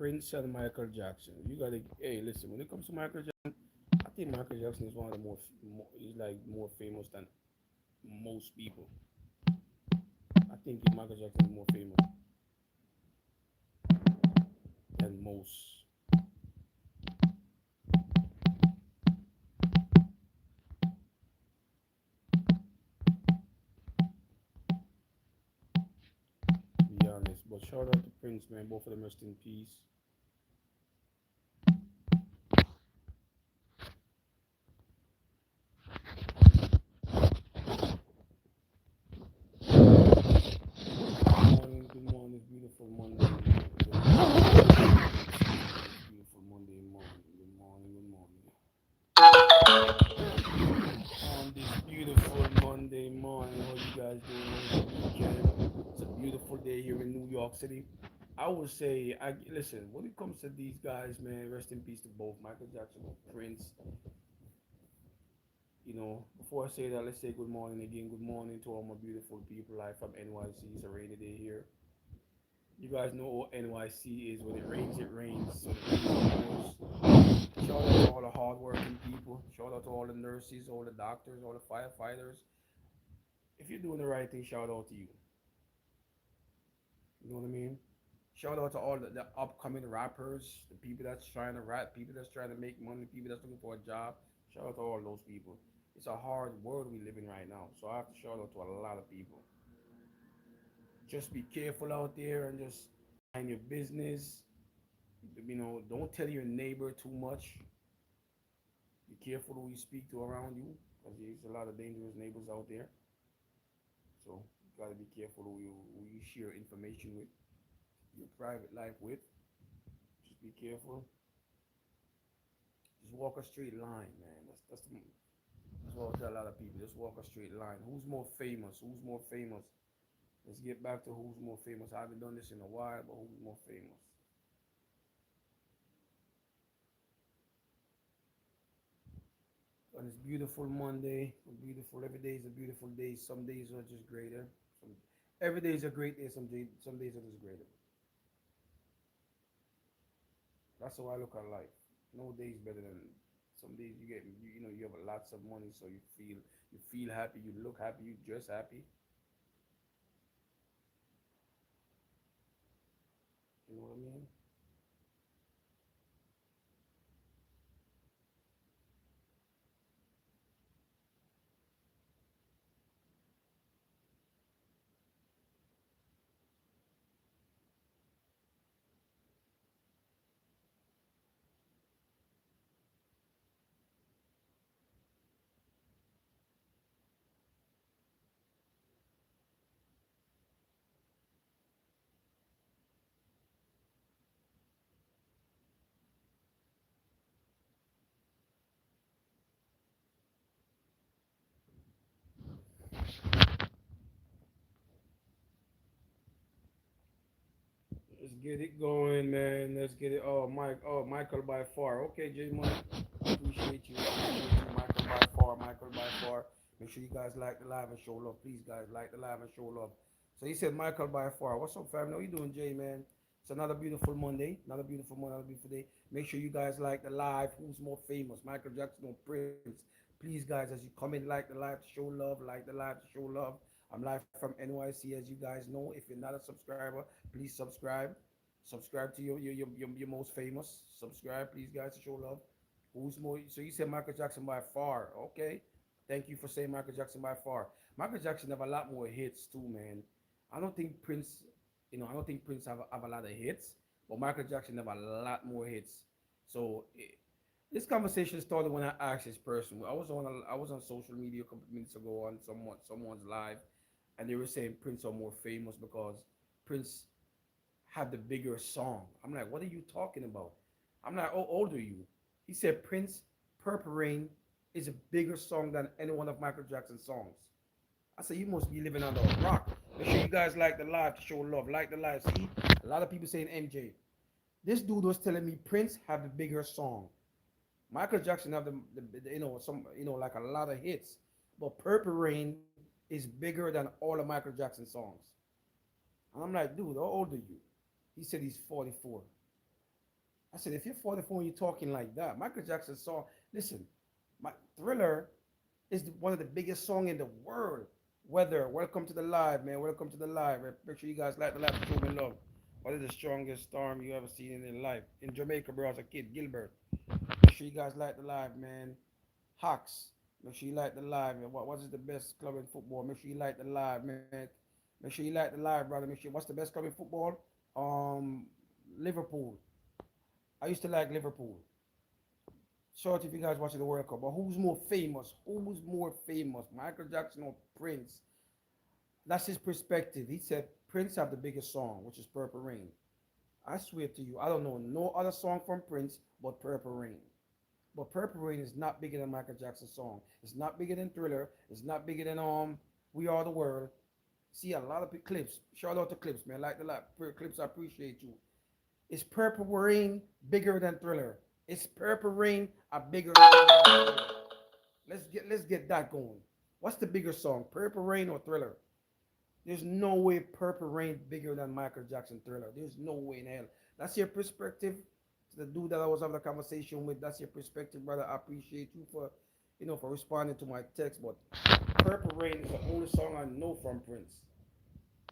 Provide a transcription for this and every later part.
Prince and Michael Jackson. You gotta, hey, listen. When it comes to Michael Jackson, I think Michael Jackson is one of the he's like more famous than most people. I think Michael Jackson is more famous than most. To be honest, but shout out to Prince, man. Both of them rest in peace. Good morning, beautiful Monday morning. Good morning. It's beautiful Monday morning. Good morning, good morning. On this beautiful Monday morning, how you guys doing? How's your weekend? It's a beautiful day here in New York City. I would say, I listen. When it comes to these guys, man, rest in peace to both Michael Jackson and Prince. Before I say that, let's say good morning again. Good morning to all my beautiful people live from NYC. It's a rainy day here. You guys know what NYC is. When it rains, it rains. So the rain pours. Shout out to all the hardworking people. Shout out to all the nurses, all the doctors, all the firefighters. If you're doing the right thing, shout out to you. You know what I mean? Shout out to all the upcoming rappers, the people that's trying to rap, people that's trying to make money, people that's looking for a job. Shout out to all those people. It's a hard world we live in right now, so I have to shout out to a lot of people. Just be careful out there and just mind your business. Don't tell your neighbor too much. Be careful who you speak to around you, because there's a lot of dangerous neighbors out there. So you gotta be careful who you share information with, your private life with. Just be careful. Just walk a straight line, man. That's what I tell a lot of people. Just walk a straight line. Who's more famous? Who's more famous? Let's get back to who's more famous. I haven't done this in a while, but who's more famous? On this beautiful Monday, beautiful. Every day is a beautiful day. Some days are just greater. Every day is a great day. Some days are just greater. That's how I look at life. No day is better than some days. You have lots of money, so you feel happy, you look happy, you dress happy. You know what I mean? Let's get it going, man. Let's get it. Oh, Mike. Oh, Michael by far. Okay, J Money. Appreciate you. Appreciate you, Michael by far. Michael by far. Make sure you guys like the live and show love. Please, guys, like the live and show love. So he said Michael by far. What's up, fam? How you doing, Jay, man? It's another beautiful Monday. Another beautiful Monday. Another beautiful day. Make sure you guys like the live. Who's more famous, Michael Jackson or Prince? Please, guys, as you comment, like the live to show love. Like the live to show love. I'm live from NYC, as you guys know. If you're not a subscriber, please subscribe. Subscribe to your most famous. Subscribe, please, guys, to show love. Who's more? So you said Michael Jackson by far. Okay. Thank you for saying Michael Jackson by far. Michael Jackson have a lot more hits too, man. I don't think Prince, I don't think Prince have a lot of hits, but Michael Jackson have a lot more hits. So this conversation started when I asked this person. I was on social media a couple of minutes ago on someone's live, and they were saying Prince are more famous because Prince have the bigger song. I'm like, what are you talking about? I'm like, how old are you? He said Prince Purple Rain is a bigger song than any one of Michael Jackson's songs. I said, you must be living under a rock. Make sure you guys like the live to show love. Like the live. See, a lot of people saying MJ. This dude was telling me Prince have the bigger song. Michael Jackson have like a lot of hits, but Purple Rain is bigger than all of Michael Jackson's songs. And I'm like, dude, how old are you? He said he's 44. I said, if you're 44 and you're talking like that, Michael Jackson song, listen, my Thriller is one of the biggest song in the world. Weather, welcome to the live, man. Welcome to the live. Make sure you guys like the live, show me love. What is the strongest storm you ever seen in your life? In Jamaica, bro, as a kid, Gilbert. Make sure you guys like the live, man. Hawks, make sure you like the live, man. What is the best club in football? Make sure you like the live, man. Make sure you like the live, brother. Make sure, what's the best club in football? Um, Liverpool. I used to like Liverpool. Short if you guys watching the World Cup, but who's more famous? Who's more famous? Michael Jackson or Prince? That's his perspective. He said Prince have the biggest song, which is Purple Rain. I swear to you, I don't know no other song from Prince but Purple Rain. But Purple Rain is not bigger than Michael Jackson's song. It's not bigger than Thriller. It's not bigger than We Are the World. See a lot of clips. Shout out to clips, man. Like the lot clips. I appreciate you. Is Purple Rain bigger than Thriller? Is Purple Rain a bigger song than Thriller? Let's get that going. What's the bigger song, Purple Rain or Thriller? There's no way Purple Rain bigger than Michael Jackson Thriller. There's no way in hell. That's your perspective. The dude that I was having a conversation with, that's your perspective, brother. I appreciate you for, for responding to my text. But Purple Rain is the only song I know from Prince.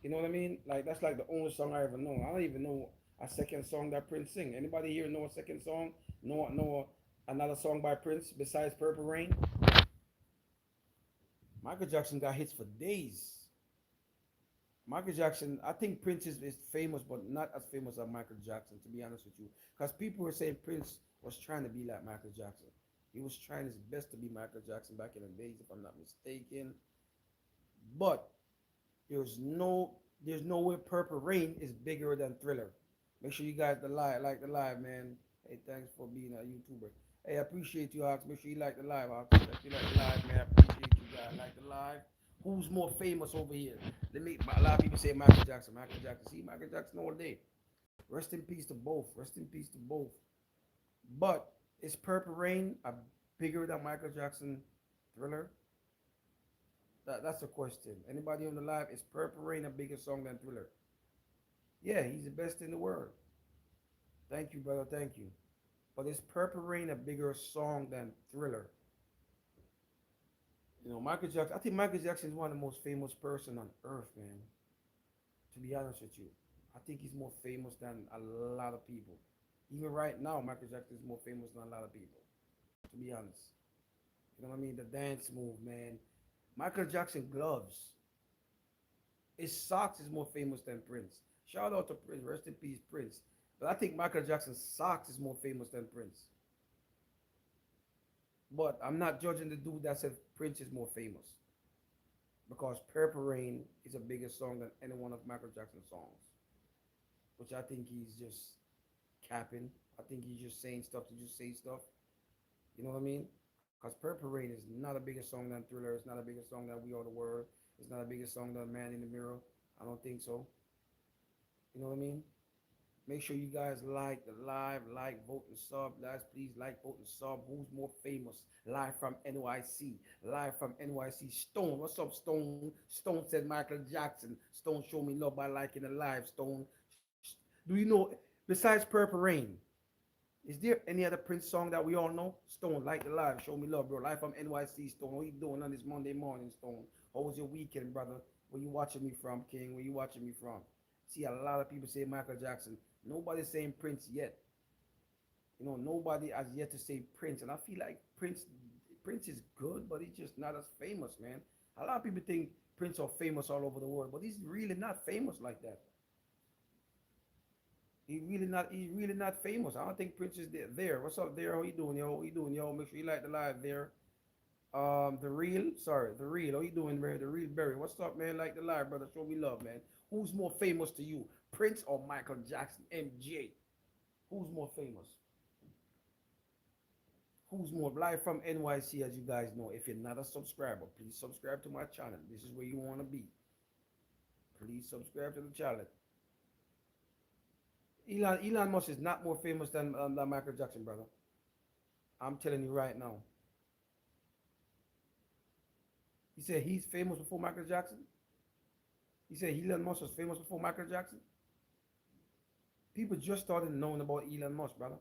You know what I mean? Like that's like the only song I ever know. I don't even know a second song that Prince sing. Anybody here know a second song? Know another song by Prince besides Purple Rain? Michael Jackson got hits for days. Michael Jackson, I think Prince is famous, but not as famous as Michael Jackson, to be honest with you. Because people were saying Prince was trying to be like Michael Jackson. He was trying his best to be Michael Jackson back in the days, if I'm not mistaken. But there's there's no way Purple Rain is bigger than Thriller. Make sure you guys like the live, man. Hey, thanks for being a YouTuber. Hey, I appreciate you, Hawks. Make sure you like the live, Hawks. If you like the live, man, I appreciate you guys. Like the live. Who's more famous over here? A lot of people say Michael Jackson. Michael Jackson. See, Michael Jackson all day. Rest in peace to both. Rest in peace to both. But is Purple Rain a bigger than Michael Jackson Thriller? That's a question. Anybody on the live? Is Purple Rain a bigger song than Thriller? Yeah, he's the best in the world. Thank you, brother. Thank you. But is Purple Rain a bigger song than Thriller? Michael Jackson. I think Michael Jackson is one of the most famous person on earth, man. To be honest with you, I think he's more famous than a lot of people. Even right now, Michael Jackson is more famous than a lot of people. To be honest, you know what I mean? The dance move, man. Michael Jackson gloves. His socks is more famous than Prince. Shout out to Prince. Rest in peace, Prince. But I think Michael Jackson's socks is more famous than Prince. But I'm not judging the dude that said Prince is more famous. Because Purple Rain is a bigger song than any one of Michael Jackson's songs. Which I think he's just capping. I think he's just saying stuff to just say stuff. You know what I mean? Because Purple Rain is not a bigger song than Thriller. It's not a bigger song than We Are the World. It's not a bigger song than Man in the Mirror. I don't think so. You know what I mean? Make sure you guys like the live, like, vote, and sub. Guys, please like, vote, and sub. Who's more famous? Live from NYC. Live from NYC. Stone. What's up, Stone? Stone said Michael Jackson. Stone, show me love by liking the live, Stone. Do you know, besides Purple Rain, is there any other Prince song that we all know? Stone, like the live, show me love, bro. Live from NYC, Stone. What you doing on this Monday morning, Stone? How was your weekend, brother? Where you watching me from, King? Where you watching me from? See, a lot of people say Michael Jackson. Nobody's saying Prince yet. Nobody has yet to say Prince, and I feel like Prince is good, but he's just not as famous, man. A lot of people think Prince are famous all over the world, but he's really not famous like that. He's really not famous. I don't think Prince is there. What's up there? How you doing, yo? How you doing, yo? Make sure you like the live there. The real. How you doing, man? The real Berry. What's up, man? Like the live, brother. Show me love, man. Who's more famous to you, Prince or Michael Jackson? MJ. Who's more famous? Who's more live from NYC? As you guys know, if you're not a subscriber, please subscribe to my channel. This is where you want to be. Please subscribe to the channel. Elon Musk is not more famous than Michael Jackson, brother. I'm telling you right now. He said he's famous before Michael Jackson. He said Elon Musk was famous before Michael Jackson. People just started knowing about Elon Musk, brother.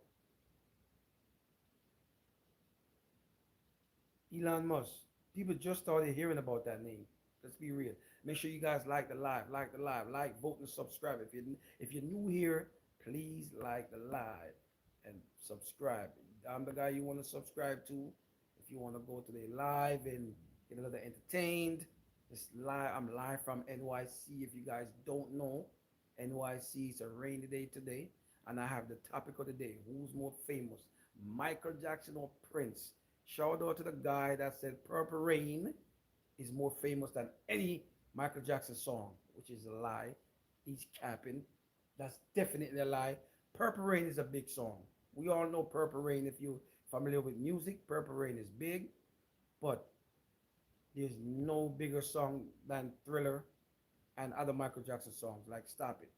Elon Musk. People just started hearing about that name. Let's be real. Make sure you guys like the live, like, vote, and subscribe. If you're new here, please like the live and subscribe. I'm the guy you want to subscribe to. If you want to go to the live and get a little entertained, it's live. I'm live from NYC. If you guys don't know, NYC is a rainy day today, and I have the topic of the day: who's more famous, Michael Jackson or Prince? Shout out to the guy that said Purple Rain is more famous than any Michael Jackson song, which is a lie. He's capping. That's definitely a lie. Purple Rain is a big song. We all know Purple Rain. If you're familiar with music, Purple Rain is big, but there's no bigger song than Thriller and other Michael Jackson songs. Like, stop it.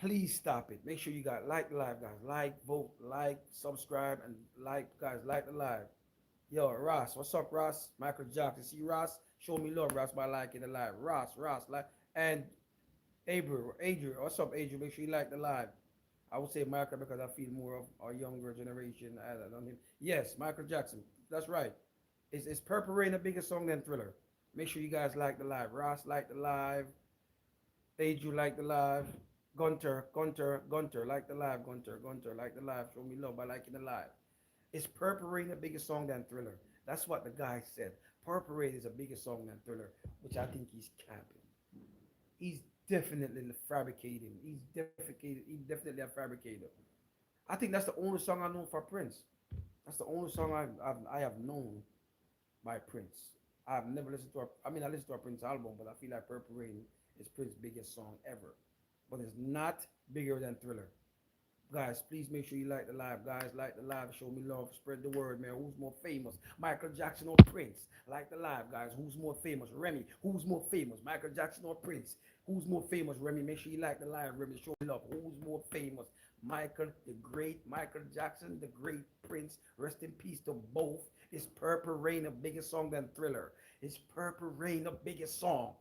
Please stop it. Make sure you got like the live, guys. Like, vote, like, subscribe, and like, guys, like the live. Yo, Ross, what's up, Ross? Michael Jackson. See Ross? Show me love, Ross, by liking the live. Ross, like, and Adrian, what's up, Adrian? Make sure you like the live. I would say Michael because I feel more of our younger generation on him. Yes, Michael Jackson. That's right. Is Purple Rain a bigger song than Thriller? Make sure you guys like the live. Ross, like the live. Adrian, like the live. Gunter, like the live. Gunter, like the live. Show me love by liking the live. Is Purple Rain a bigger song than Thriller? That's what the guy said. Purple Rain is a bigger song than Thriller, which I think he's capping. He's definitely fabricating. He's definitely a fabricator. I think that's the only song I know for Prince. That's the only song I have known by Prince. I've never listened to I mean, I listened to a Prince album, but I feel like Purple Rain is Prince's biggest song ever. But it's not bigger than Thriller. Guys, please make sure you like the live. Guys, like the live. Show me love. Spread the word, man. Who's more famous? Michael Jackson or Prince? Like the live, guys. Who's more famous? Remy. Who's more famous? Michael Jackson or Prince? Who's more famous? Remy. Make sure you like the live, Remy. Show me love. Who's more famous? Michael, the great Michael Jackson, the great Prince. Rest in peace to both. Is Purple Rain a bigger song than Thriller? Is Purple Rain a bigger song?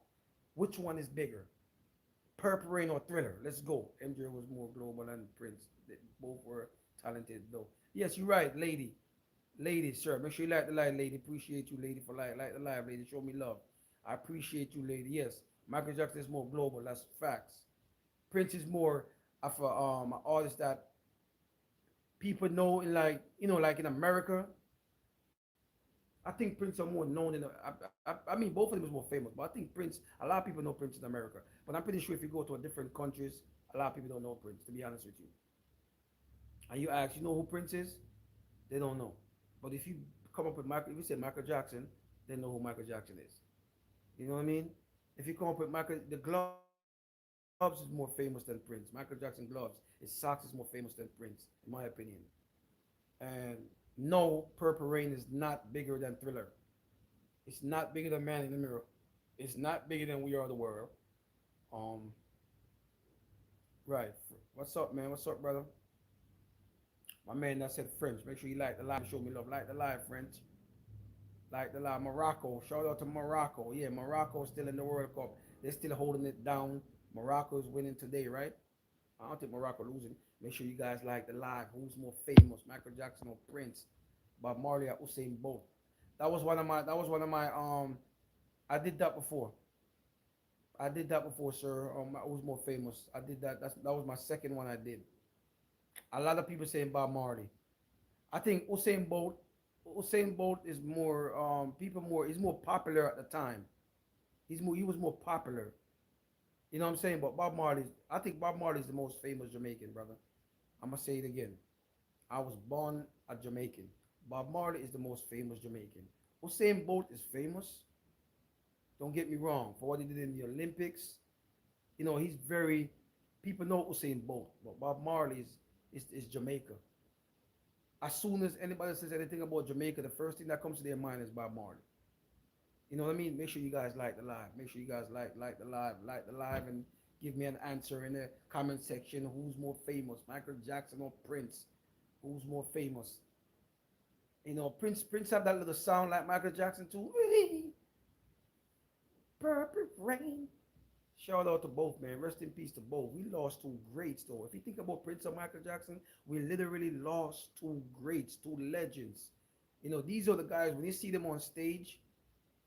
Which one is bigger? Purple Rain or Thriller? Let's go. MJ was more global than Prince. They both were talented though. Yes, you're right, lady. Lady, sir. Make sure you like the live, lady. Appreciate you, lady, for like the live, lady. Show me love. I appreciate you, lady. Yes. Michael Jackson is more global. That's facts. Prince is more of an artist that people know in, like, like in America. I think Prince are more known in. I mean, both of them is more famous, but I think Prince. A lot of people know Prince in America, but I'm pretty sure if you go to a different countries, a lot of people don't know Prince. To be honest with you, and you ask, you know who Prince is? They don't know. But if you come up with Michael, if you say Michael Jackson, they know who Michael Jackson is. You know what I mean? If you come up with Michael, the gloves is more famous than Prince. Michael Jackson gloves, his socks is more famous than Prince, in my opinion. And no, Purple Rain is not bigger than Thriller. It's not bigger than Man in the Mirror. It's not bigger than We Are the World. Um, right. What's up, man? What's up, brother? My man that said French. Make sure you like the live. Show me love. Like the live, French. Like the live. Morocco. Shout out to Morocco. Yeah, Morocco still in the World Cup. They're still holding it down. Morocco is winning today, right? I don't think Morocco losing. Make sure you guys like the live. Who's more famous, Michael Jackson or Prince? Bob Marley or Usain Bolt? That was one of my. I did that before. I did that before, sir. Who's more famous? I did that. That was my second one I did. A lot of people saying Bob Marley. I think Usain Bolt is more people more he's more popular at the time. He was more popular. You know what I'm saying? But I think Bob Marley is the most famous Jamaican, brother. I'm gonna say it again. I was born a Jamaican. Bob Marley is the most famous Jamaican. Usain Bolt is famous. Don't get me wrong, for what he did in the Olympics. He's very people know Usain Bolt, but Bob Marley is Jamaica. As soon as anybody says anything about Jamaica, the first thing that comes to their mind is Bob Marley. You know what I mean? Make sure you guys like the live. Make sure you guys like the live, and give me an answer in the comment section. Who's more famous, Michael Jackson or Prince? Who's more famous? Prince have that little sound like Michael Jackson too. Purple rain. Shout out to both, man. Rest in peace to both. We lost two greats, though. If you think about Prince and Michael Jackson, we literally lost two greats, two legends. You know, these are the guys, when you see them on stage,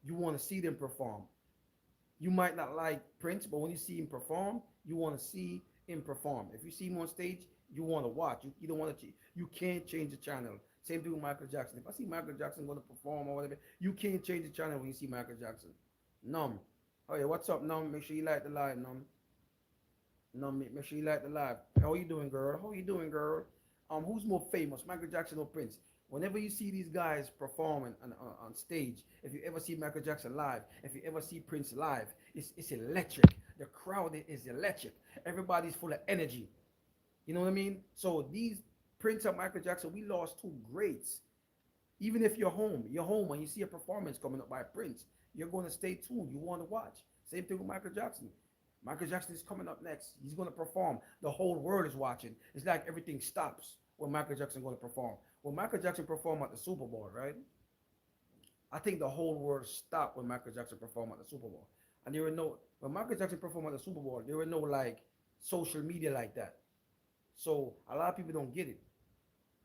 you want to see them perform. You might not like Prince, but when you see him perform, you want to see him perform. If you see him on stage, you want to watch. You don't want to. You can't change the channel. Same thing with Michael Jackson. If I see Michael Jackson going to perform or whatever, you can't change the channel when you see Michael Jackson. Numb. Oh yeah, what's up, Numb? Make sure you like the live, Numb. Numb, make sure you like the live. How you doing, girl? How you doing, girl? Who's more famous, Michael Jackson or Prince? Whenever you see these guys performing on stage, if you ever see Michael Jackson live, if you ever see Prince live, it's electric. The crowd is electric. Everybody's full of energy. You know what I mean? So these Prince and Michael Jackson, we lost two greats. Even if you're home and you see a performance coming up by Prince, you're going to stay tuned. You want to watch. Same thing with Michael Jackson. Michael Jackson is coming up next. He's going to perform. The whole world is watching. It's like everything stops when Michael Jackson going to perform. When Michael Jackson performed at the Super Bowl, right? I think the whole world stopped when Michael Jackson performed at the Super Bowl. And there were no when Michael Jackson performed at the Super Bowl, there were no like social media like that. So a lot of people don't get it.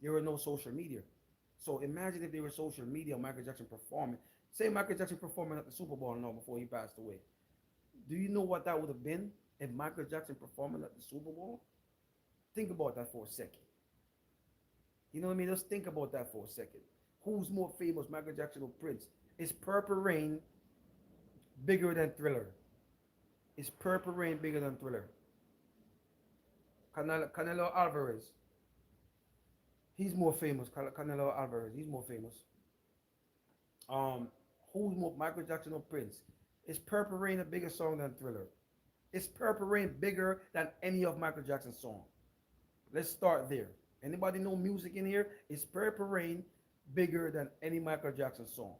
There were no social media. So imagine if there were social media, Michael Jackson performing. Say Michael Jackson performing at the Super Bowl now before he passed away. Do you know what that would have been if Michael Jackson performing at the Super Bowl? Think about that for a second. You know what I mean? Just think about that for a second. Who's more famous, Michael Jackson or Prince? Is Purple Rain bigger than Thriller? Is Purple Rain bigger than Thriller? Canelo Alvarez. He's more famous. Canelo Alvarez. He's more famous. Um, who's more, Michael Jackson or Prince? Is Purple Rain a bigger song than Thriller? Is Purple Rain bigger than any of Michael Jackson's songs? Let's start there. Anybody know music in here? Is Purple Rain bigger than any Michael Jackson song?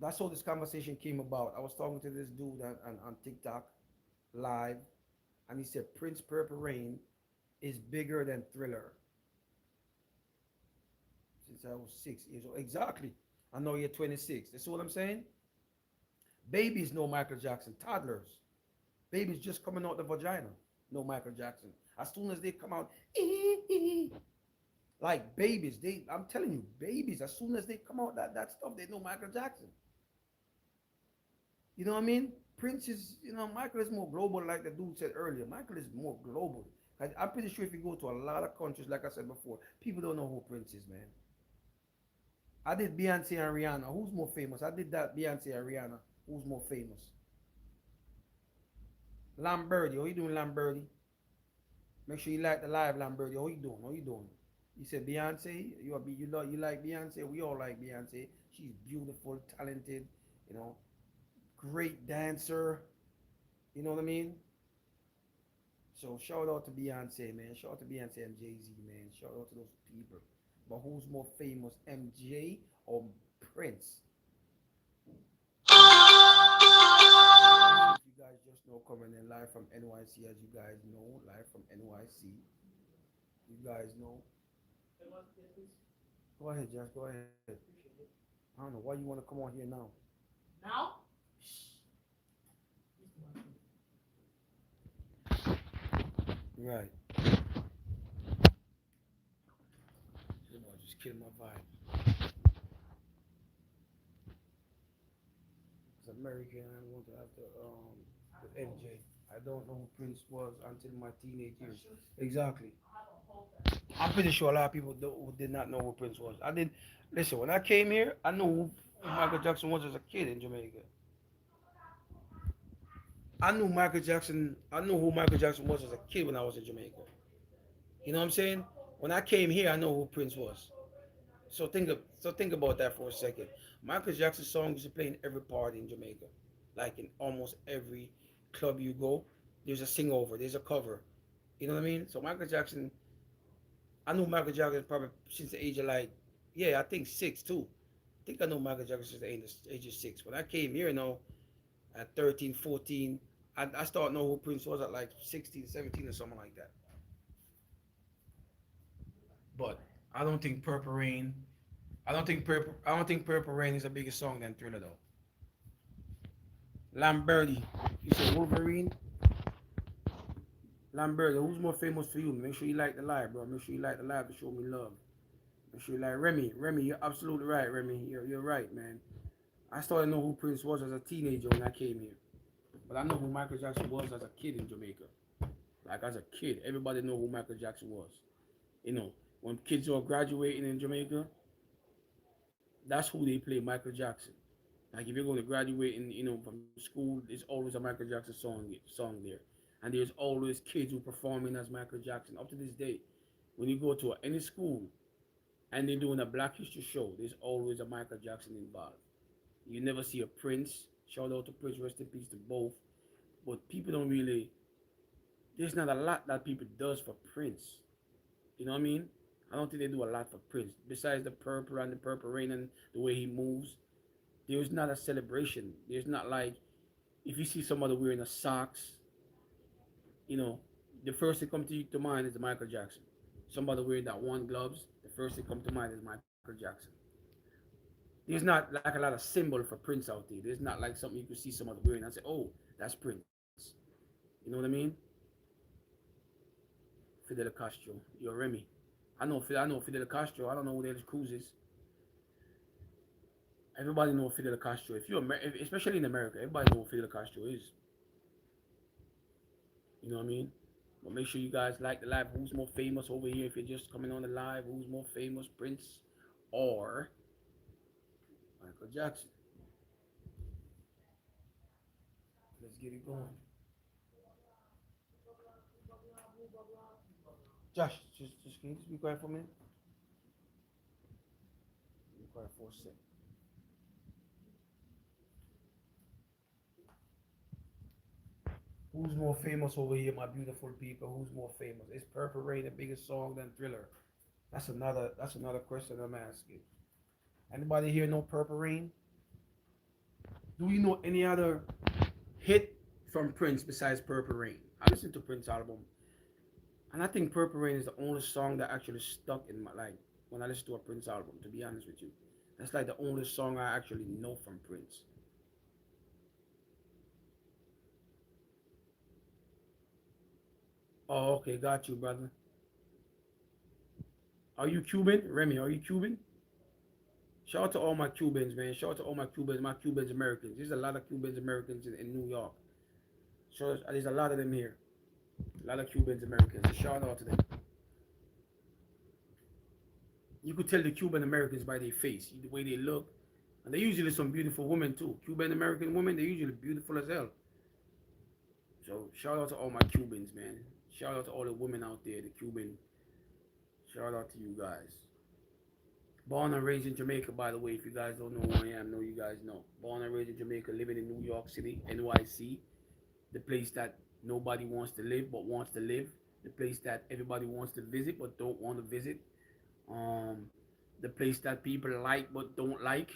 That's how this conversation came about. I was talking to this dude on TikTok live, and he said Prince Purple Rain is bigger than Thriller. Since I was 6 years old. Exactly. I know you're 26. That's what I'm saying. Babies know Michael Jackson. Toddlers. Babies just coming out the vagina know Michael Jackson. As soon as they come out, like babies, I'm telling you, babies, as soon as they come out that stuff, they know Michael Jackson. You know what I mean? Prince is, Michael is more global, like the dude said earlier. Michael is more global. I'm pretty sure if you go to a lot of countries, like I said before, people don't know who Prince is, man. I did Beyonce and Rihanna. Who's more famous? I did that Beyonce and Rihanna. Who's more famous? Lamberti. How you doing, Lamberti? Make sure you like the live, Lamberti. How you doing? How you doing? You said Beyonce. You like Beyonce. We all like Beyonce. She's beautiful, talented. You know, great dancer. You know what I mean? So shout out to Beyonce, man. Shout out to Beyonce and Jay Z, man. Shout out to those people. But who's more famous, MJ or Prince? If you guys just know, coming in live from NYC, as you guys know, live from NYC. You guys know. Go ahead, Josh. Go ahead. I don't know why you want to come on here now. Now? Right. You know, just killing my vibe. As American, I want to have to with MJ. I don't know who Prince was until my teenage years. Exactly. I'm pretty sure a lot of people who did not know who Prince was. I did. Listen, when I came here, I knew who Michael Jackson was as a kid in Jamaica. I knew Michael Jackson. I knew who Michael Jackson was as a kid when I was in Jamaica. You know what I'm saying? When I came here, I know who Prince was. So think about that for a second. Michael Jackson songs used to play in every party in Jamaica, like in almost every club you go. There's a sing over. There's a cover. You know what I mean? So Michael Jackson. I knew Michael Jackson probably since the age of like, yeah, I think 6 too. I think I know Michael Jackson since the age of 6. When I came here, at 13, 14, I started know who Prince was at like 16, 17 or something like that. But I don't think Purple Rain. I don't think Purple Rain is a bigger song than Thriller though. Lamberti. You said Wolverine. Lamberti, who's more famous for you? Make sure you like the live, bro. Make sure you like the live to show me love. Make sure you like Remy. Remy, you're absolutely right, Remy. You're right, man. I started to know who Prince was as a teenager when I came here. But I know who Michael Jackson was as a kid in Jamaica. Like as a kid, everybody know who Michael Jackson was. You know, when kids are graduating in Jamaica, that's who they play, Michael Jackson. Like if you're going to graduate in, from school, there's always a Michael Jackson song there, and there's always kids who performing as Michael Jackson up to this day. When you go to any school and they're doing a Black History show, there's always a Michael Jackson involved. You never see a Prince. Shout out to Prince, rest in peace to both. But people don't really. There's not a lot that people does for Prince. You know what I mean? I don't think they do a lot for Prince. Besides the purple and the purple rain and the way he moves, there's not a celebration. There's not like if you see somebody wearing a socks, you know, the first thing come to mind is Michael Jackson. Somebody wearing that one gloves, the first thing come to mind is Michael Jackson. There's not like a lot of symbol for Prince out there. There's not like something you could see somebody wearing and say, "Oh, that's Prince." You know what I mean? Fidel Castro, you're Remy. I know Fidel Castro. I don't know who Dennis Cruz is. Everybody know Fidel Castro. If you're especially in America, everybody know who Fidel Castro is. You know what I mean? But make sure you guys like the live. Who's more famous over here? If you're just coming on the live, who's more famous, Prince or Michael Jackson? Let's get it going. Josh, just can you just be quiet for a minute? Be quiet for a sec. Who's more famous over here, my beautiful people? Who's more famous? Is Purple Rain the biggest song than Thriller? That's another question I'm asking. Anybody here know Purple Rain? Do you know any other hit from Prince besides Purple Rain? I listened to Prince album, and I think Purple Rain is the only song that actually stuck in my like when I listen to a Prince album. To be honest with you, that's like the only song I actually know from Prince. Oh, okay, got you, brother. Are you Cuban, Remy? Are you Cuban? Shout out to all my Cubans, man. Shout out to all my Cubans Americans. There's a lot of Cubans Americans in New York. So there's a lot of them here. A lot of Cubans Americans. So shout out to them. You could tell the Cuban Americans by their face, the way they look. And they're usually some beautiful women too. Cuban American women, they're usually beautiful as hell. So shout out to all my Cubans, man. Shout out to all the women out there, the Cuban. Shout out to you guys. Born and raised in Jamaica, by the way. If you guys don't know who I am, know you guys know. Born and raised in Jamaica, living in New York City, NYC, the place that nobody wants to live but wants to live, the place that everybody wants to visit but don't want to visit, um, the place that people like but don't like.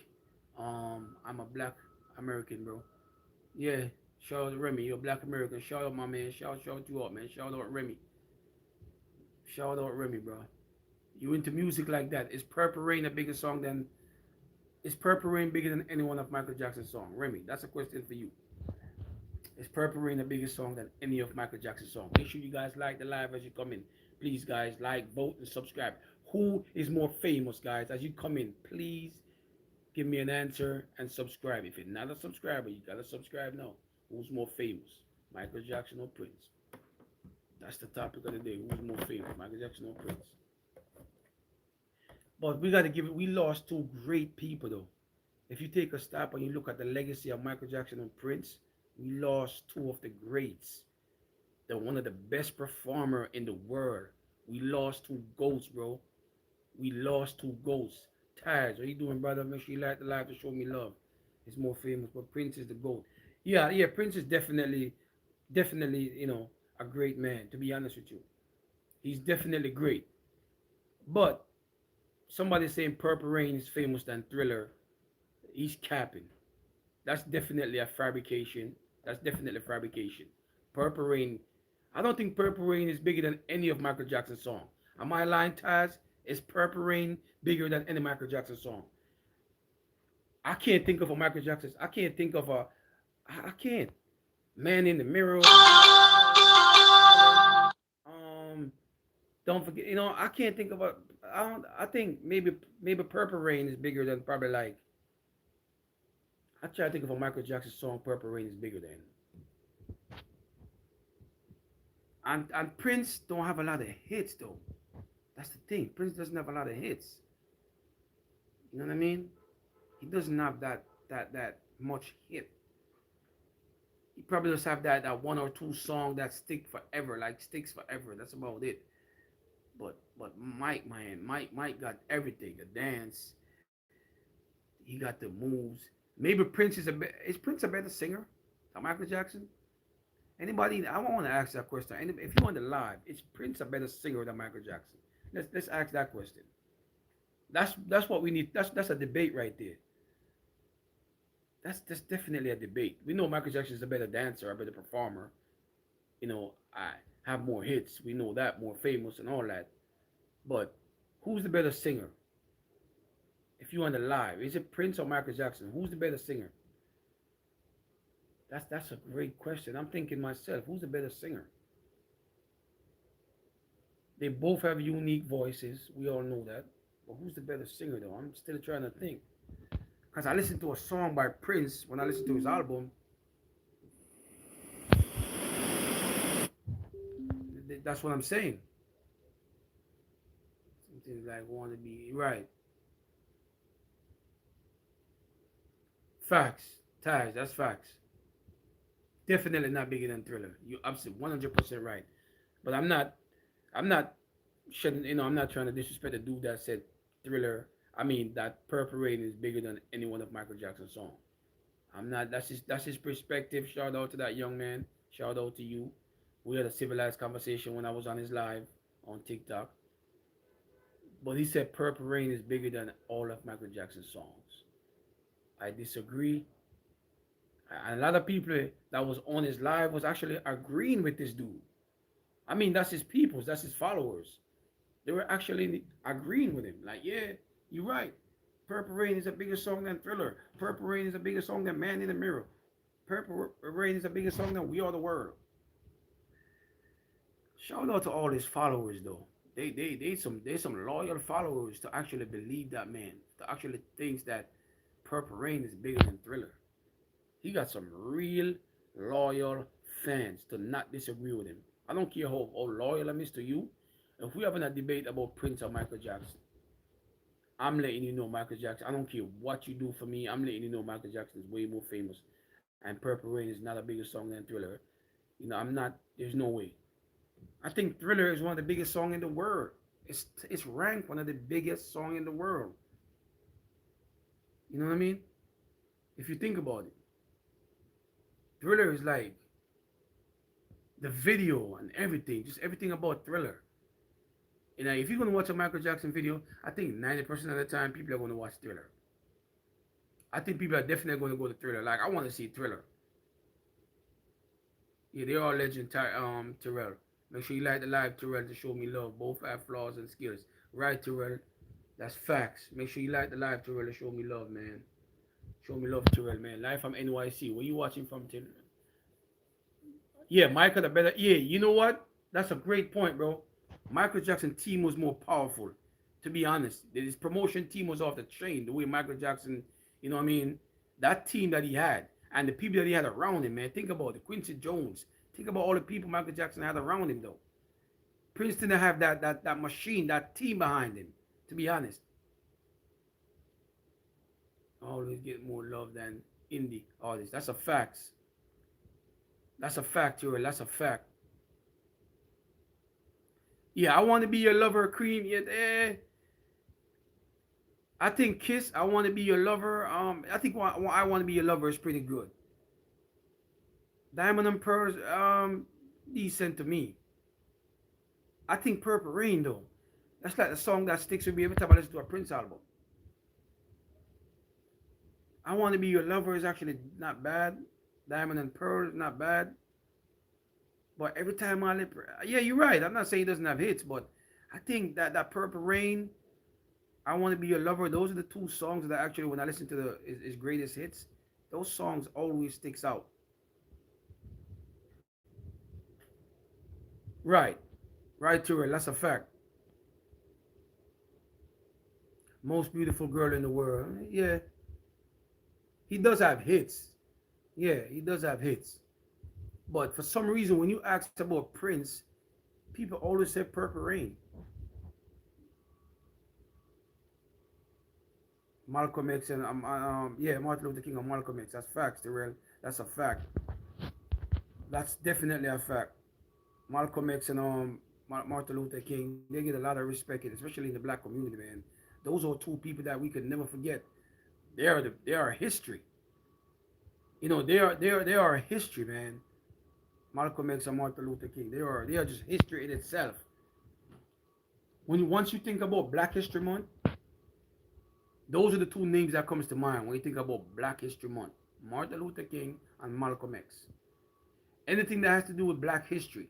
I'm a black American, bro. Yeah, shout out to Remy. You're a black American. Shout out my man. Shout you out, man. Shout out Remy. Shout out Remy, bro. You into music like that? Is Purple Rain a bigger song than? Is Purple Rain bigger than any one of Michael Jackson's songs? Remy, that's a question for you. Is Purple Rain the biggest song than any of Michael Jackson's songs? Make sure you guys like the live as you come in. Please, guys, like, vote, and subscribe. Who is more famous, guys? As you come in, please give me an answer and subscribe. If you're not a subscriber, you gotta subscribe now. Who's more famous, Michael Jackson or Prince? That's the topic of the day. Who's more famous, Michael Jackson or Prince? But we gotta give it. We lost two great people though. If you take a stop and you look at the legacy of Michael Jackson and Prince, we lost two of the greats. They're one of the best performer in the world. We lost two ghosts, bro. We lost two ghosts. Taz, what you doing, brother? Make sure you like the live to show me love. It's more famous, but Prince is the GOAT. Yeah, Prince is definitely, a great man, to be honest with you. He's definitely great. But somebody saying Purple Rain is famous than Thriller, he's capping. That's definitely a fabrication. That's definitely a fabrication. Purple Rain, I don't think Purple Rain is bigger than any of Michael Jackson's song. Am I lying, Taz? Is Purple Rain bigger than any Michael Jackson song? I can't think of a Michael Jackson. I can't think of I can't. Man in the Mirror, Thriller. Don't forget. I can't think about. I don't. I think maybe Purple Rain is bigger than probably like. I try to think of a Michael Jackson song. Purple Rain is bigger than. And Prince don't have a lot of hits though. That's the thing. Prince doesn't have a lot of hits. You know what I mean? He doesn't have that much hit. He probably just have that one or two song that stick forever, like sticks forever. That's about it. But Mike, man, Mike got everything. The dance, he got the moves. Maybe Prince is Prince a better singer than Michael Jackson? Anybody? I want to ask that question. And if you want to live, is Prince a better singer than Michael Jackson? Let's ask that question. That's what we need. That's a debate right there. That's definitely a debate. We know Michael Jackson is a better dancer, a better performer. I have more hits. We know that, more famous and all that. But who's the better singer? If you want to live, is it Prince or Michael Jackson? Who's the better singer? That's a great question. I'm thinking myself, who's the better singer? They both have unique voices. We all know that. But who's the better singer though? I'm still trying to think. Because I listened to a song by Prince when I listened to his album. That's what I'm saying. Something like want to be right. Facts. Ties. That's facts. Definitely not bigger than Thriller. You absolutely 100% right. But I'm not. I'm not shouldn't. I'm not trying to disrespect the dude that said Thriller. I mean that Purple Rain is bigger than any one of Michael Jackson's songs. I'm not. That's his perspective. Shout out to that young man. Shout out to you. We had a civilized conversation when I was on his live on TikTok. But he said Purple Rain is bigger than all of Michael Jackson's songs. I disagree. And a lot of people that was on his live was actually agreeing with this dude. I mean, that's his peoples, that's his followers. They were actually agreeing with him. Like, yeah, you're right. Purple Rain is a bigger song than Thriller. Purple Rain is a bigger song than Man in the Mirror. Purple Rain is a bigger song than We Are the World. Shout out to all his followers though. They some loyal followers to actually believe that man. To actually think that Purple Rain is bigger than Thriller. He got some real loyal fans to not disagree with him. I don't care how loyal I'm is to you. If we're having a debate about Prince or Michael Jackson, I'm letting you know Michael Jackson. I don't care what you do for me. I'm letting you know Michael Jackson is way more famous, and Purple Rain is not a bigger song than Thriller. I'm not. There's no way. I think Thriller is one of the biggest songs in the world. It's ranked one of the biggest songs in the world. You know what I mean? If you think about it, Thriller is like the video and everything, just everything about Thriller. If you're gonna watch a Michael Jackson video, I think 90% of the time people are gonna watch Thriller. I think people are definitely gonna go to Thriller. Like I want to see Thriller. Yeah, they're all legend. Terrell. Make sure you like the live Terrell to show me love. Both have flaws and skills. Right, Terrell. That's facts. Make sure you like the live Terrell to show me love, man. Show me love, Terrell, man. Live from NYC. Where you watching from, Terrell? Yeah, Michael the better. Yeah, you know what? That's a great point, bro. Michael Jackson team was more powerful. To be honest, his promotion team was off the chain. The way Michael Jackson, you know what I mean? That team that he had and the people that he had around him, man. Think about it. Quincy Jones. Think about all the people Michael Jackson had around him, though. Prince didn't have that machine, that team behind him. To be honest, always get more love than indie artists. That's a fact. That's a fact, Joel. That's a fact. Yeah, I want to be your lover, Cream. Yeah, I think Kiss. I want to be your lover. I think I want to be your lover is pretty good. Diamond and Pearls. Decent to me. I think Purple Rain though. That's like the song that sticks with me every time I listen to a Prince album. I want to be your lover is actually not bad. Diamond and Pearl is not bad. But every time yeah, you're right. I'm not saying he doesn't have hits, but I think that Purple Rain, I Want to Be Your Lover, those are the two songs that actually, when I listen to his greatest hits, those songs always sticks out. Right. Right, Terrell. That's a fact. Most beautiful girl in the world. Yeah. He does have hits. Yeah, he does have hits. But for some reason, when you ask about Prince, people always say Purple Rain. Malcolm X and yeah, Martin Luther King and Malcolm X. That's facts, Terrell. That's a fact. That's definitely a fact. Malcolm X and Martin Luther King, they get a lot of respect, especially in the black community, man. Those are two people that we could never forget. They are history. You know, they are history, man. Malcolm X and Martin Luther King. They are just history in itself. Once you think about Black History Month, those are the two names that comes to mind when you think about Black History Month. Martin Luther King and Malcolm X. Anything that has to do with black history,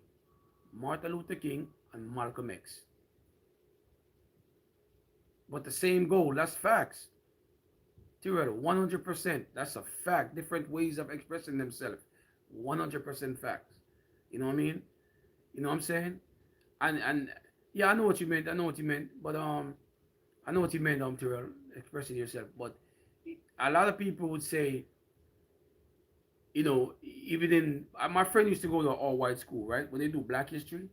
Martin Luther King and Malcolm X. But the same goal, that's facts. Theoretical, 100%. That's a fact. Different ways of expressing themselves. 100% facts. You know what I mean? You know what I'm saying? And yeah, I know what you meant. I know what you meant. But I know what you meant, Terrell, expressing yourself. But a lot of people would say, you know, even in my friend used to go to an all-white school, right? When they do Black history,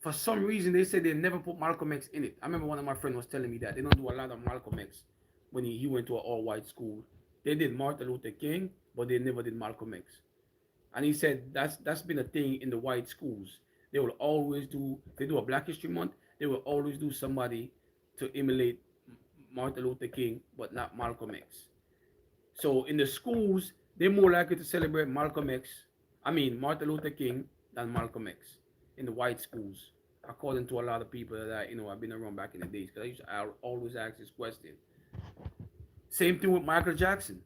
for some reason they said they never put Malcolm X in it. I remember one of my friends was telling me that they don't do a lot of Malcolm X when he went to an all-white school. They did Martin Luther King, but they never did Malcolm X. And he said that's been a thing in the white schools. They will always do, if they do a Black History Month, they will always do somebody to emulate Martin Luther King, but not Malcolm X. So in the schools, they're more likely to celebrate Martin Luther King than Malcolm X in the white schools, according to a lot of people that I've been around back in the days. Because I always ask this question. Same thing with Michael Jackson.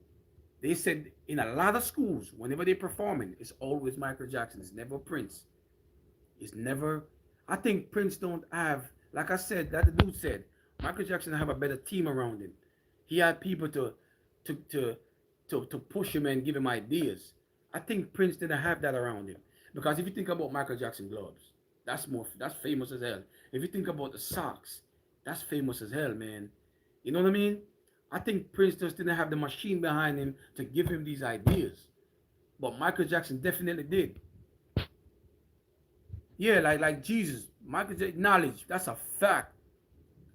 They said in a lot of schools, whenever they're performing, it's always Michael Jackson. It's never Prince. It's never. I think Prince don't have, like I said, that the dude said, Michael Jackson have a better team around him. He had people to to to push him and give him ideas. I think Prince didn't have that around him. Because if you think about Michael Jackson gloves, that's famous as hell. If you think about the socks, that's famous as hell, man. You know what I mean? I think Prince just didn't have the machine behind him to give him these ideas. But Michael Jackson definitely did. Yeah, like Jesus. Michael Jackson knowledge, that's a fact.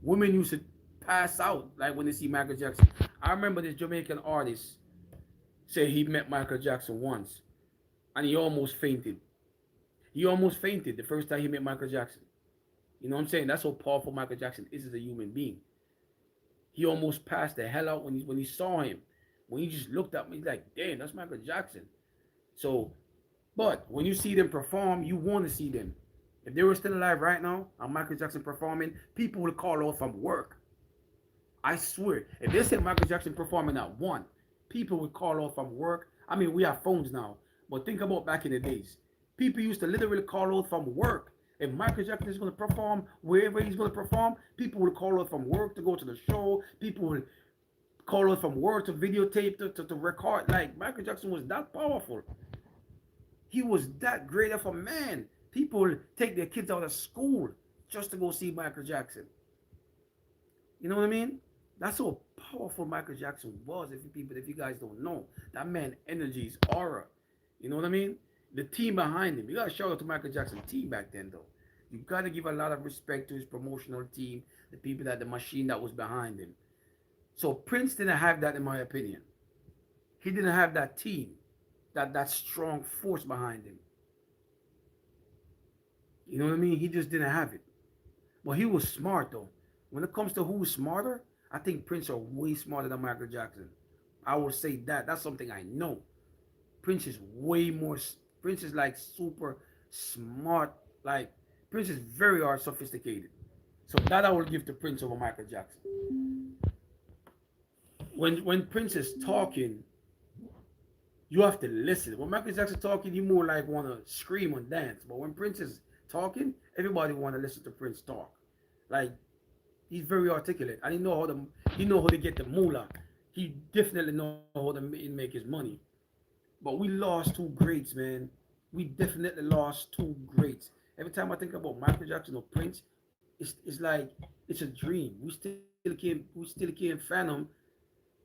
Women used to pass out like when they see Michael Jackson. I remember this Jamaican artist say he met Michael Jackson once and he almost fainted. He almost fainted the first time he met Michael Jackson. You know what I'm saying? That's how powerful Michael Jackson is as a human being. He almost passed the hell out when he saw him. When he just looked at me, he's like, damn, that's Michael Jackson. So, but when you see them perform, you want to see them. If they were still alive right now and Michael Jackson performing, people would call off from work. I swear. If they said Michael Jackson performing at one, people would call off from work. I mean, we have phones now, but think about back in the days. People used to literally call off from work. If Michael Jackson is going to perform wherever he's going to perform, people would call off from work to go to the show. People would call off from work to videotape, to record. Like, Michael Jackson was that powerful. He was that great of a man. People would take their kids out of school just to go see Michael Jackson. You know what I mean? That's how powerful Michael Jackson was. If you guys don't know, that man energy is aura. You know what I mean? The team behind him. You gotta shout out to Michael Jackson team back then, though. You gotta give a lot of respect to his promotional team, the people the machine that was behind him. So Prince didn't have that, in my opinion. He didn't have that team, that strong force behind him. You know what I mean? He just didn't have it. Well, he was smart though. When it comes to who's smarter, I think Prince are way smarter than Michael Jackson. I would say that. That's something I know. Prince is way more. Prince is like super smart. Like, Prince is very art sophisticated. So that I will give to Prince over Michael Jackson. When Prince is talking, you have to listen. When Michael Jackson talking, you more like want to scream and dance. But when Prince is talking, everybody want to listen to Prince talk. Like, he's very articulate, and he know how to get the moolah. He definitely know how to make his money. But we lost two greats, man. We definitely lost two greats. Every time I think about Michael Jackson or Prince, it's like it's a dream. We still can't fathom.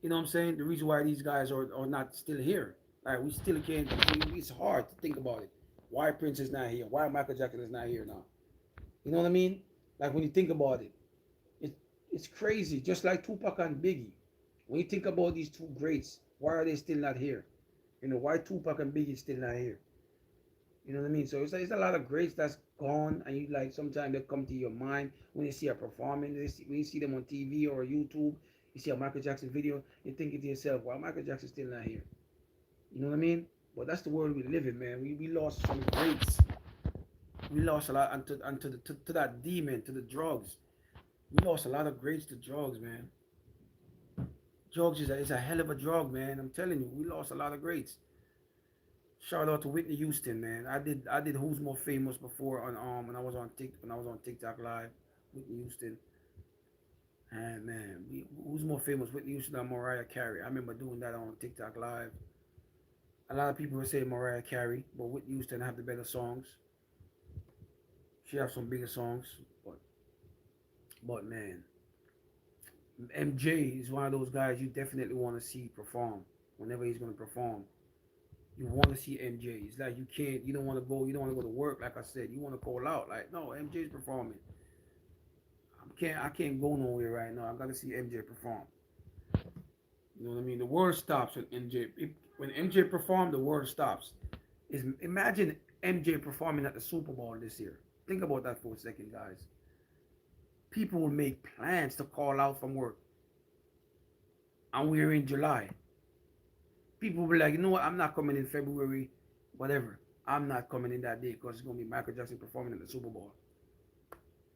You know what I'm saying? The reason why these guys are not still here. Like we still can't. It's hard to think about it. Why Prince is not here? Why Michael Jackson is not here now? You know what I mean? Like when you think about it, it it's crazy. Just like Tupac and Biggie. When you think about these two greats, why are they still not here? You know, why Tupac and Biggie still not here? You know what I mean? So it's a lot of greats that's gone, and you like sometimes they come to your mind when you see a performance. When you see them on TV or YouTube, you see a Michael Jackson video, you're thinking to yourself, "Why Michael Jackson still not here?" You know what I mean? But that's the world we live in, man. We lost some greats. We lost a lot to that demon, to the drugs. We lost a lot of greats to drugs, man. Drugs is a hell of a drug, man. I'm telling you, we lost a lot of greats. Shout out to Whitney Houston, man. I did Who's More Famous before on when I was on TikTok live. Whitney Houston. And man, who's more famous, Whitney Houston or Mariah Carey? I remember doing that on TikTok live. A lot of people would say Mariah Carey, but Whitney Houston have the better songs. She have some bigger songs, but man, MJ is one of those guys you definitely want to see perform whenever he's gonna perform. You want to see MJ. It's like you don't want to go, you don't want to go to work. Like I said, you want to call out. Like no, MJ's performing. I can't go nowhere right now. I got to see MJ perform. You know what I mean? The world stops when MJ. When MJ performed, the world stops. Imagine MJ performing at the Super Bowl this year. Think about that for a second, guys. People will make plans to call out from work, and we're in July. People will be like, you know what? I'm not coming in February, whatever. I'm not coming in that day because it's gonna be Michael Jackson performing at the Super Bowl.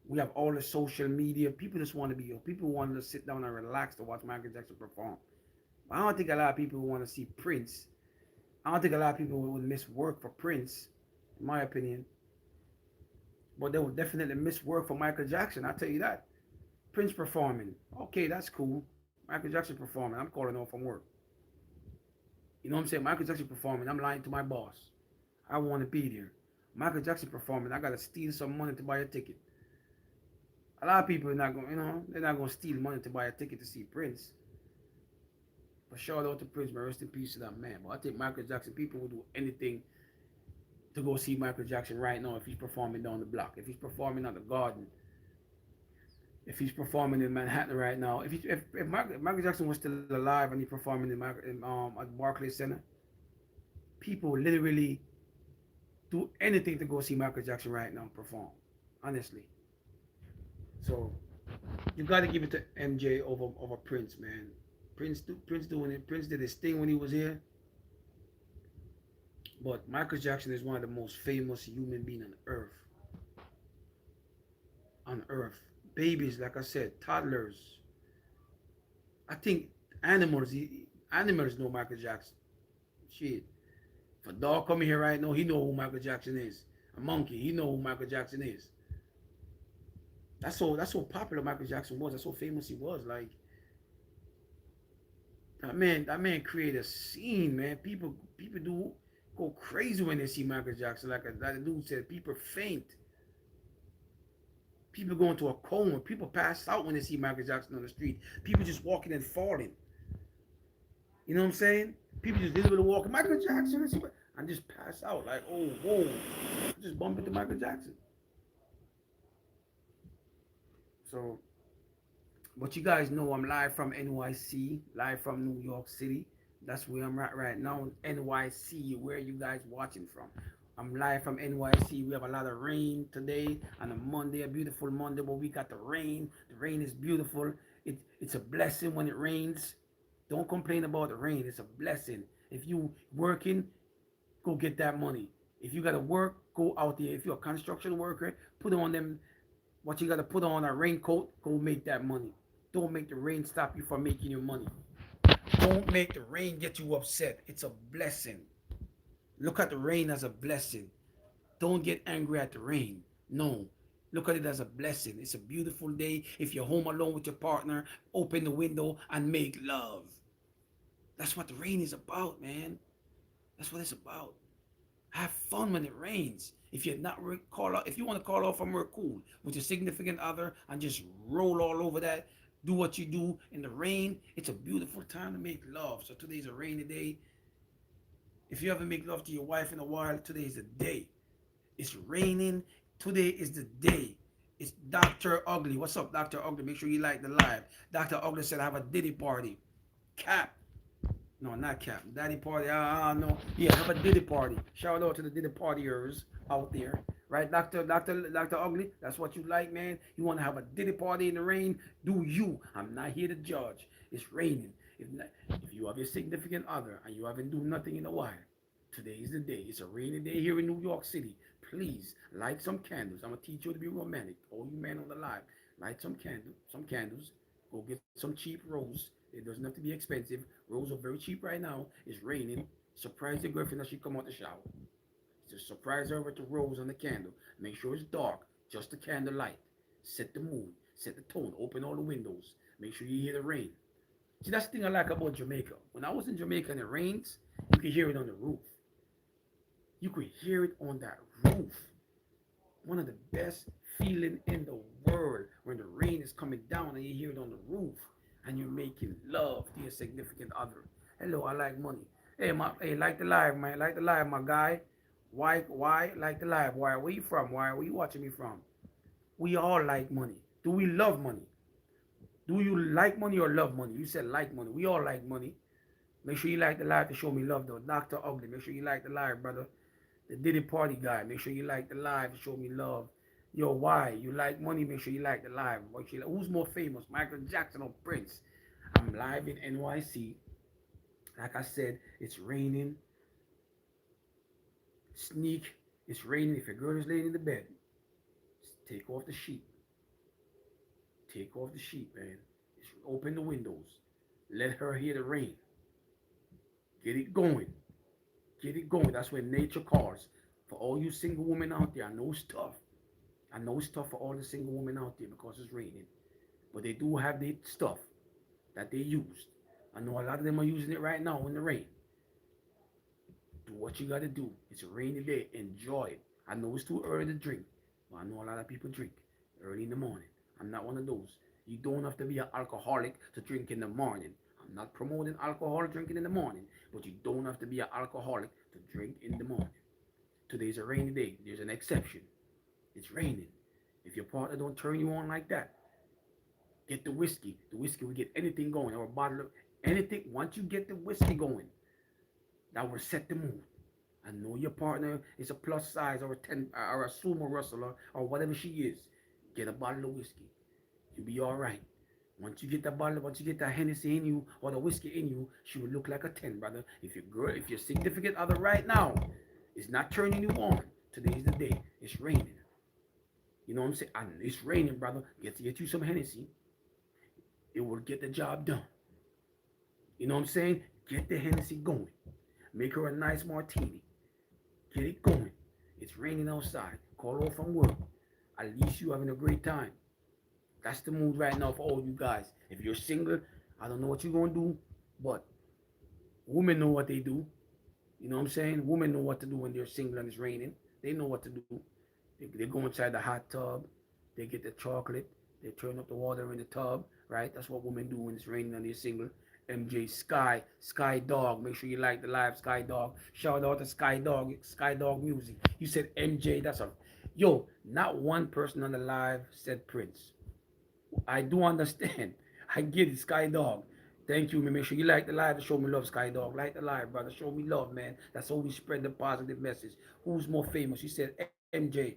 We have all the social media. People just want to be here. People want to sit down and relax to watch Michael Jackson perform. But I don't think a lot of people want to see Prince. I don't think a lot of people would miss work for Prince, in my opinion. But they would definitely miss work for Michael Jackson. I'll tell you that. Prince performing. Okay, that's cool. Michael Jackson performing. I'm calling off from work. You know what I'm saying? Michael Jackson performing. I'm lying to my boss. I want to be there. Michael Jackson performing. I got to steal some money to buy a ticket. A lot of people are not going, they're not going to steal money to buy a ticket to see Prince. But shout out to Prince, man. Rest in peace to that man. But I think Michael Jackson, people will do anything to go see Michael Jackson right now if he's performing down the block, if he's performing at the Garden, if he's performing in Manhattan right now. If Michael Jackson was still alive and he's performing at Barclays Center, people would literally do anything to go see Michael Jackson right now perform. Honestly. So you got to give it to MJ over Prince, man. Prince doing it. Prince did his thing when he was here. But Michael Jackson is one of the most famous human beings on earth. On earth, babies, like I said, toddlers. I think animals, animals know Michael Jackson. Shit, if a dog coming here right now, he know who Michael Jackson is. A monkey, he know who Michael Jackson is. That's so popular Michael Jackson was. That's so famous he was. Like that man created a scene, man. People do go crazy when they see Michael Jackson. Like that dude said, people faint. People go into a coma. People pass out when they see Michael Jackson on the street. People just walking and falling. You know what I'm saying? People just literally walking, Michael Jackson, and just pass out. Like, oh, whoa. Just bump into Michael Jackson. So, but you guys know I'm live from NYC, live from New York City. That's where I'm at right now, NYC, where you guys watching from. I'm live from NYC. We have a lot of rain today on a Monday, a beautiful Monday, but we got the rain. The rain is beautiful. It's a blessing when it rains. Don't complain about the rain. It's a blessing. If you working, go get that money. If you gotta work, go out there. If you're a construction worker, put on them what you gotta put on a raincoat, go make that money. Don't make the rain stop you from making your money. Don't make the rain get you upset. It's a blessing. Look at the rain as a blessing. Don't get angry at the rain. No. Look at it as a blessing. It's a beautiful day. If you're home alone with your partner, open the window and make love. That's what the rain is about, man. That's what it's about. Have fun when it rains. If you're not call out, if you want to call off from work, cool, with your significant other and just roll all over that. Do what you do in the rain. It's a beautiful time to make love. So today's a rainy day. If you haven't made love to your wife in a while, today is the day. It's raining. Today is the day. It's Dr. Ugly. What's up, Dr. Ugly? Make sure you like the live. Dr. Ugly said I have a Diddy party. Cap. No, not Cap. Daddy party. No. Yeah, have a Diddy party. Shout out to the Diddy partiers out there. Right, Dr. Ugly? That's what you like, man. You want to have a Diddy party in the rain? Do you. I'm not here to judge. It's raining. If you have your significant other and you haven't done nothing in a while, today is the day. It's a rainy day here in New York City. Please light some candles. I'm gonna teach you to be romantic. All you men on the live, light some candles. Go get some cheap rose. It doesn't have to be expensive. Rose are very cheap right now. It's raining. Surprise the girlfriend as she come out the shower. Just surprise her with the rose and the candle. Make sure it's dark, just the candle light. Set the mood, set the tone. Open all the windows. Make sure you hear the rain. See, that's the thing I like about Jamaica. When I was in Jamaica and it rains, you can hear it on the roof. You could hear it on that roof. One of the best feeling in the world when the rain is coming down and you hear it on the roof and you're making love to your significant other. Hello, I like money. Hey, like the live, man. Like the live, my guy. Why like the live? Why? Where you from? Why? Where you watching me from? We all like money. Do we love money? Do you like money or love money? You said like money. We all like money. Make sure you like the live to show me love, though. Dr. Ugly. Make sure you like the live, brother. The Diddy Party guy. Make sure you like the live to show me love. Yo, why? You like money? Make sure you like the live. Who's more famous, Michael Jackson or Prince? I'm live in NYC. Like I said, it's raining. Sneak. It's raining. If your girl is laying in the bed, take off the sheet. Take off the sheet, man. Just open the windows. Let her hear the rain. Get it going. Get it going. That's when nature calls. For all you single women out there, I know it's tough. I know it's tough for all the single women out there because it's raining. But they do have the stuff that they used. I know a lot of them are using it right now in the rain. Do what you gotta do. It's a rainy day. Enjoy it. I know it's too early to drink, but I know a lot of people drink early in the morning. I'm not one of those. You don't have to be an alcoholic to drink in the morning. I'm not promoting alcohol drinking in the morning, but you don't have to be an alcoholic to drink in the morning. Today's a rainy day. There's an exception. It's raining. If your partner don't turn you on like that, get the whiskey. The whiskey will get anything going, or a bottle of anything. Once you get the whiskey going, that will set the mood. I know your partner is a plus size or a 10 or a sumo wrestler or whatever she is. Get a bottle of whiskey. You'll be all right. Once you get that Hennessy in you or the whiskey in you, she will look like a 10, brother. If your significant other right now is not turning you on, today's the day. It's raining. You know what I'm saying? And it's raining, brother. Get you some Hennessy. It will get the job done. You know what I'm saying? Get the Hennessy going. Make her a nice martini. Get it going. It's raining outside. Call her from work. At least you having a great time. That's the mood right now for all you guys. If you're single, I don't know what you're gonna do, but women know what they do. You know what I'm saying? Women know what to do when they're single and it's raining. They know what to do. They go inside the hot tub. They get the chocolate. They turn up the water in the tub, right? That's what women do when it's raining and they're single. MJ Sky Dog. Make sure you like the live Sky Dog. Shout out to Sky Dog Music. You said MJ. That's a yo. Not one person on the live said Prince. I do understand. I get it, Sky Dog. Thank you, man. Make sure you like the live and show me love, Sky Dog. Like the live, brother. Show me love, man. That's how we spread the positive message. Who's more famous? You said MJ.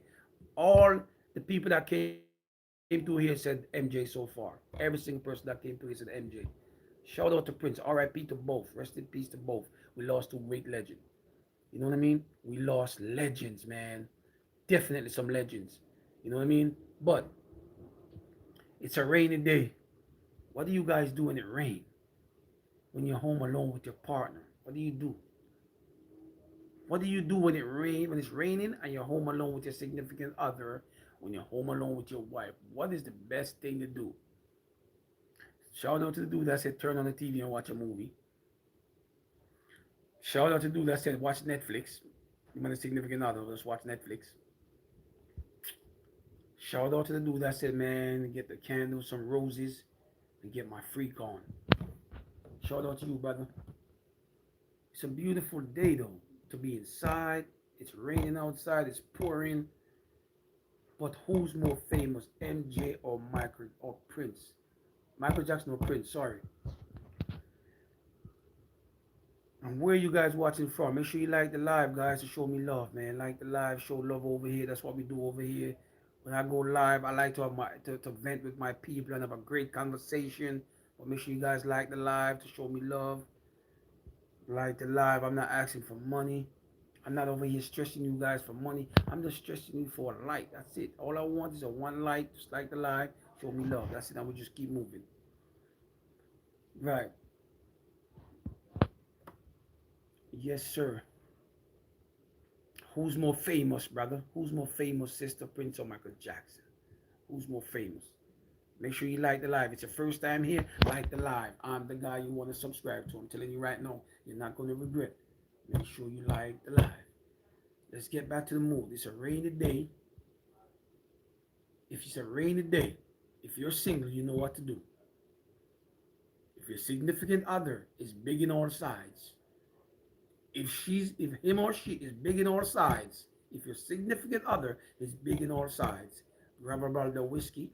All the people that came through here said MJ so far. Every single person that came through here said MJ. Shout out to Prince. R.I.P. to both. Rest in peace to both. We lost two great legends. You know what I mean? We lost legends, man. Definitely some legends. You know what I mean? But it's a rainy day. What do you guys do when it rains? When you're home alone with your partner? What do you do? What do you do when when it's raining and you're home alone with your significant other? When you're home alone with your wife? What is the best thing to do? Shout out to the dude that said turn on the TV and watch a movie. Shout out to the dude that said watch Netflix. You might a significant other. Just watch Netflix. Shout out to the dude that said, man, get the candles, some roses, and get my freak on. Shout out to you, brother. It's a beautiful day, though, to be inside. It's raining outside. It's pouring. But who's more famous, MJ or Michael or Prince? Michael Jackson or Prince, sorry. And where you guys watching from? Make sure you like the live, guys, to show me love, man. Like the live, show love over here. That's what we do over here. When I go live, I like to have to vent with my people and have a great conversation. But make sure you guys like the live to show me love. Like the live. I'm not asking for money. I'm not over here stressing you guys for money. I'm just stressing you for a like. That's it. All I want is a one like. Just like the live. Show me love. That's it. I will just keep moving. Right. Yes, sir. Who's more famous, brother? Who's more famous, Sister Prince or Michael Jackson? Who's more famous? Make sure you like the live. It's your first time here, like the live. I'm the guy you want to subscribe to. I'm telling you right now, you're not going to regret. Make sure you like the live. Let's get back to the mood. It's a rainy day. If it's a rainy day, if you're single, you know what to do. If your significant other is big in all sides, if him or she is big in all sides, if your significant other is big in all sides, grab a bottle of whiskey,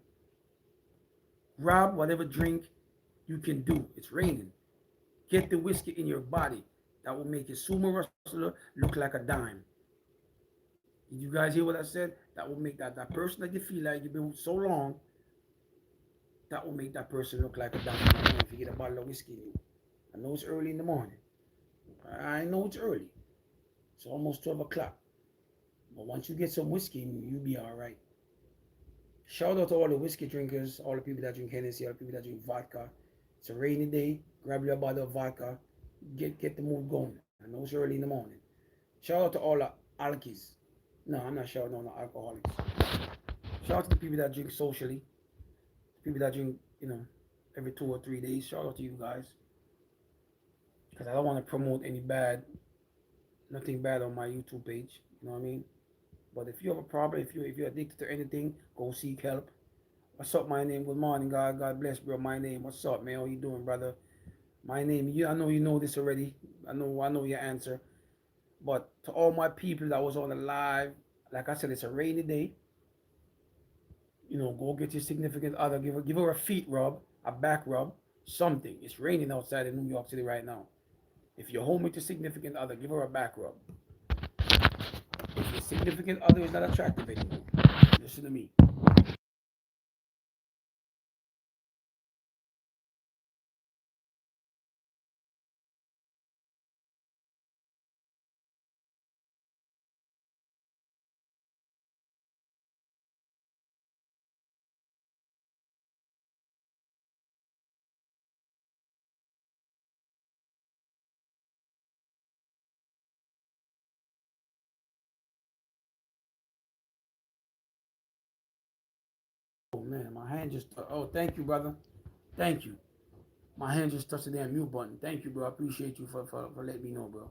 grab whatever drink you can do. It's raining. Get the whiskey in your body. That will make your sumo wrestler look like a dime. Did you guys hear what I said? That will make that person that you feel like you've been with so long, that will make that person look like a dime. If you get a bottle of whiskey in you. I know it's early in the morning. I know it's early. It's almost 12 o'clock. But once you get some whiskey, you'll be all right. Shout out to all the whiskey drinkers, all the people that drink Hennessy, all the people that drink vodka. It's a rainy day. Grab your bottle of vodka. Get the mood going. I know it's early in the morning. Shout out to all the alkies. No, I'm not shouting out the alcoholics. Shout out to the people that drink socially. People that drink, every 2 or 3 days. Shout out to you guys. Because I don't want to promote nothing bad on my YouTube page. You know what I mean? But if you have a problem, if you're addicted to anything, go seek help. What's up, my name? Good morning, God. God bless, bro. My name. What's up, man? How you doing, brother? My name. I know you know this already. I know your answer. But to all my people that was on the live, like I said, it's a rainy day. Go get your significant other. Give her a feet rub, a back rub, something. It's raining outside in New York City right now. If you're home with your significant other, give her a back rub. If your significant other is not attractive anymore, listen to me. Oh man, my hand just. Oh, thank you, brother. Thank you. My hand just touched the damn mute button. Thank you, bro. I appreciate you for letting me know, bro.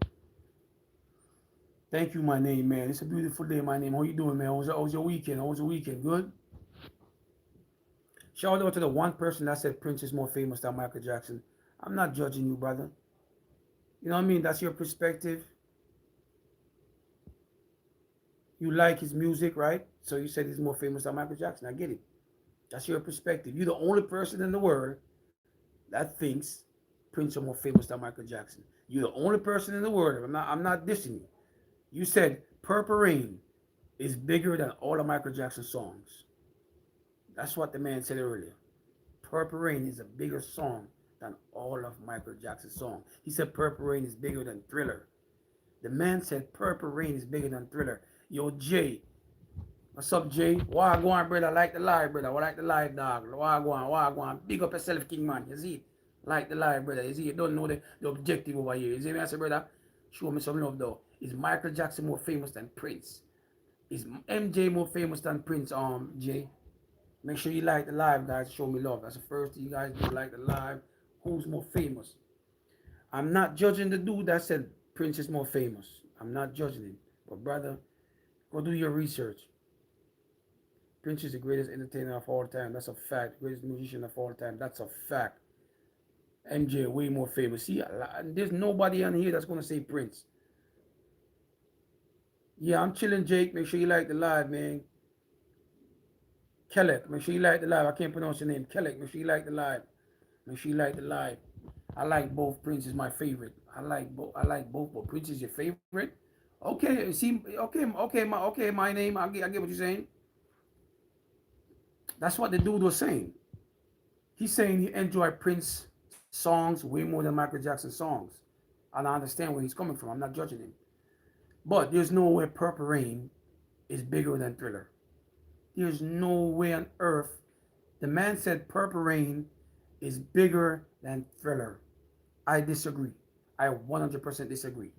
Thank you, my name, man. It's a beautiful day, my name. How you doing, man? How was your weekend? How was your weekend? Good? Shout out to the one person that said Prince is more famous than Michael Jackson. I'm not judging you, brother. You know what I mean? That's your perspective. You like his music, right? So you said he's more famous than Michael Jackson. I get it. That's your perspective. You're the only person in the world that thinks Prince is more famous than Michael Jackson. You're the only person in the world. I'm not dissing you. You said Purple Rain is bigger than all of Michael Jackson's songs. That's what the man said earlier. Purple Rain is a bigger song than all of Michael Jackson's songs. He said Purple Rain is bigger than Thriller. The man said Purple Rain is bigger than Thriller. Yo, Jay. What's up, Jay? Why go on, brother? Like the live, brother. I like the live, dog. Why go on? Why go on? Big up yourself, King Man. You see? Like the live, brother. You see? You don't know the objective over here. You see me? I say, brother, show me some love, though. Is Michael Jackson more famous than Prince? Is MJ more famous than Prince, Jay? Make sure you like the live, guys. Show me love. That's the first thing you guys do. Like the live. Who's more famous? I'm not judging the dude that said Prince is more famous. I'm not judging him. But brother, go do your research. Prince is the greatest entertainer of all time. That's a fact. Greatest musician of all time. That's a fact. MJ way more famous. See, there's nobody on here that's gonna say Prince. Yeah, I'm chilling, Jake. Make sure you like the live, man. Kellick, make sure you like the live. I can't pronounce your name. Kellick, make sure you like the live. Make sure you like the live. I like both. Prince is my favorite. I like both. I like both, but Prince is your favorite. Okay, see, okay, my name. I get what you're saying. That's what the dude was saying. He's saying he enjoyed Prince songs way more than Michael Jackson songs. And I understand where he's coming from. I'm not judging him. But there's no way Purple Rain is bigger than Thriller. There's no way on earth. The man said Purple Rain is bigger than Thriller. I disagree. I 100% disagree.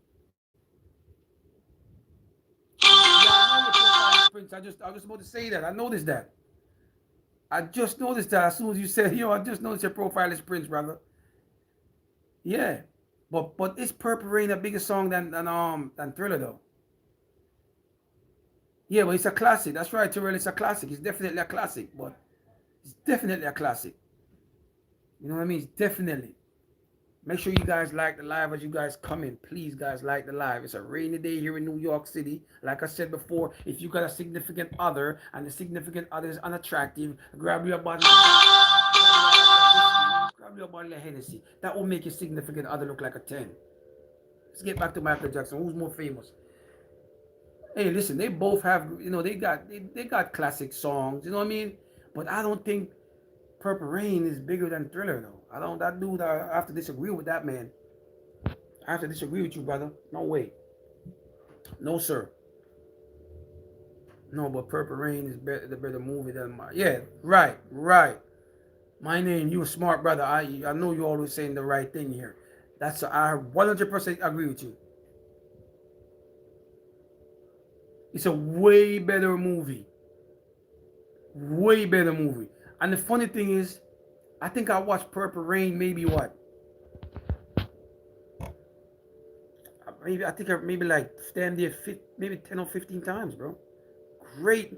Yeah, I know Prince. I was just about to say that. I noticed that. I just noticed that as soon as you said, I just noticed your profile is Prince, brother. Yeah. But is Purple Rain a bigger song than Thriller though? Yeah, but it's a classic. That's right, Terrell. It's a classic. It's definitely a classic, but it's definitely a classic. You know what I mean? It's definitely. Make sure you guys like the live as you guys come in. Please, guys, like the live. It's a rainy day here in New York City. Like I said before, if you got a significant other and the significant other is unattractive, grab your bottle. Grab your bottle of Hennessy. That will make your significant other look like a 10. Let's get back to Michael Jackson. Who's more famous? Hey, listen, they both have, they got classic songs, you know what I mean? But I don't think Purple Rain is bigger than Thriller, though. That dude, I have to disagree with that, man. I have to disagree with you, brother. No way. No, sir. No, but Purple Rain is the better movie than my. Yeah, right, right. My name, you a smart brother. I know you always saying the right thing here. I 100% agree with you. It's a way better movie. Way better movie. And the funny thing is, I think I watched Purple Rain maybe what? Maybe like stand there maybe 10 or 15 times, bro. Great.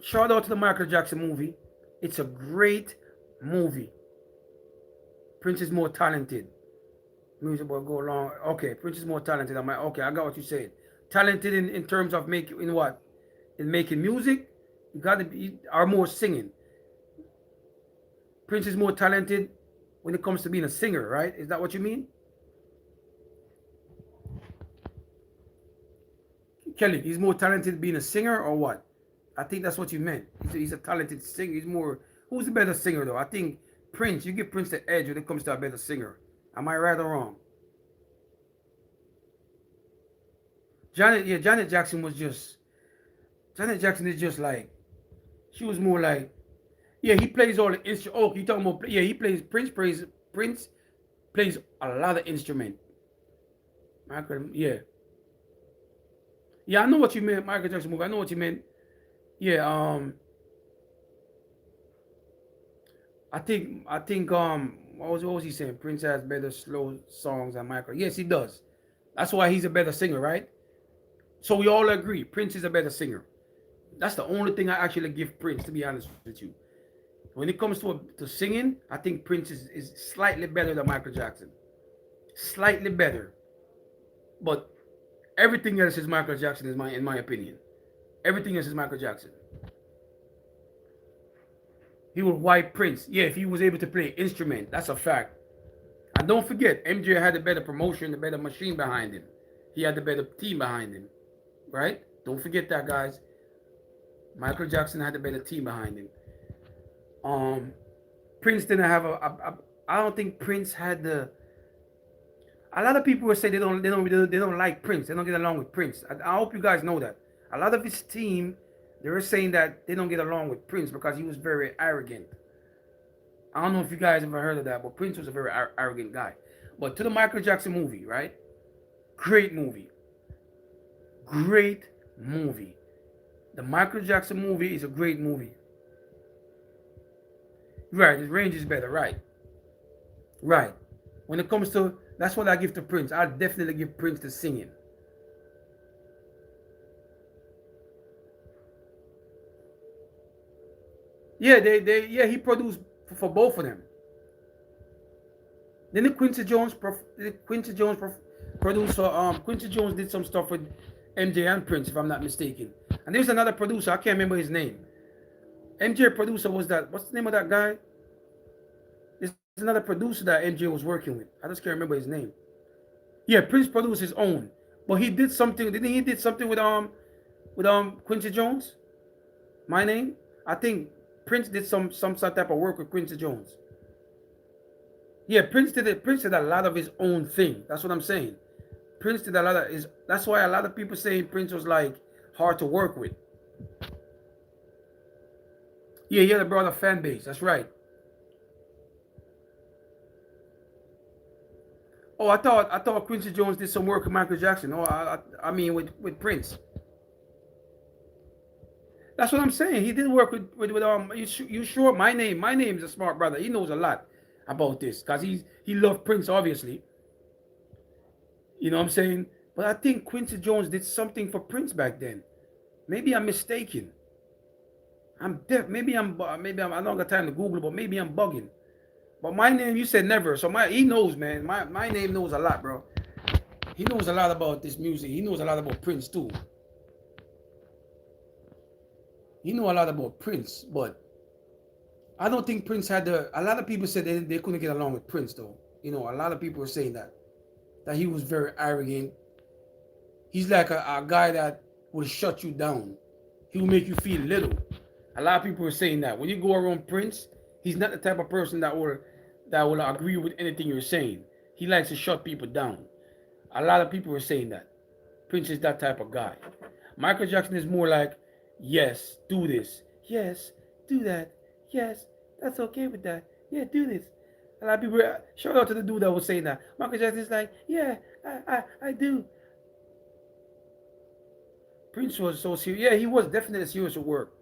Shout out to the Michael Jackson movie. It's a great movie. Prince is more talented. Music will go along. Okay, Prince is more talented. Okay, I got what you said. Talented in terms of making what? In making music, you got to be are more singing. Prince is more talented when it comes to being a singer, right? Is that what you mean? Kelly, he's more talented being a singer or what? I think that's what you meant. He's a talented singer. He's more. Who's the better singer though? I think Prince. You give Prince the edge when it comes to a better singer. Am I right or wrong? Janet Jackson was just. Janet Jackson is just like. She was more like. Yeah, he plays all the instruments. Oh, you talking about? Yeah, he plays. Prince plays a lot of instrument. Michael, yeah. Yeah, I know what you meant, Michael Jackson movie. I know what you meant. Yeah, I think what was he saying? Prince has better slow songs than Michael. Yes, he does. That's why he's a better singer, right? So we all agree, Prince is a better singer. That's the only thing I actually give Prince, to be honest with you. When it comes to singing, I think Prince is slightly better than Michael Jackson. Slightly better. But everything else is Michael Jackson, in my opinion. Everything else is Michael Jackson. He would wipe Prince. Yeah, if he was able to play instrument, that's a fact. And don't forget, MJ had the better promotion, the better machine behind him. He had the better team behind him, right? Don't forget that, guys. Michael Jackson had the better team behind him. Prince didn't have I don't think Prince had the. A lot of people will say they don't like Prince. They don't get along with Prince. I hope you guys know that. A lot of his team, they were saying that they don't get along with Prince because he was very arrogant. I don't know if you guys ever heard of that, but Prince was a very arrogant guy. But to the Michael Jackson movie, right? Great movie. Great movie. The Michael Jackson movie is a great movie. Right, his range is better, right? Right. When it comes to, that's what I give to Prince. I definitely give Prince the singing. Yeah, yeah, he produced for both of them. Then the Quincy Jones producer, Quincy Jones did some stuff with MJ and Prince, if I'm not mistaken. And there's another producer, I can't remember his name. MJ producer was that, what's the name of that guy? There's another producer that MJ was working with. I just can't remember his name. Yeah, Prince produced his own, but he did something. Didn't he did something with Quincy Jones? My name. I think Prince did some type of work with Quincy Jones. Yeah, Prince did it. Prince did a lot of his own thing. That's what I'm saying. Prince did a lot of his. That's why a lot of people say Prince was like hard to work with. Yeah, he had a broader fan base. That's right. Oh, I thought Quincy Jones did some work with Michael Jackson. Oh, I mean with Prince. That's what I'm saying. He did work with. You sure? My name is a smart brother. He knows a lot about this because he loved Prince obviously. You know what I'm saying? But I think Quincy Jones did something for Prince back then. Maybe I'm mistaken. I'm deaf. Maybe I don't got time to Google, but maybe I'm bugging. But my name, you said never, so he knows, man. My name knows a lot, bro. He knows a lot about this music. He knows a lot about Prince too. He knew a lot about Prince, but I don't think Prince had the. A lot of people said they couldn't get along with Prince, though. You know, a lot of people were saying that he was very arrogant. He's like a guy that will shut you down. He will make you feel little. A lot of people are saying that when you go around Prince, he's not the type of person that will agree with anything you're saying. He likes to shut people down. A lot of people are saying that Prince is that type of guy. Michael Jackson is more like, yes, do this. Yes, do that. Yes, that's okay with that. Yeah, do this. A lot of people, shout out to the dude that was saying that. Michael Jackson is like, yeah, I do. Prince was so serious. Yeah, he was definitely serious at work.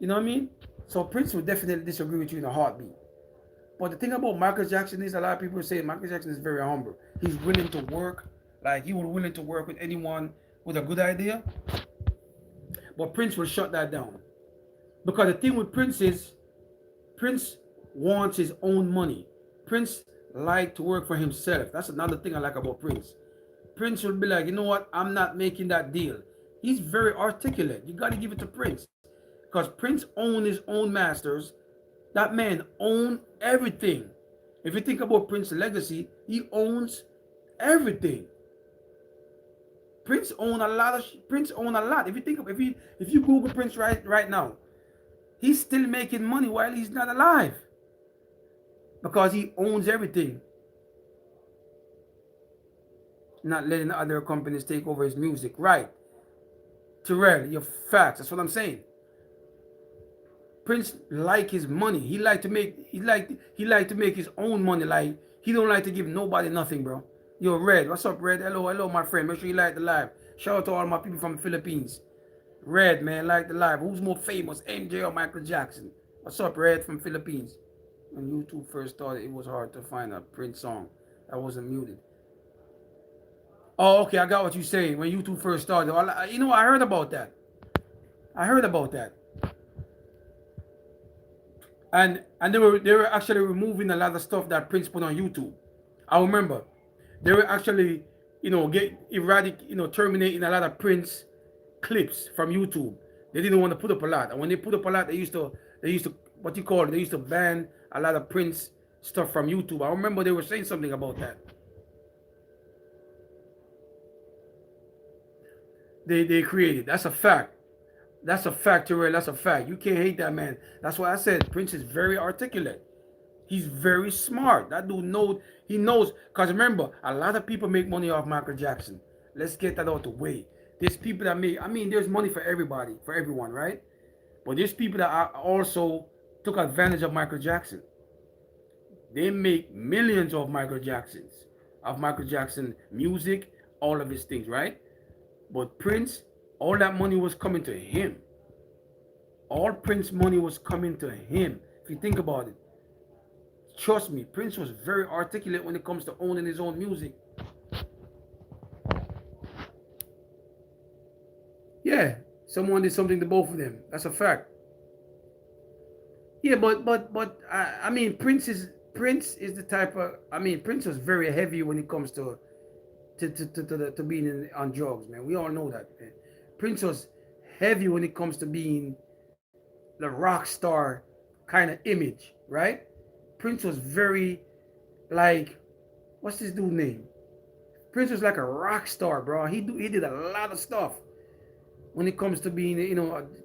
You know what I mean? So Prince would definitely disagree with you in a heartbeat. But the thing about Michael Jackson is a lot of people say Michael Jackson is very humble. He's willing to work. Like he was willing to work with anyone with a good idea. But Prince will shut that down. Because the thing with Prince is Prince wants his own money. Prince liked to work for himself. That's another thing I like about Prince. Prince will be like, you know what? I'm not making that deal. He's very articulate. You got to give it to Prince. Because Prince owned his own masters. That man owned everything. If you think about Prince's legacy, he owns everything. Prince owned a lot. If you think of if you Google Prince right now, he's still making money while he's not alive. Because he owns everything. Not letting other companies take over his music. Right. Terrell, your facts. That's what I'm saying. Prince like his money. He like to make his own money. Like he don't like to give nobody nothing, bro. Yo, Red, what's up, Red? Hello, my friend. Make sure you like the live. Shout out to all my people from the Philippines. Red, man, like the live. Who's more famous, MJ or Michael Jackson? What's up, Red from Philippines? When YouTube first started, it was hard to find a Prince song that wasn't muted. Oh, okay, I got what you're saying. When YouTube first started, I heard about that. I heard about that. And they were actually removing a lot of stuff that Prince put on YouTube. I remember they were actually terminating a lot of Prince clips from YouTube. They didn't want to put up a lot, and when they put up a lot, they used to what you call it, they used to ban a lot of Prince stuff from YouTube. I remember they were saying something about that. They created. That's a fact. That's a fact, Terrell. That's a fact. You can't hate that man. That's why I said Prince is very articulate. He's very smart. That dude knows. He knows. Because remember, a lot of people make money off Michael Jackson. Let's get that out the way. There's people that make. I mean, there's money for everybody, for everyone, right? But there's people that also took advantage of Michael Jackson. They make millions of Michael Jackson music, all of his things, right? But Prince, all that money was coming to him. All Prince money was coming to him. If you think about it, trust me, Prince was very articulate when it comes to owning his own music. Yeah, someone did something to both of them. That's a fact. Yeah, but I mean, Prince is the type of. I mean, Prince was very heavy when it comes to being on drugs, man. We all know that, man. Prince was heavy when it comes to being the rock star kind of image, right? Prince was very like, what's this dude name? Prince was like a rock star, bro. He did a lot of stuff when it comes to being,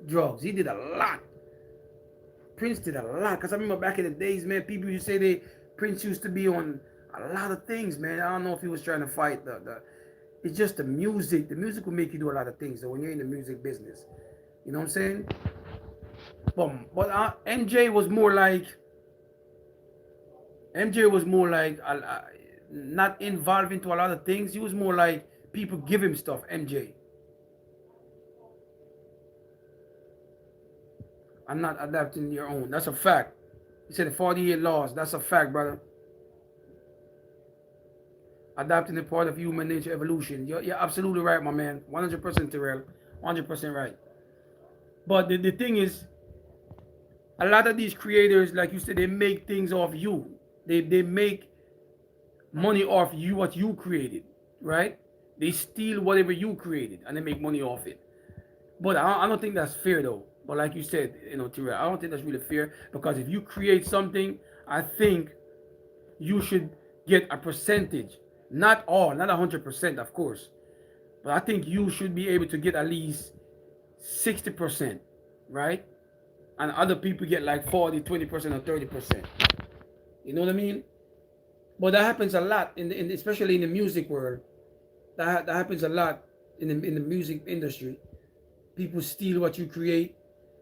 drugs. He did a lot. Prince did a lot. Cause I remember back in the days, man, people used to say Prince used to be on a lot of things, man. I don't know if he was trying to fight the. It's just the music. The music will make you do a lot of things. So when you're in the music business, you know what I'm saying? But MJ was more like not involved into a lot of things. He was more like people give him stuff. MJ, I'm not adapting your own. That's a fact. He said the 48 laws. That's a fact, brother. Adapting the part of human nature evolution. You're absolutely right, my man. 100% Terrell. 100% right. But the thing is, a lot of these creators, like you said, they make things off you. They make money off you, what you created, right? They steal whatever you created and they make money off it. But I don't think that's fair though. But like you said, Terrell, I don't think that's really fair because if you create something, I think you should get a percentage. Not all, not 100%, of course. But I think you should be able to get at least 60%, right? And other people get like 40, 20%, or 30%. You know what I mean? But that happens a lot, especially in the music world. That happens a lot in the music industry. People steal what you create.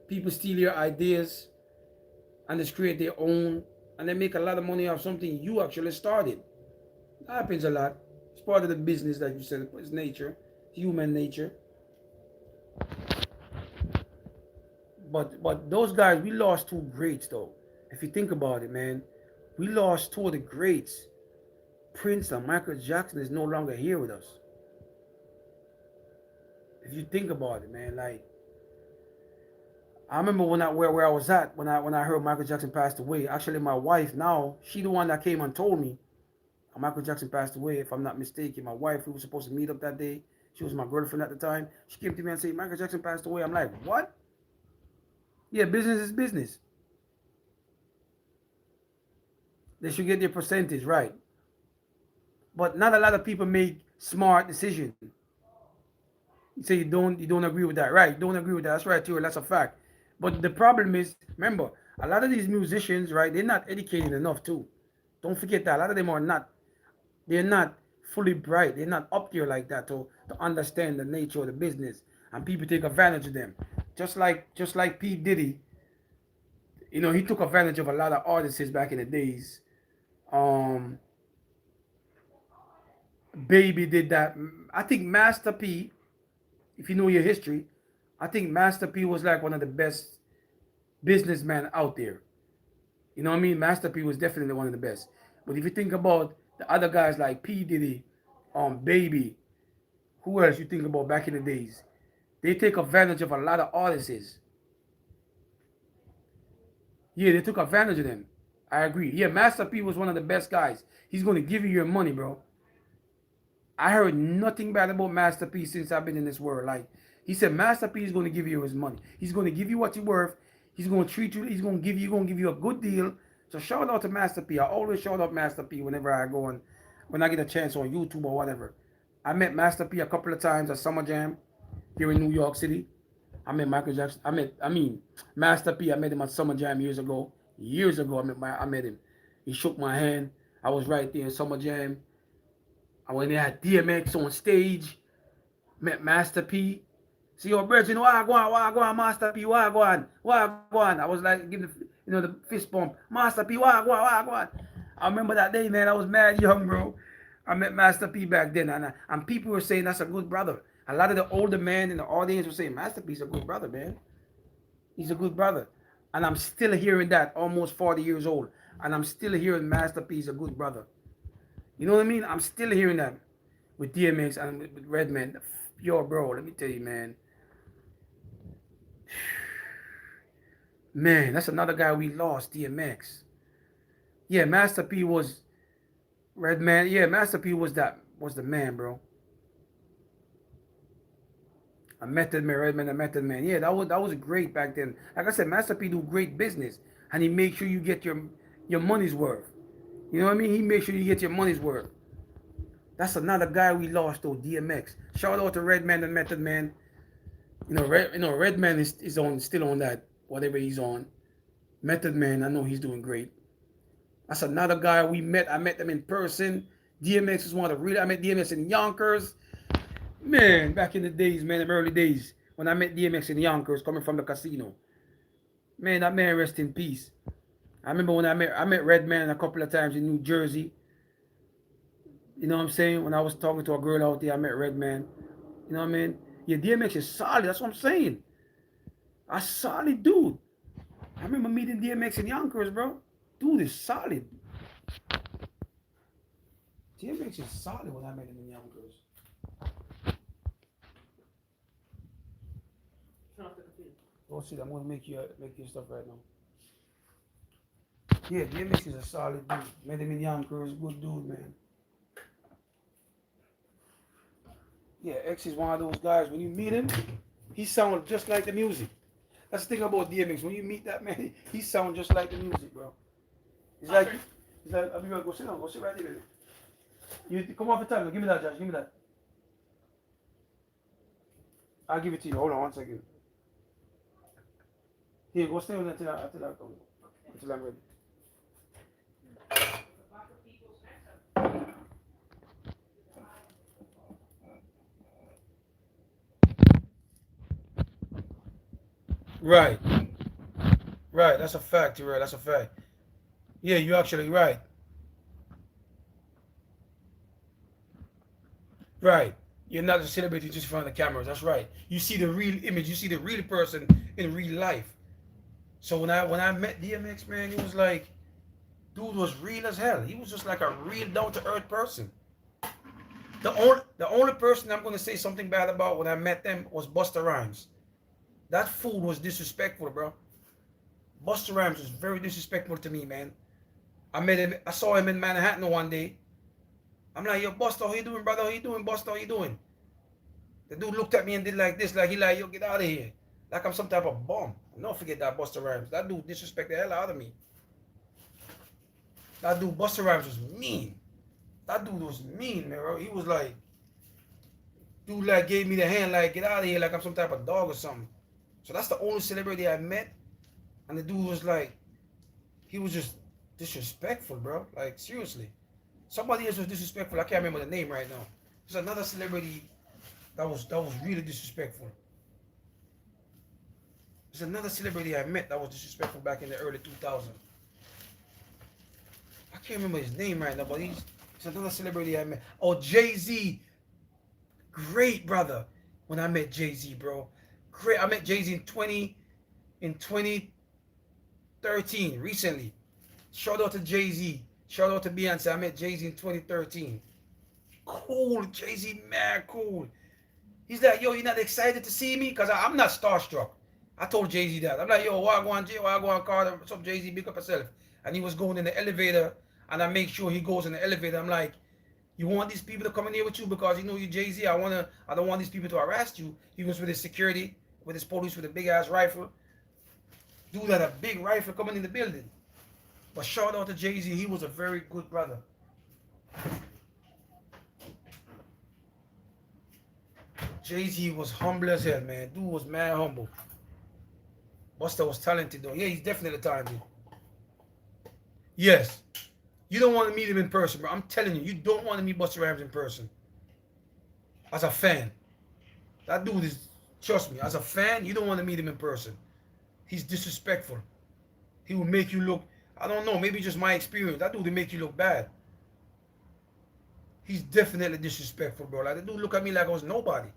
People steal your ideas and just create their own. And they make a lot of money off something you actually started. That happens a lot. It's part of the business, like you said. It's nature, human nature. But those guys, we lost two greats though. If you think about it, man, we lost two of the greats. Prince and Michael Jackson is no longer here with us. If you think about it, man, like I remember where I was at when I heard Michael Jackson passed away. Actually, my wife now, she the one that came and told me Michael Jackson passed away. If I'm not mistaken, my wife, who was supposed to meet up that day, she was my girlfriend at the time. She came to me and said Michael Jackson passed away. I'm like, what? Yeah, business is business. They should get their percentage right. But not a lot of people make smart decisions. You say you don't agree with that, right? You don't agree with that. That's right too. That's a fact. But the problem is, remember, a lot of these musicians, right? They're not educated enough too. Don't forget that a lot of them are not. They're not fully bright. They're not up there like that to understand the nature of the business, and people take advantage of them. Just like P Diddy, he took advantage of a lot of artists back in the days. Um, Baby did that. I think Master P, if you know your history, I think Master P was like one of the best businessmen out there. You know what I mean? Master P was definitely one of the best. But if you think about the other guys like P Diddy, Baby, who else you think about back in the days? They take advantage of a lot of artists. Yeah, they took advantage of them. I agree. Yeah, Master P was one of the best guys. He's going to give you your money, bro. I heard nothing bad about Master P since I've been in this world. Like he said, Master P is going to give you his money. He's going to give you what you're worth. He's going to treat you. He's going to give you a good deal. So shout out to Master P. I always shout out Master P whenever I go on, when I get a chance on YouTube or whatever. I met Master P a couple of times at Summer Jam here in New York City. I met Michael Jackson. Master P. I met him at Summer Jam years ago. Years ago, I met him. He shook my hand. I was right there in Summer Jam. I went there, had DMX on stage. Met Master P. See your birds, why go on, Master P, why go on. I was like giving the fist bump. Master P, why go on. I remember that day, man. I was mad young, bro. I met Master P back then, and people were saying that's a good brother. A lot of the older men in the audience were saying Master P's a good brother, man. He's a good brother. And I'm still hearing that, almost 40 years old. And I'm still hearing Master P's a good brother. You know what I mean? I'm still hearing that with DMX and with Redman. Yo, bro, let me tell you, man. Man, that's another guy we lost, DMX. Yeah, Master P was Redman. Yeah, Master P was the man, bro. A Method Man, Redman, a Method Man. Yeah, that was great back then. Like I said, Master P do great business, and he make sure you get your money's worth. You know what I mean? He make sure you get your money's worth. That's another guy we lost though, DMX. Shout out to Redman and Method Man. Redman is on still on that whatever he's on. Method Man, I know he's doing great. That's another guy we met. I met them in person. DMX is one of the real. I met DMX in Yonkers. Man, back in the days, man, in the early days, when I met DMX in Yonkers coming from the casino. Man, that man rest in peace. I remember when I met Redman a couple of times in New Jersey. You know what I'm saying? When I was talking to a girl out there, I met Redman. You know what I mean? Yeah, DMX is solid. That's what I'm saying. A solid dude. I remember meeting DMX in Yonkers, bro. Dude is solid. DMX is solid when I met him in Yonkers. Go see, I'm gonna make you stuff right now. Yeah, DMX is a solid dude. Met him in Yonkers, good dude, man. Yeah, X is one of those guys. When you meet him, he sounds just like the music. That's the thing about DMX. When you meet that man, he sounds just like the music, bro. It's like, I'll be right. Go sit down. Go sit right there, baby. You come off the time. Give me that, Josh. Give me that. I'll give it to you. Hold on 1 second. Here, go stay with it until I'm ready. Right, right. That's a fact. You're right. That's a fact. Yeah, you're actually right. Right. You're not a celebrity just in front of the cameras. That's right. You see the real image. You see the real person in real life. So when I met DMX, man, it was like, dude was real as hell. He was just like a real down to earth person. The only person I'm gonna say something bad about when I met them was Busta Rhymes. That fool was disrespectful, bro. Busta Rhymes was very disrespectful to me, man. I met him. I saw him in Manhattan one day. I'm like, yo, Busta, how you doing, brother? How you doing, Busta? How you doing? The dude looked at me and did like this, like he like, yo, get out of here. Like I'm some type of bum. Don't forget that Busta Rhymes. That dude disrespected the hell out of me. That dude Busta Rhymes was mean. That dude was mean, man, bro. He was like, dude like gave me the hand, like, get out of here, like I'm some type of dog or something. So that's the only celebrity I met. And the dude was like, he was just disrespectful, bro. Like, seriously. Somebody else was disrespectful. I can't remember the name right now. There's another celebrity that was really disrespectful. There's another celebrity I met that was disrespectful back in the early 2000s. I can't remember his name right now, but he's another celebrity I met. Oh, Jay-Z. Great brother. When I met Jay-Z, bro. Great. I met Jay-Z in 2013, recently. Shout out to Jay-Z. Shout out to Beyonce. I met Jay-Z in 2013. Cool. Jay-Z, mad cool. He's like, yo, you not excited to see me? Because I'm not starstruck. I told Jay-Z that. I'm like, yo, why go on, Jay? Why go on, Carter? What's up, Jay-Z? Big up yourself. And he was going in the elevator, and I make sure he goes in the elevator. I'm like, you want these people to come in here with you because you know you Jay-Z? I don't want these people to arrest you. He was with his security, with his police with a big ass rifle. Dude had a big rifle coming in the building. But shout out to Jay-Z, he was a very good brother. Jay-Z was humble as hell, man. Dude was mad humble. Busta was talented though. Yeah, he's definitely talented. Yes. You don't want to meet him in person, bro. I'm telling you, you don't want to meet Busta Rhymes in person. As a fan. That dude is, trust me, as a fan, you don't want to meet him in person. He's disrespectful. He will make you look, I don't know, maybe just my experience. That dude will make you look bad. He's definitely disrespectful, bro. Like, the dude look at me like I was nobody.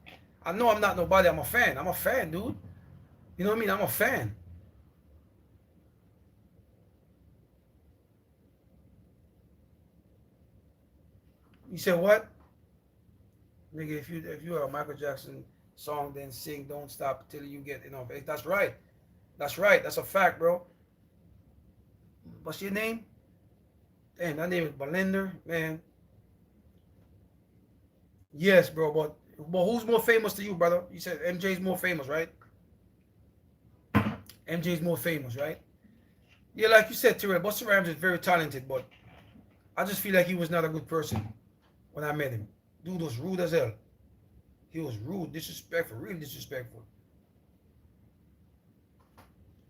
I know I'm not nobody. I'm a fan. I'm a fan, dude. You know what I mean? I'm a fan. You said what? Nigga, if you are a Michael Jackson song, then sing "Don't Stop" till you get enough. That's right. That's right. That's a fact, bro. What's your name? Damn, that name is Belinda, man. Yes, bro. But who's more famous to you, brother? You said MJ's more famous, right? MJ's more famous, right? Yeah, like you said, Terrell, Busta Rhymes is very talented, but I just feel like he was not a good person when I met him. Dude was rude as hell. He was rude, disrespectful, really disrespectful.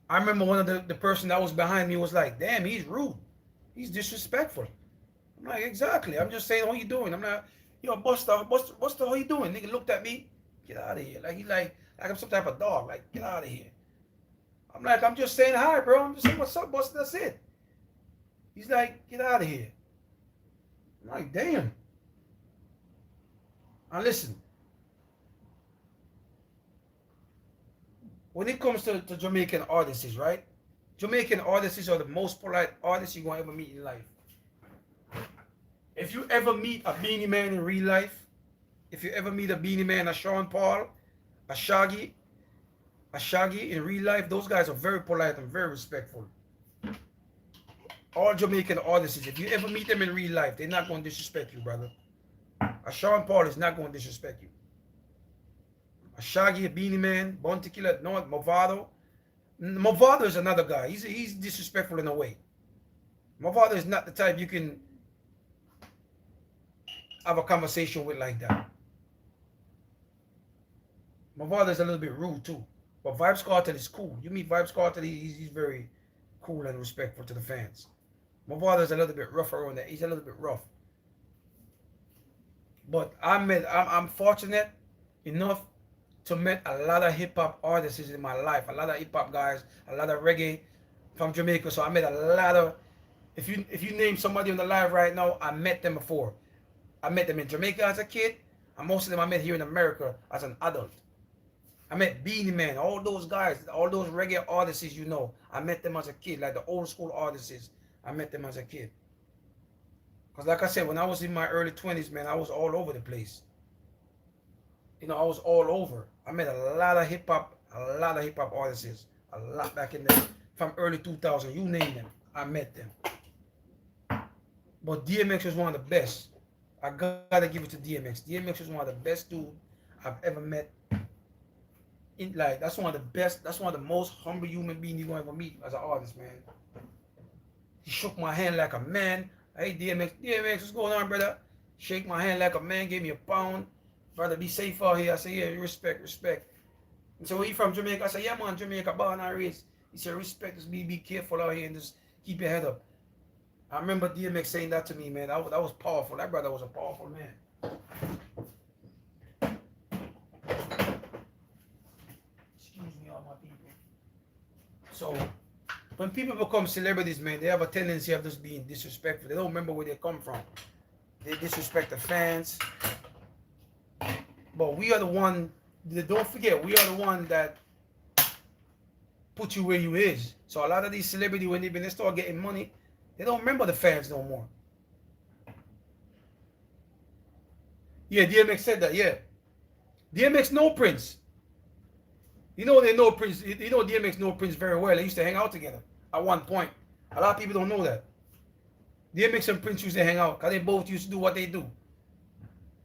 I remember one of the person that was behind me was like, damn, he's rude. He's disrespectful. I'm like, exactly. I'm just saying, what you doing? I'm not, yo, Busta, how you doing? Nigga looked at me, get out of here. Like he like I'm some type of dog. Like, get out of here. I'm like, I'm just saying hi, bro. I'm just saying what's up, Busta. That's it. He's like, get out of here. I'm like, damn. Now listen, when it comes to Jamaican artists, right? Jamaican artists are the most polite artists you're gonna ever meet in life. If you ever meet a Beanie Man in real life, if you ever meet a Beanie Man, a Sean Paul, a Shaggy in real life, those guys are very polite and very respectful. All Jamaican artists, if you ever meet them in real life, they're not going to disrespect you, brother. A Sean Paul is not going to disrespect you. A Shaggy, a Beanie Man, Bounty Killer, no, Movado. Movado is another guy. He's disrespectful in a way. Movado is not the type you can have a conversation with like that. Movado is a little bit rude too. But Vybz Kartel is cool. You meet Vybz Kartel, he's very cool and respectful to the fans. Movado is a little bit rough around that. He's a little bit rough. But I'm fortunate enough to meet a lot of hip hop artists in my life. A lot of hip hop guys, a lot of reggae from Jamaica. So I met a lot of. If you name somebody on the live right now, I met them before. I met them in Jamaica as a kid, and most of them I met here in America as an adult. I met Beanie Man, all those guys, all those reggae artists you know. I met them as a kid, like the old school artists. I met them as a kid. Because like I said, when I was in my early 20s, man, I was all over the place. You know, I was all over. I met a lot of hip hop artists. A lot back in the, from early 2000, you name them, I met them. But DMX was one of the best. I gotta give it to DMX. DMX was one of the best dude I've ever met. Like that's one of the best. That's one of the most humble human beings you're gonna ever meet as an artist, man. He shook my hand like a man. Hey DMX, what's going on, brother? Shake my hand like a man. Gave me a pound. Brother, be safe out here. I say, yeah, respect. And so where you from, Jamaica? I say, yeah, man, Jamaica, born and raised. He said, respect, just be careful out here and just keep your head up. I remember DMX saying that to me, man. That was powerful. That brother was a powerful man. Excuse me, all my people. So, when people become celebrities, man, they have a tendency of just being disrespectful. They don't remember where they come from. They disrespect the fans. But we are the one, don't forget, we are the one that put you where you is. So a lot of these celebrities, when they start getting money, they don't remember the fans no more. Yeah, DMX said that, yeah. DMX know Prince. You know they know Prince. You know DMX know Prince very well. They used to hang out together at one point. A lot of people don't know that. DMX and Prince used to hang out because they both used to do what they do.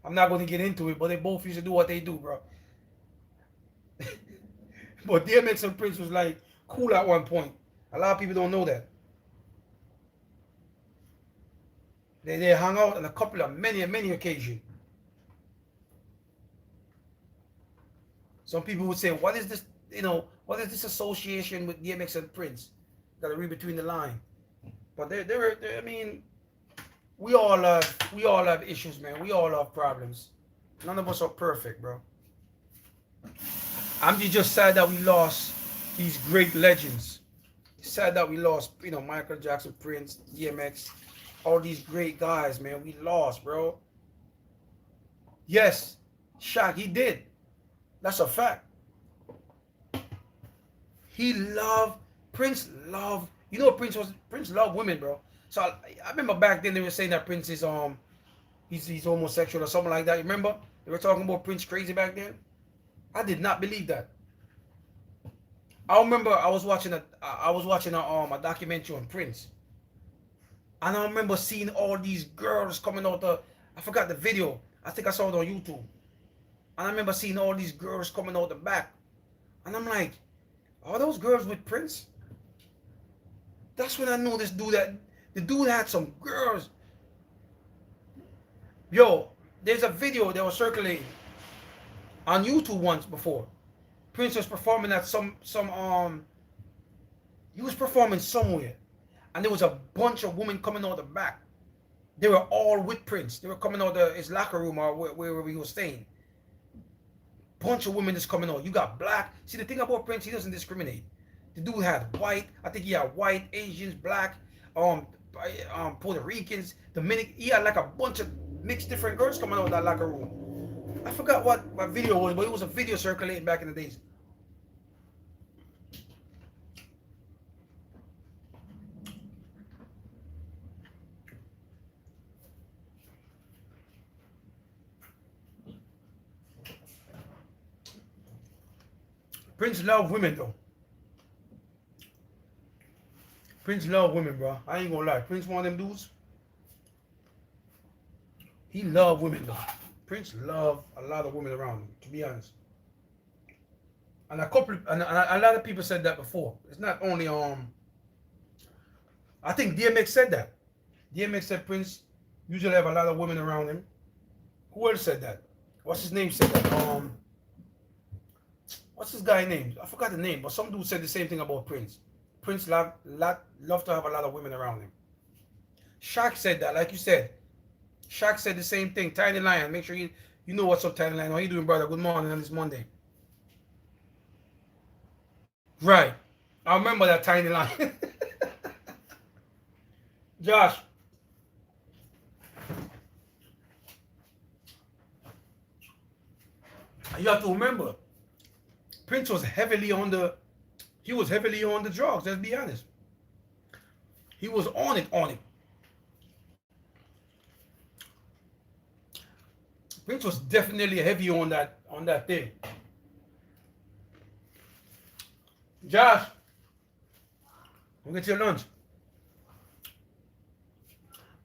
I'm not going to get into it, but they both used to do what they do, bro. But DMX and Prince was like cool at one point. A lot of people don't know that. They hung out on a couple of many occasions. Some people would say, what is this, what is this association with DMX and Prince? Gotta read between the line. But I mean, we all have issues, man. We all have problems. None of us are perfect, bro. I'm just sad that we lost these great legends. Sad that we lost, Michael Jackson, Prince, DMX, all these great guys, man. We lost, bro. Yes, Shaq, he did. That's a fact. Prince loved, Prince loved women, bro. So I remember back then they were saying that Prince is he's homosexual or something like that. You remember? They were talking about Prince crazy back then. I did not believe that. I remember I was watching a documentary on Prince, and I remember seeing all these girls coming out the. I forgot the video. I think I saw it on YouTube, and I remember seeing all these girls coming out the back, and I'm like, are those girls with Prince? That's when I knew this dude that the dude had some girls. Yo, there's a video that was circulating on YouTube once before. Prince was performing at some he was performing somewhere, and there was a bunch of women coming out the back. They were all with Prince. They were coming out of his locker room or wherever he was staying. Bunch of women just coming out. You got black. See, the thing about Prince, he doesn't discriminate. The dude had white. I think he had white, Asians, black, Puerto Ricans, Dominican. He had like a bunch of mixed different girls coming out of that locker room. I forgot what video it was, but it was a video circulating back in the days. Prince love women though. Prince love women, bro. I ain't gonna lie. Prince one of them dudes. He love women though. Prince love a lot of women around him, to be honest. And a lot of people said that before. It's not only I think DMX said that. DMX said Prince usually have a lot of women around him. Who else said that? What's his name said that? What's this guy's name? I forgot the name, but some dude said the same thing about Prince. Prince love to have a lot of women around him. Shaq said that, like you said. Shaq said the same thing. Tiny Lion, make sure you know what's up, Tiny Lion. How you doing, brother? Good morning on this Monday. Right. I remember that Tiny Lion. Josh. You have to remember, Prince was heavily on the drugs, let's be honest. He was on it. Prince was definitely heavy on that thing. Josh, we'll get your lunch.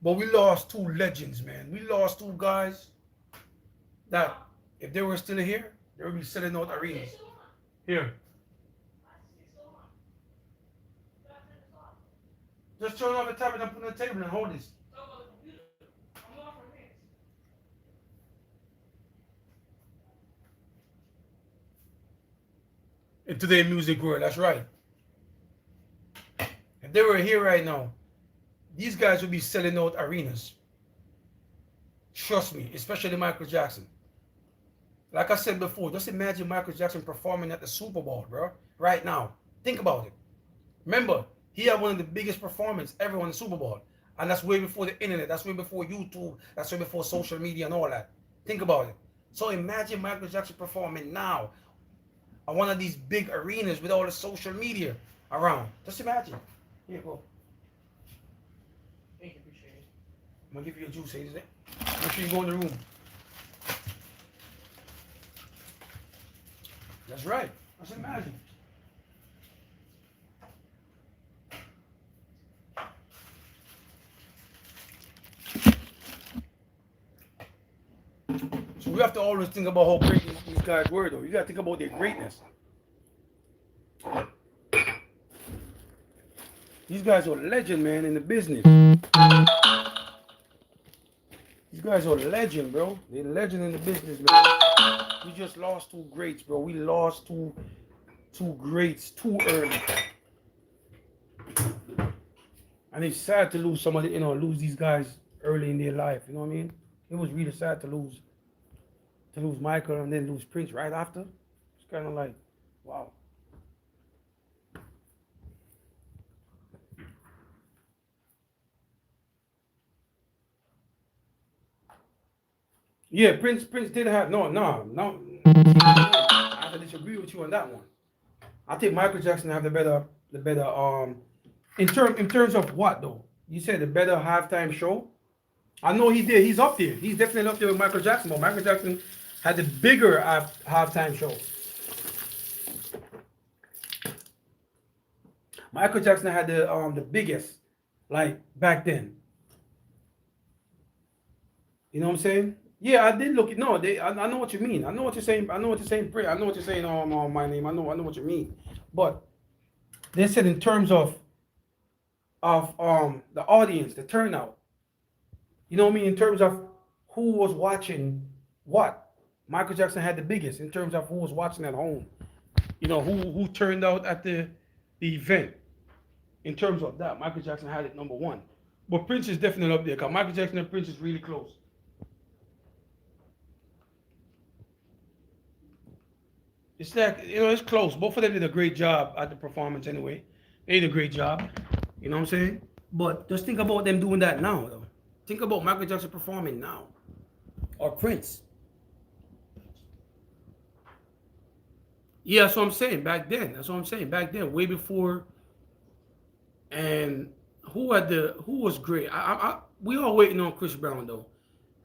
But we lost two legends, man. We lost two guys that, if they were still here, they would be selling out arenas. Here. Just turn off the tablet and put it on the table and hold this. In today's music world, that's right. If they were here right now, these guys would be selling out arenas. Trust me, especially Michael Jackson. Like I said before, just imagine Michael Jackson performing at the Super Bowl, bro. Right now. Think about it. Remember, he had one of the biggest performances ever on the Super Bowl. And that's way before the internet. That's way before YouTube. That's way before social media and all that. Think about it. So imagine Michael Jackson performing now at one of these big arenas with all the social media around. Just imagine. Here, go. Thank you, appreciate it. I'm going to give you a juice, is it? Make sure you go in the room. That's right. Just imagine. So we have to always think about how great these guys were, though. You got to think about their greatness. These guys are legend, man, in the business. These guys are legend, bro. They're legend in the business, man. We just lost two greats, bro. We lost two greats too early. And it's sad to lose somebody, lose these guys early in their life. You know what I mean? It was really sad to lose Michael and then lose Prince right after. It's kind of like, wow. Yeah, Prince didn't have no. I have to disagree with you on that one. I think Michael Jackson have the better in terms of what though? You said the better halftime show. I know he did. He's up there. He's definitely up there with Michael Jackson. But Michael Jackson had the bigger halftime show. Michael Jackson had the biggest, like back then. You know what I'm saying? Yeah, I did look. No, I know what you mean. I know what you're saying. I know what you're saying. I know what you're saying. My name. I know what you mean. But they said in terms of the audience, the turnout. You know what I mean? In terms of who was watching what, Michael Jackson had the biggest in terms of who was watching at home. You know who turned out at the event. In terms of that, Michael Jackson had it number one. But Prince is definitely up there because Michael Jackson and Prince is really close. It's like it's close. Both of them did a great job at the performance anyway. They did a great job. You know what I'm saying? But just think about them doing that now, though. Think about Michael Jackson performing now, or Prince. Yeah, that's what I'm saying. Back then, that's what I'm saying. Back then, way before. And who was great? We all waiting on Chris Brown though.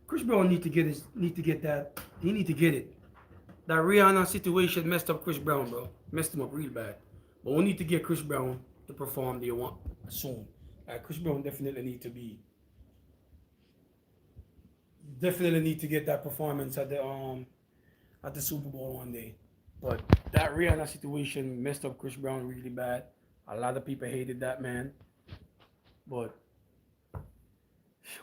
Chris Brown need to get that. He need to get it. That Rihanna situation messed up Chris Brown, bro. Messed him up real bad. But we need to get Chris Brown to perform the one soon. Chris Brown definitely need to get that performance at the Super Bowl one day. But that Rihanna situation messed up Chris Brown really bad. A lot of people hated that man. But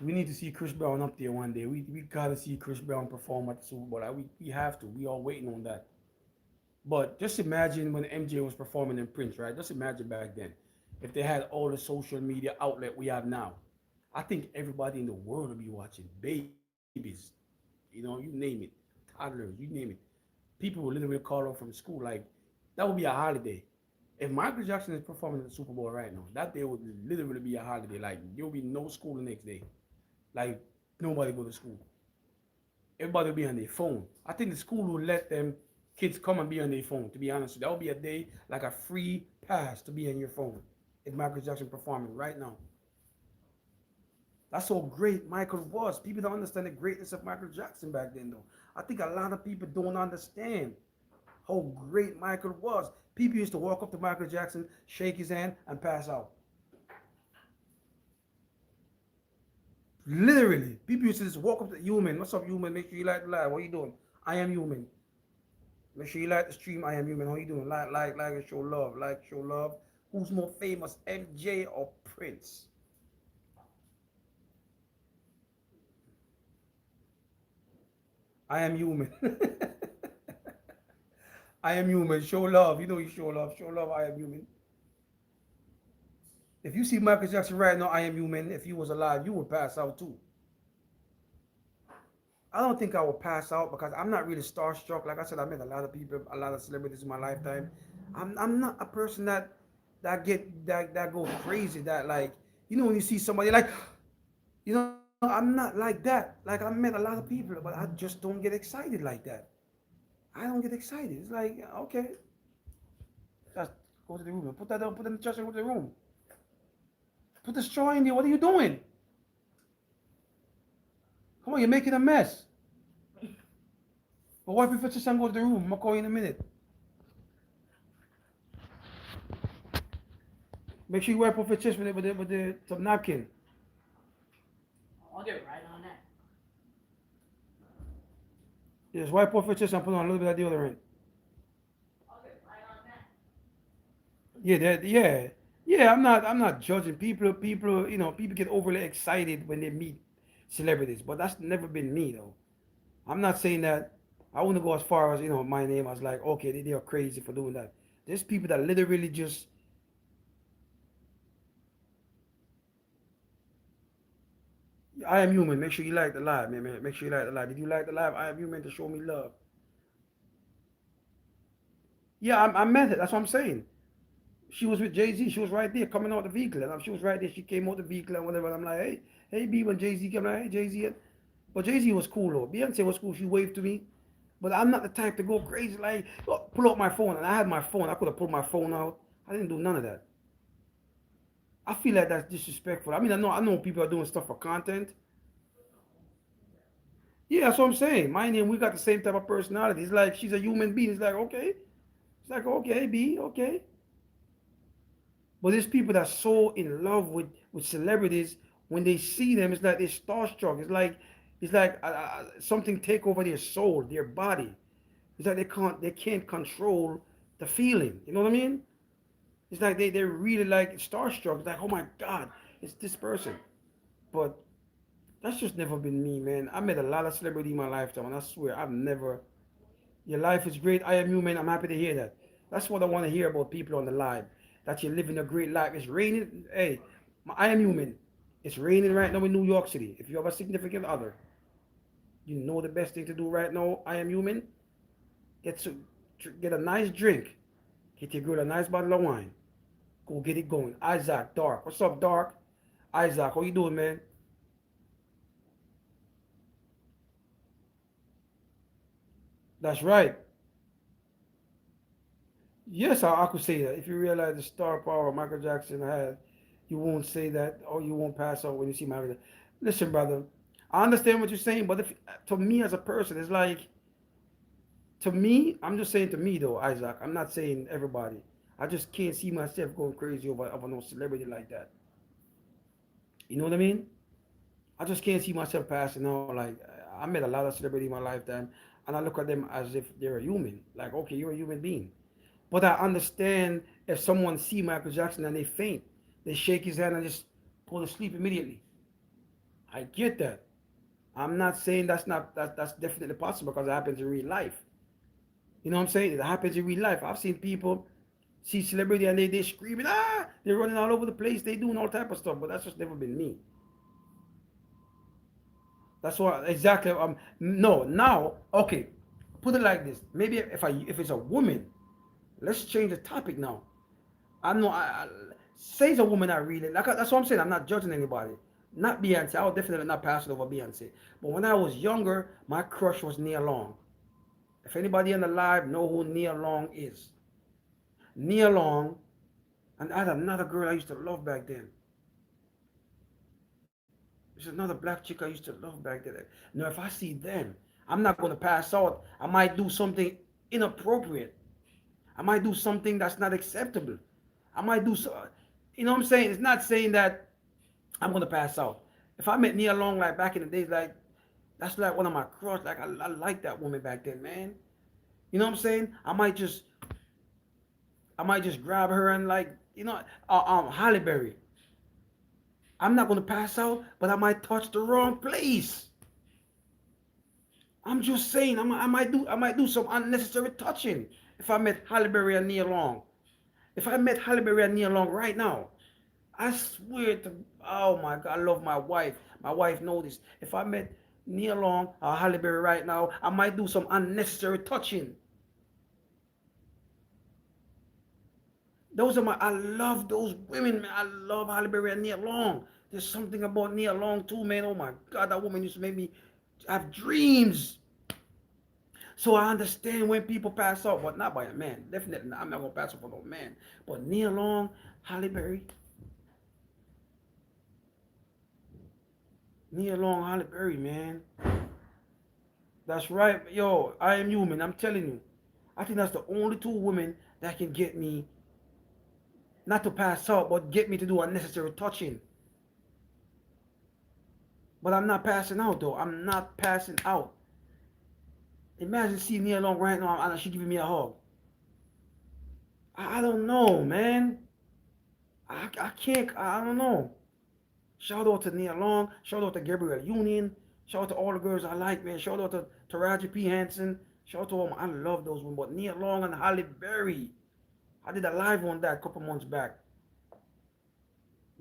we need to see Chris Brown up there one day. We gotta see Chris Brown perform at the Super Bowl. We have to. We all waiting on that. But just imagine when MJ was performing in Prince, right? Just imagine back then, if they had all the social media outlet we have now. I think everybody in the world would be watching. Babies, you name it, toddlers, you name it. People will literally call up from school like that would be a holiday. If Michael Jackson is performing at the Super Bowl right now, that day would literally be a holiday. Like there will be no school the next day. Like nobody go to school. Everybody will be on their phone. I think the school will let them kids come and be on their phone. To be honest, that would be a day like a free pass to be on your phone. If Michael Jackson performing right now, that's how great Michael was. People don't understand the greatness of Michael Jackson back then, though. I think a lot of people don't understand how great Michael was. People used to walk up to Michael Jackson, shake his hand, and pass out. Literally, people used to just walk up to human. What's up, human? Make sure you like the live. What are you doing? I am human. Make sure you like the stream. I am human. How you doing? Like, and show love. Like, show love. Who's more famous, MJ or Prince? I am human. I am human. Show love. You know you show love. Show love. I am human. If you see Michael Jackson right now, I am human. If he was alive, you would pass out too. I don't think I will pass out because I'm not really starstruck. Like I said, I met a lot of people, a lot of celebrities in my lifetime. I'm not a person that goes crazy. That like when you see somebody like I'm not like that. Like I met a lot of people, but I just don't get excited like that. I don't get excited. It's like okay, just go to the room and put that down. Put it in the chest and go to the room. Put the straw in there. What are you doing? Come on, you're making a mess. But wipe your face and go to the room. I'm gonna call you in a minute. Make sure you wipe off your chest with the some napkin. I'll get right on that. Just wipe off your chest and put on a little bit of deodorant. I'll get right on that. Yeah. I'm not judging people. People get overly excited when they meet celebrities, but that's never been me though. I'm not saying that. I wouldn't go as far as my name. I was like, okay, they are crazy for doing that. There's people that literally just I am human. Make sure you like the live, man. Make sure you like the live. Did you like the live? I am human to show me love. Yeah, I met her. That's what I'm saying. She was with Jay Z. She was right there coming out the vehicle, and she was right there. She came out the vehicle and whatever. And I'm like, hey, B. When Jay Z came, like, hey, Jay Z. But Jay Z was cool though. Beyonce was cool. She waved to me. But I'm not the type to go crazy like pull out my phone. And I had my phone. I could have pulled my phone out. I didn't do none of that. I feel like that's disrespectful. I mean, I know people are doing stuff for content. Yeah, that's what I'm saying. My name, we got the same type of personality. It's like she's a human being. It's like okay. It's like okay, B, okay. But there's people that's so in love with celebrities. When they see them, it's like they're starstruck. It's like something take over their soul, their body. It's like they can't control the feeling. You know what I mean? It's like they're really like starstruck. It's like, oh my God, it's this person. But that's just never been me, man. I met a lot of celebrity in my lifetime, and I swear I've never. Your life is great. I am human. I'm happy to hear that. That's what I want to hear about people on the live. That you're living a great life. It's raining. Hey, I am human. It's raining right now in New York City. If you have a significant other, you know the best thing to do right now. I am human. Get to get a nice drink. Get your girl a nice bottle of wine. Go get it going. Isaac, Dark. What's up, Dark? Isaac, how you doing, man? That's right. Yes, I could say that. If you realize the star power Michael Jackson had, you won't say that, or you won't pass out when you see Michael Jackson. Listen, brother, I understand what you're saying, but if to me as a person, it's like to me, I'm just saying to me though, Isaac. I'm not saying everybody. I just can't see myself going crazy over no celebrity like that. You know what I mean? I just can't see myself passing out. Like I met a lot of celebrity in my lifetime, and I look at them as if they're a human. Like, okay, you're a human being. But I understand if someone see Michael Jackson and they faint, they shake his hand and just go to sleep immediately. I get that. I'm not saying that's definitely possible because it happens in real life. You know what I'm saying? It happens in real life. I've seen people see celebrity and they screaming, ah, they're running all over the place, they doing all type of stuff, but that's just never been me. That's what exactly no, now, okay. Put it like this. Maybe if it's a woman, let's change the topic now. I'm not. Say it's a woman I really like. That's what I'm saying. I'm not judging anybody. Not Beyonce. I was definitely not passing over Beyonce. But when I was younger, my crush was Nia Long. If anybody in the live know who Nia Long is, Nia Long, and I had another girl I used to love back then. There's another black chick I used to love back then. Now, if I see them, I'm not gonna pass out. I might do something inappropriate. I might do something that's not acceptable. I might do so. You know what I'm saying? It's not saying that I'm gonna pass out. If I met Nia Long like back in the days, like that's like one of my crush. Like I like that woman back then, man. You know what I'm saying? I might just grab her and like Halle Berry. I'm not gonna pass out, but I might touch the wrong place. I'm just saying, I might do some unnecessary touching if I met Halle Berry and Nia Long. If I met Halle Berry and Nia Long right now, I swear to, oh my God, I love my wife. My wife knows this. If I met Nia Long or Halle Berry right now, I might do some unnecessary touching. I love those women, man. I love Halle Berry and Nia Long. There's something about Nia Long too, man. Oh my God, that woman used to make me have dreams. So I understand when people pass out, but not by a man. Definitely not. I'm not gonna pass out for no man. But Nia Long, Halle Berry, Nia Long, Halle Berry, man. That's right. Yo, I am human. I'm telling you. I think that's the only two women that can get me not to pass out, but get me to do unnecessary touching. But I'm not passing out though. I'm not passing out. Imagine seeing Nia Long right now and she giving me a hug. I don't know, man. I can't. I don't know. Shout out to Nia Long. Shout out to Gabrielle Union. Shout out to all the girls I like, man. Shout out to Taraji P. Henson. Shout out to all. I love those women. But Nia Long and Halle Berry. I did a live on that a couple months back.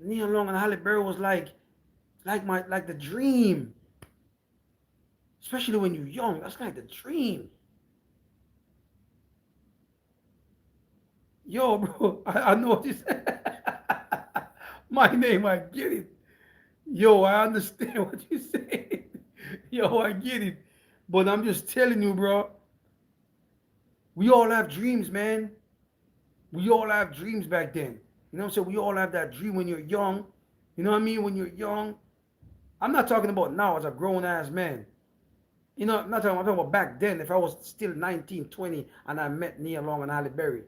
Nia Long and Halle Berry was like the dream. Especially when you're young. That's like the dream. Yo, bro, I know what you said. My name, I get it. Yo, I understand what you say. Yo, I get it. But I'm just telling you, bro, we all have dreams, man. We all have dreams back then. You know what I'm saying? We all have that dream when you're young. You know what I mean? When you're young. I'm not talking about now as a grown ass man. I'm talking about back then. If I was still 19, 20, and I met Nia Long and Halle Berry.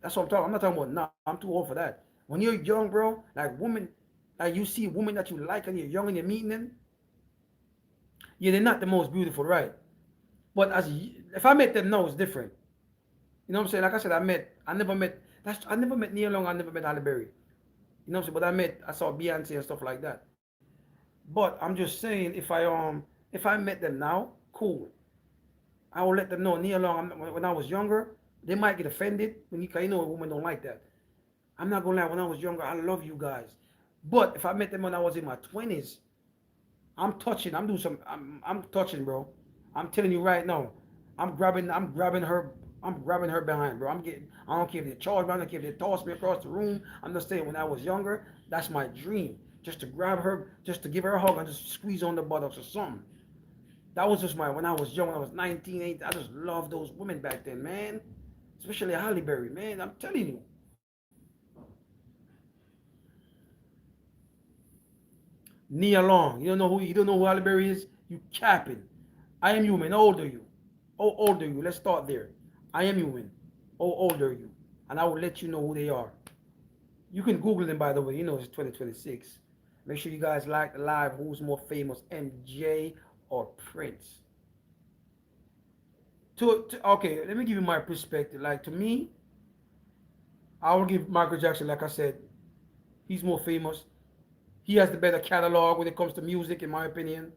That's what I'm talking. I'm not talking about now. I'm too old for that. When you're young, bro, like women, like you see women that you like and you're young and you're meeting them, yeah, they're not the most beautiful, right? But if I met them now, it's different. You know what I'm saying? Like I said, I never met Neil Long, I never met Halle Berry. You know what I'm saying? But I saw Beyonce and stuff like that. But I'm just saying, if I met them now, cool. I will let them know. Neil Long, when I was younger, they might get offended when you know women don't like that. I'm not gonna lie. When I was younger, I love you guys. But if I met them when I was in my 20s, I'm touching. I'm touching, bro. I'm telling you right now. I'm grabbing her behind, bro. I don't care if they charge me. I don't care if they toss me across the room. I'm just saying, when I was younger, that's my dream. Just to grab her, just to give her a hug and just squeeze on the buttocks or something. That was just when I was young, when I was 19, 18. I just loved those women back then, man. Especially Halle Berry, man. I'm telling you. Nia Long. You don't know who Halle Berry is? You capping. I am human. How old are you? How old are you? Let's start there. I am human. How old are you? And I will let you know who they are. You can Google them, by the way. You know it's 2026. Make sure you guys like the live. Who's more famous, MJ or Prince? Okay, let me give you my perspective. Like, to me, I will give Michael Jackson. Like I said, he's more famous. He has the better catalog when it comes to music, in my opinion.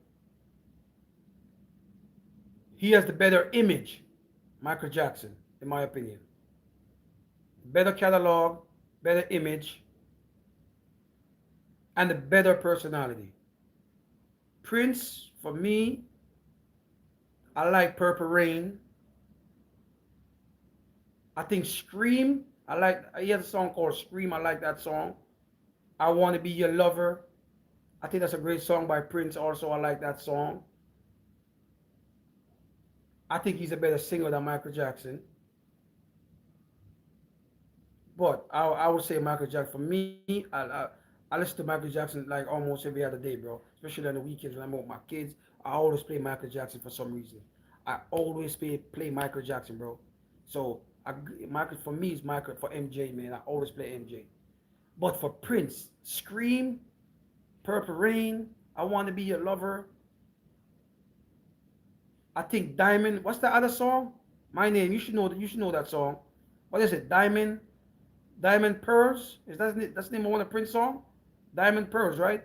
He has the better image, Michael Jackson, in my opinion. Better catalog, better image, and a better personality. Prince, for me, I like Purple Rain. I think Scream, he has a song called Scream. I like that song. I Want to Be Your Lover. I think that's a great song by Prince also. I like that song. I think he's a better singer than Michael Jackson. But I would say Michael Jackson. For me, I listen to Michael Jackson like almost every other day, bro. Especially on the weekends when I'm with my kids. I always play Michael Jackson for some reason. I always play Michael Jackson, bro. So Michael for me is Michael for MJ, man. I always play MJ. But for Prince, Scream, Purple Rain, I Want to Be Your Lover. I think Diamond. What's the other song? My Name. You should know that. You should know that song. What is it? Diamond Pearls. That's the name of one of Prince song? Diamond Pearls, right?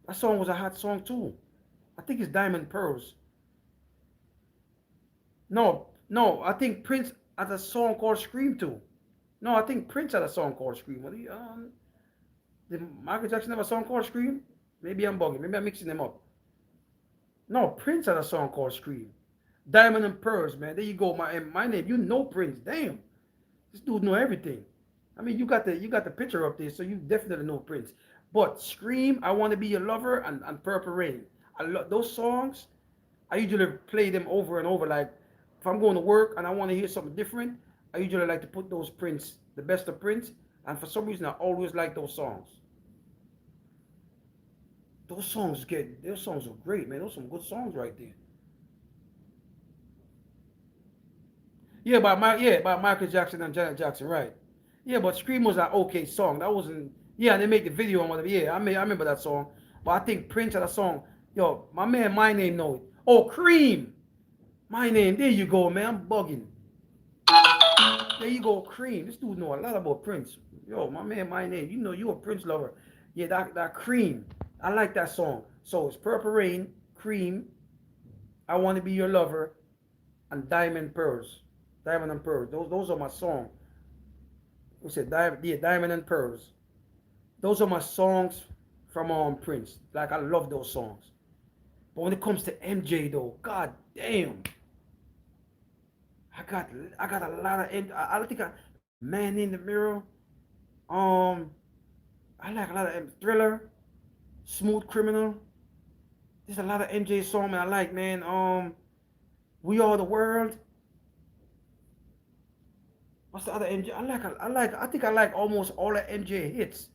That song was a hot song too. I think it's Diamond Pearls. No, no. I think Prince had a song called Scream too. No, I think Prince had a song called Scream. Did Michael Jackson have a song called Scream? Maybe I'm bugging. Maybe I'm mixing them up. No, Prince had a song called Scream. Diamond and Pearls, man. There you go. My name. You know Prince. Damn. This dude know everything. I mean, you got the picture up there, so you definitely know Prince. But Scream, I Want to Be Your Lover, and Purple Rain. I love those songs. I usually play them over and over. Like if I'm going to work and I want to hear something different, I usually like to put those Prince, the best of Prince, and for some reason I always like those songs. Those songs are great, man. Those are some good songs right there. By Michael Jackson and Janet Jackson, right? Yeah, but Scream was an okay song. That wasn't. Yeah, they make the video and whatever. Yeah, I remember that song. But I think Prince had a song. Yo, my man, My Name know it. Oh, Cream, My Name. There you go, man. I'm bugging. There you go, Cream. This dude know a lot about Prince. Yo, my man, My Name. You know you a Prince lover. Yeah, that Cream. I like that song. So it's Purple Rain, Cream, I Want to Be Your Lover, and Diamond Pearls. Diamond and Pearls. Those are my songs. We said Diamond and Pearls. Those are my songs from Prince. Like I love those songs. But when it comes to MJ though, god damn. I got I got a lot of I don't think Man in the Mirror. Um I like a lot of Thriller, Smooth Criminal. There's a lot of MJ songs I like, man. We Are the World. What's the other MJ? I think I like almost all the MJ hits.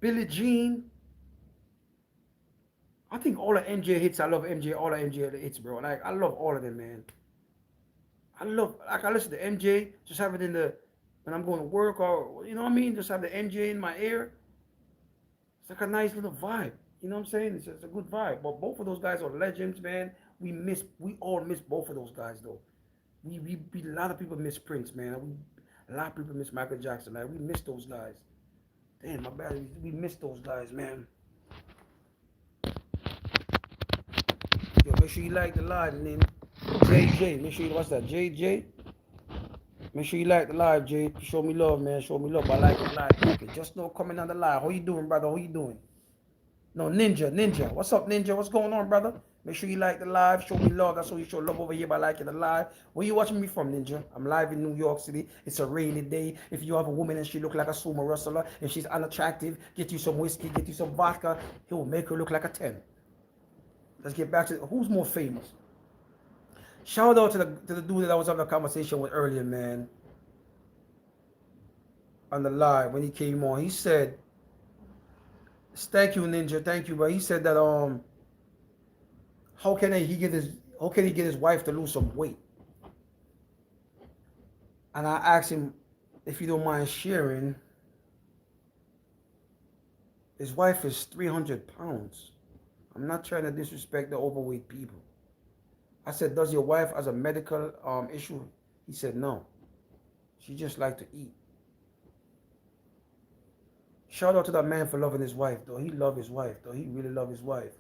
Billie Jean. I think all the MJ hits. I love MJ. All the MJ hits, bro. Like I love all of them, man. I listen to MJ. Just have it in the and I'm going to work, or you know what I mean, just have the MJ in my ear. It's like a nice little vibe. You know what I'm saying? It's a good vibe. But both of those guys are legends, man. We all miss both of those guys though. A lot of people miss Prince, man. A lot of people miss Michael Jackson, man. We miss those guys. Damn, my bad. We miss those guys, man. Yo, make sure you like the live, name JJ. Make sure you what's that, JJ? Make sure you like the live, Jay. Show me love, man. Show me love. I like the live. Okay, just no comment on the live. How you doing, brother? How you doing? No, Ninja. What's up, Ninja? What's going on, brother? Make sure you like the live. Show me love. That's how you show love over here by liking the live. Where you watching me from, Ninja? I'm live in New York City. It's a rainy day. If you have a woman and she look like a sumo wrestler and she's unattractive, get you some whiskey, get you some vodka. It will make her look like a 10. Let's get back to who's more famous. Shout out to the dude that I was having a conversation with earlier, man. On the live when he came on, he said, "Thank you, Ninja. Thank you." But he said that how can he get his wife to lose some weight? And I asked him if you don't mind sharing. His wife is 300 pounds. I'm not trying to disrespect the overweight people. I said, does your wife has a medical issue? He said, no. She just like to eat. Shout out to that man for loving his wife, though. He loved his wife, though. He really loved his wife.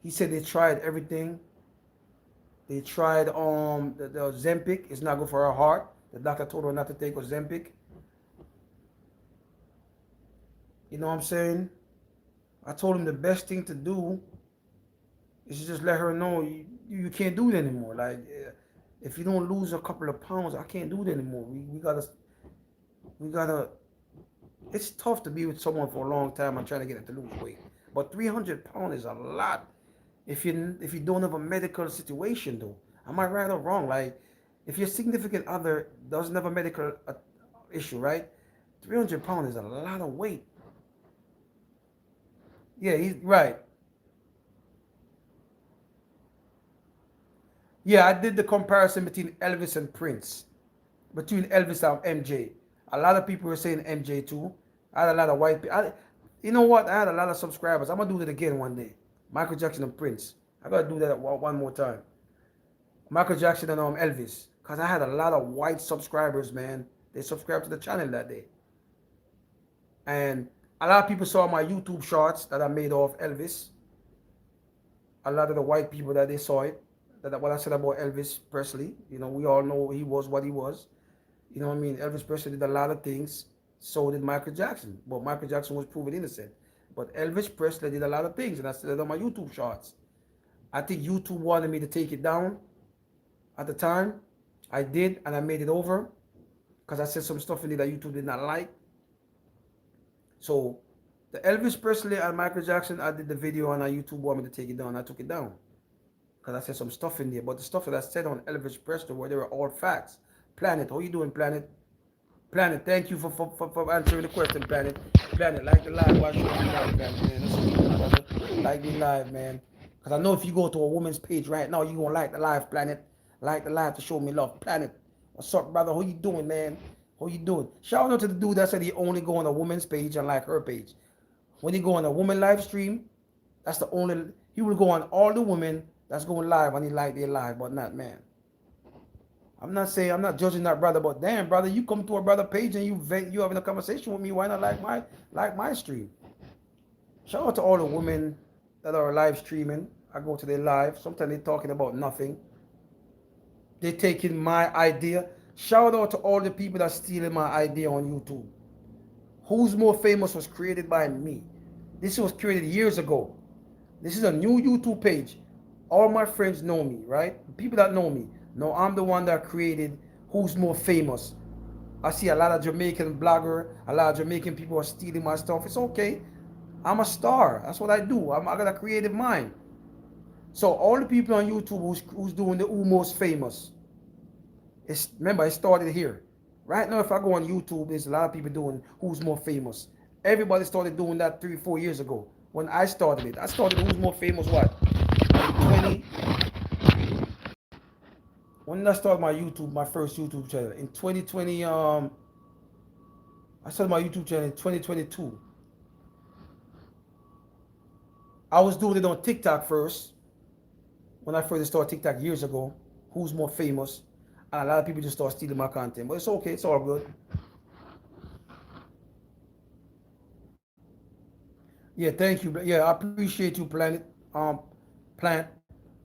He said they tried everything. They tried the Ozempic. It's not good for her heart. The doctor told her not to take Ozempic. You know what I'm saying? I told him the best thing to do is to just let her know you can't do it anymore. Like, if you don't lose a couple of pounds, I can't do it anymore. We gotta. It's tough to be with someone for a long time and trying to get them to lose weight. But 300 pounds is a lot. If you don't have a medical situation, though, am I right or wrong? Like, if your significant other doesn't have a medical issue, right? 300 pounds is a lot of weight. Yeah, he's right. Yeah, I did the comparison between Elvis and Prince, between Elvis and MJ. A lot of people were saying MJ too. I had a lot of white people. You know what? I had a lot of subscribers. I'm gonna do that again one day. Michael Jackson and Prince. I gotta do that one more time. Michael Jackson and Elvis, cause I had a lot of white subscribers, man. They subscribed to the channel that day, and a lot of people saw my YouTube shorts that I made of Elvis. A lot of the white people that they saw it, that what I said about Elvis Presley. You know, we all know he was what he was. You know what I mean? Elvis Presley did a lot of things. So did Michael Jackson. But Michael Jackson was proven innocent. But Elvis Presley did a lot of things, and I said it on my YouTube shorts. I think YouTube wanted me to take it down at the time. I did, and I made it over because I said some stuff in it that YouTube did not like. So the Elvis Presley and Michael Jackson, I did the video on YouTube wanted me to take it down. I took it down because I said some stuff in there. But the stuff that I said on Elvis Presley, where they were all facts. Planet, how you doing, Planet? Planet, thank you for answering the question, Planet. Planet, like the live, watch the live, man. Like the live, man. Because I know if you go to a woman's page right now, you're going to like the live, Planet. Like the live to show me love. Planet, what's up, brother? How you doing, man? How you doing? Shout out to the dude that said he only go on a woman's page and like her page. When he go on a woman live stream, that's the only, he will go on all the women that's going live and he like their live, but not man. I'm not judging that brother, but damn, brother, you come to a brother page and you having a conversation with me. Why not like my stream? Shout out to all the women that are live streaming. I go to their live. Sometimes they're talking about nothing. They're taking my idea. Shout out to all the people that stealing my idea on YouTube. Who's More Famous was created by me. This was created years ago. This is a new YouTube page. All my friends know me, right? People that know me. No, I'm the one that created Who's More Famous. I see a lot of Jamaican blogger, a lot of Jamaican people are stealing my stuff. It's okay. I'm a star. That's what I do. I got a creative mind. So all the people on YouTube who's doing the Who Most Famous, remember, it started here. Right now, if I go on YouTube, there's a lot of people doing Who's More Famous. Everybody started doing that 3-4 years ago. When I started it, I started Who's More Famous what? 20. When did I start my YouTube, my first YouTube channel? In 2020, I started my YouTube channel in 2022. I was doing it on TikTok first when I first started TikTok years ago. Who's more famous? And a lot of people just start stealing my content. But it's okay, it's all good. Yeah, thank you. Yeah, I appreciate you, Planet. Plant,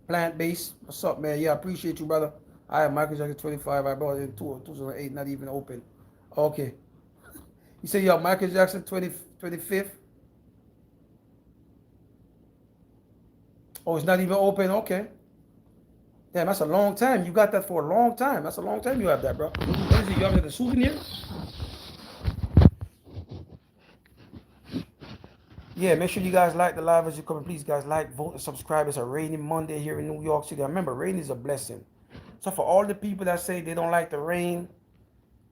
plant base. What's up, man? Yeah, I appreciate you, brother. I have Michael Jackson 25. I bought it in 2008, not even open. Okay. You say you have Michael Jackson 25th? Oh, it's not even open? Okay. Damn, that's a long time. You got that for a long time. That's a long time you have that, bro. What is it? You have it as a souvenir? Yeah, make sure you guys like the live as you come. Please, guys, like, vote, and subscribe. It's a rainy Monday here in New York City. Remember, rain is a blessing. So for all the people that say they don't like the rain,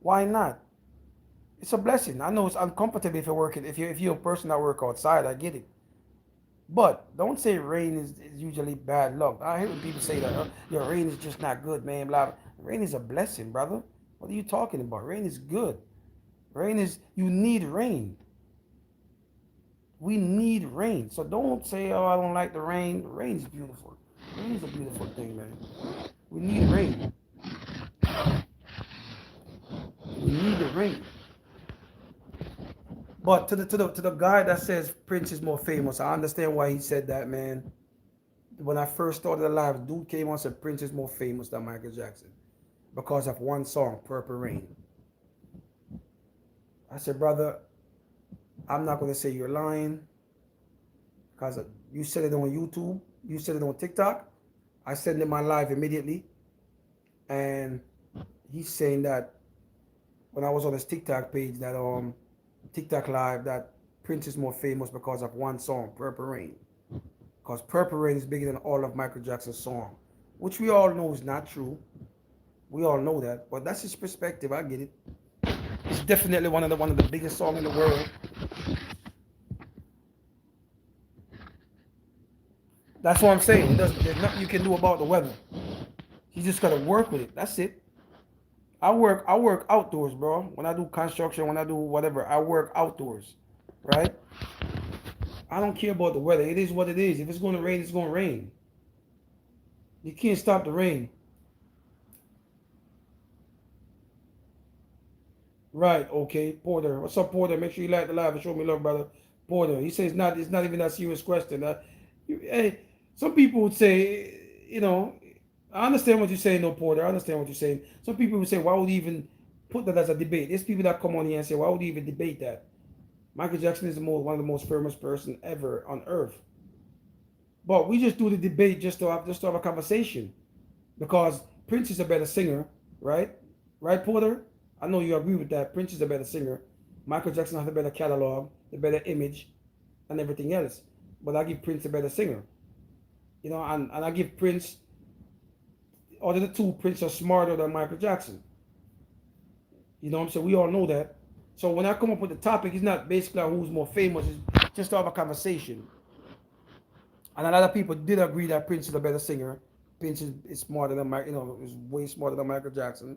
why not? It's a blessing. I know it's uncomfortable if you're working. If you're a person that work outside, I get it. But don't say rain is usually bad luck. I hear people say that your rain is just not good, man. Blah, blah. Rain is a blessing, brother. What are you talking about? Rain is good. Rain is you need rain. We need rain. So don't say, oh, I don't like the rain. Rain is beautiful. Rain is a beautiful thing, man. We need rain. We need the rain. But to the guy that says Prince is more famous, I understand why he said that, man. When I first started the live, dude came on and said Prince is more famous than Michael Jackson because of one song, Purple Rain. I said, brother, I'm not gonna say you're lying because you said it on YouTube, you said it on TikTok. I sent him my live immediately, and he's saying that when I was on his TikTok page, that TikTok live, that Prince is more famous because of one song, Purple Rain. Because Purple Rain is bigger than all of Michael Jackson's song, which we all know is not true. We all know that, but that's his perspective. I get it. It's definitely one of the biggest songs in the world. That's what I'm saying. There's nothing you can do about the weather. You just gotta work with it. That's it. I work outdoors, bro. When I do construction, when I do whatever, I work outdoors, right? I don't care about the weather. It is what it is. If it's gonna rain, it's gonna rain. You can't stop the rain. Right, okay. Porter. What's up, Porter? Make sure you like the live and show me love, brother. Porter. He says it's not even that serious question. Hey, some people would say, I understand what you're saying, no, Porter. I understand what you're saying. Some people would say, why would you even put that as a debate? There's people that come on here and say, why would you even debate that? Michael Jackson is one of the most famous person ever on earth. But we just do the debate just to have a conversation. Because Prince is a better singer, right? Right, Porter? I know you agree with that. Prince is a better singer. Michael Jackson has a better catalog, a better image, and everything else. But I give Prince a better singer. And I give Prince, out of the two, Prince are smarter than Michael Jackson. You know what I'm saying? We all know that. So when I come up with the topic, it's not basically who's more famous. It's just to have a conversation. And a lot of people did agree that Prince is a better singer. Prince is smarter than is way smarter than Michael Jackson,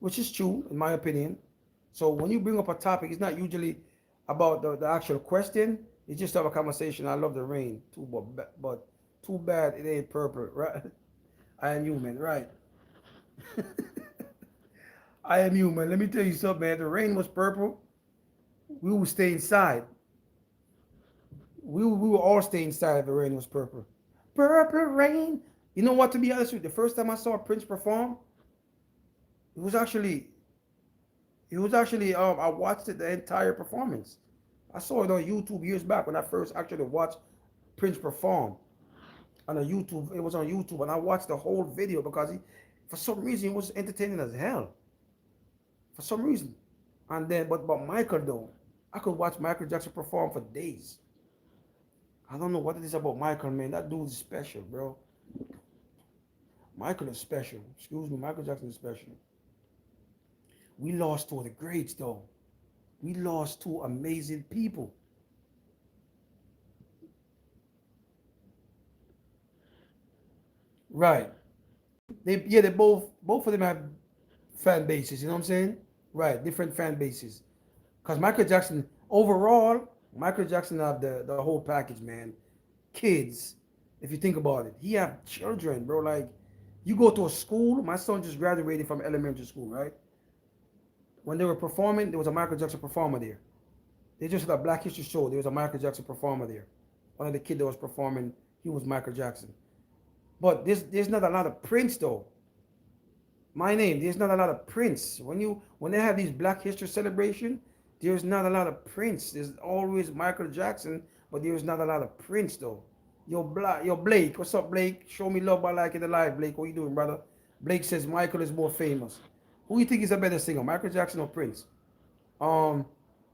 which is true in my opinion. So when you bring up a topic, it's not usually about the actual question. It's just to have a conversation. I love the rain too, but too bad it ain't purple, right? I am human, right? I am human. Let me tell you something, man. The rain was purple. We would stay inside. We would all stay inside if the rain was purple. Purple rain. You know what? To be honest with you, the first time I saw Prince perform, it was actually I watched it the entire performance. I saw it on YouTube years back when I first actually watched Prince perform on a YouTube. It was on YouTube, and I watched the whole video because for some reason, it was entertaining as hell. For some reason, and then but Michael though, I could watch Michael Jackson perform for days. I don't know what it is about Michael, man. That dude is special, bro. Michael is special. Excuse me, Michael Jackson is special. We lost two of the greats though. We lost two amazing people. Right. they both of them have fan bases. You know what I'm saying? Right, different fan bases. Because Michael Jackson overall, Michael Jackson have the whole package, man. Kids, if you think about it, he have children, bro. Like, you go to a school. My son just graduated from elementary school, right? When they were performing, there was a Michael Jackson performer there. They just had a Black History show. There was a Michael Jackson performer there. One of the kids that was performing, he was Michael Jackson. But there's not a lot of Prince though. My name, there's not a lot of Prince. When they have these Black History celebration, there's not a lot of Prince. There's always Michael Jackson, but there's not a lot of Prince though. Yo Blake, what's up, Blake? Show me love by liking the live, Blake. What you doing, brother? Blake says Michael is more famous. Who you think is a better singer, Michael Jackson or Prince? Um,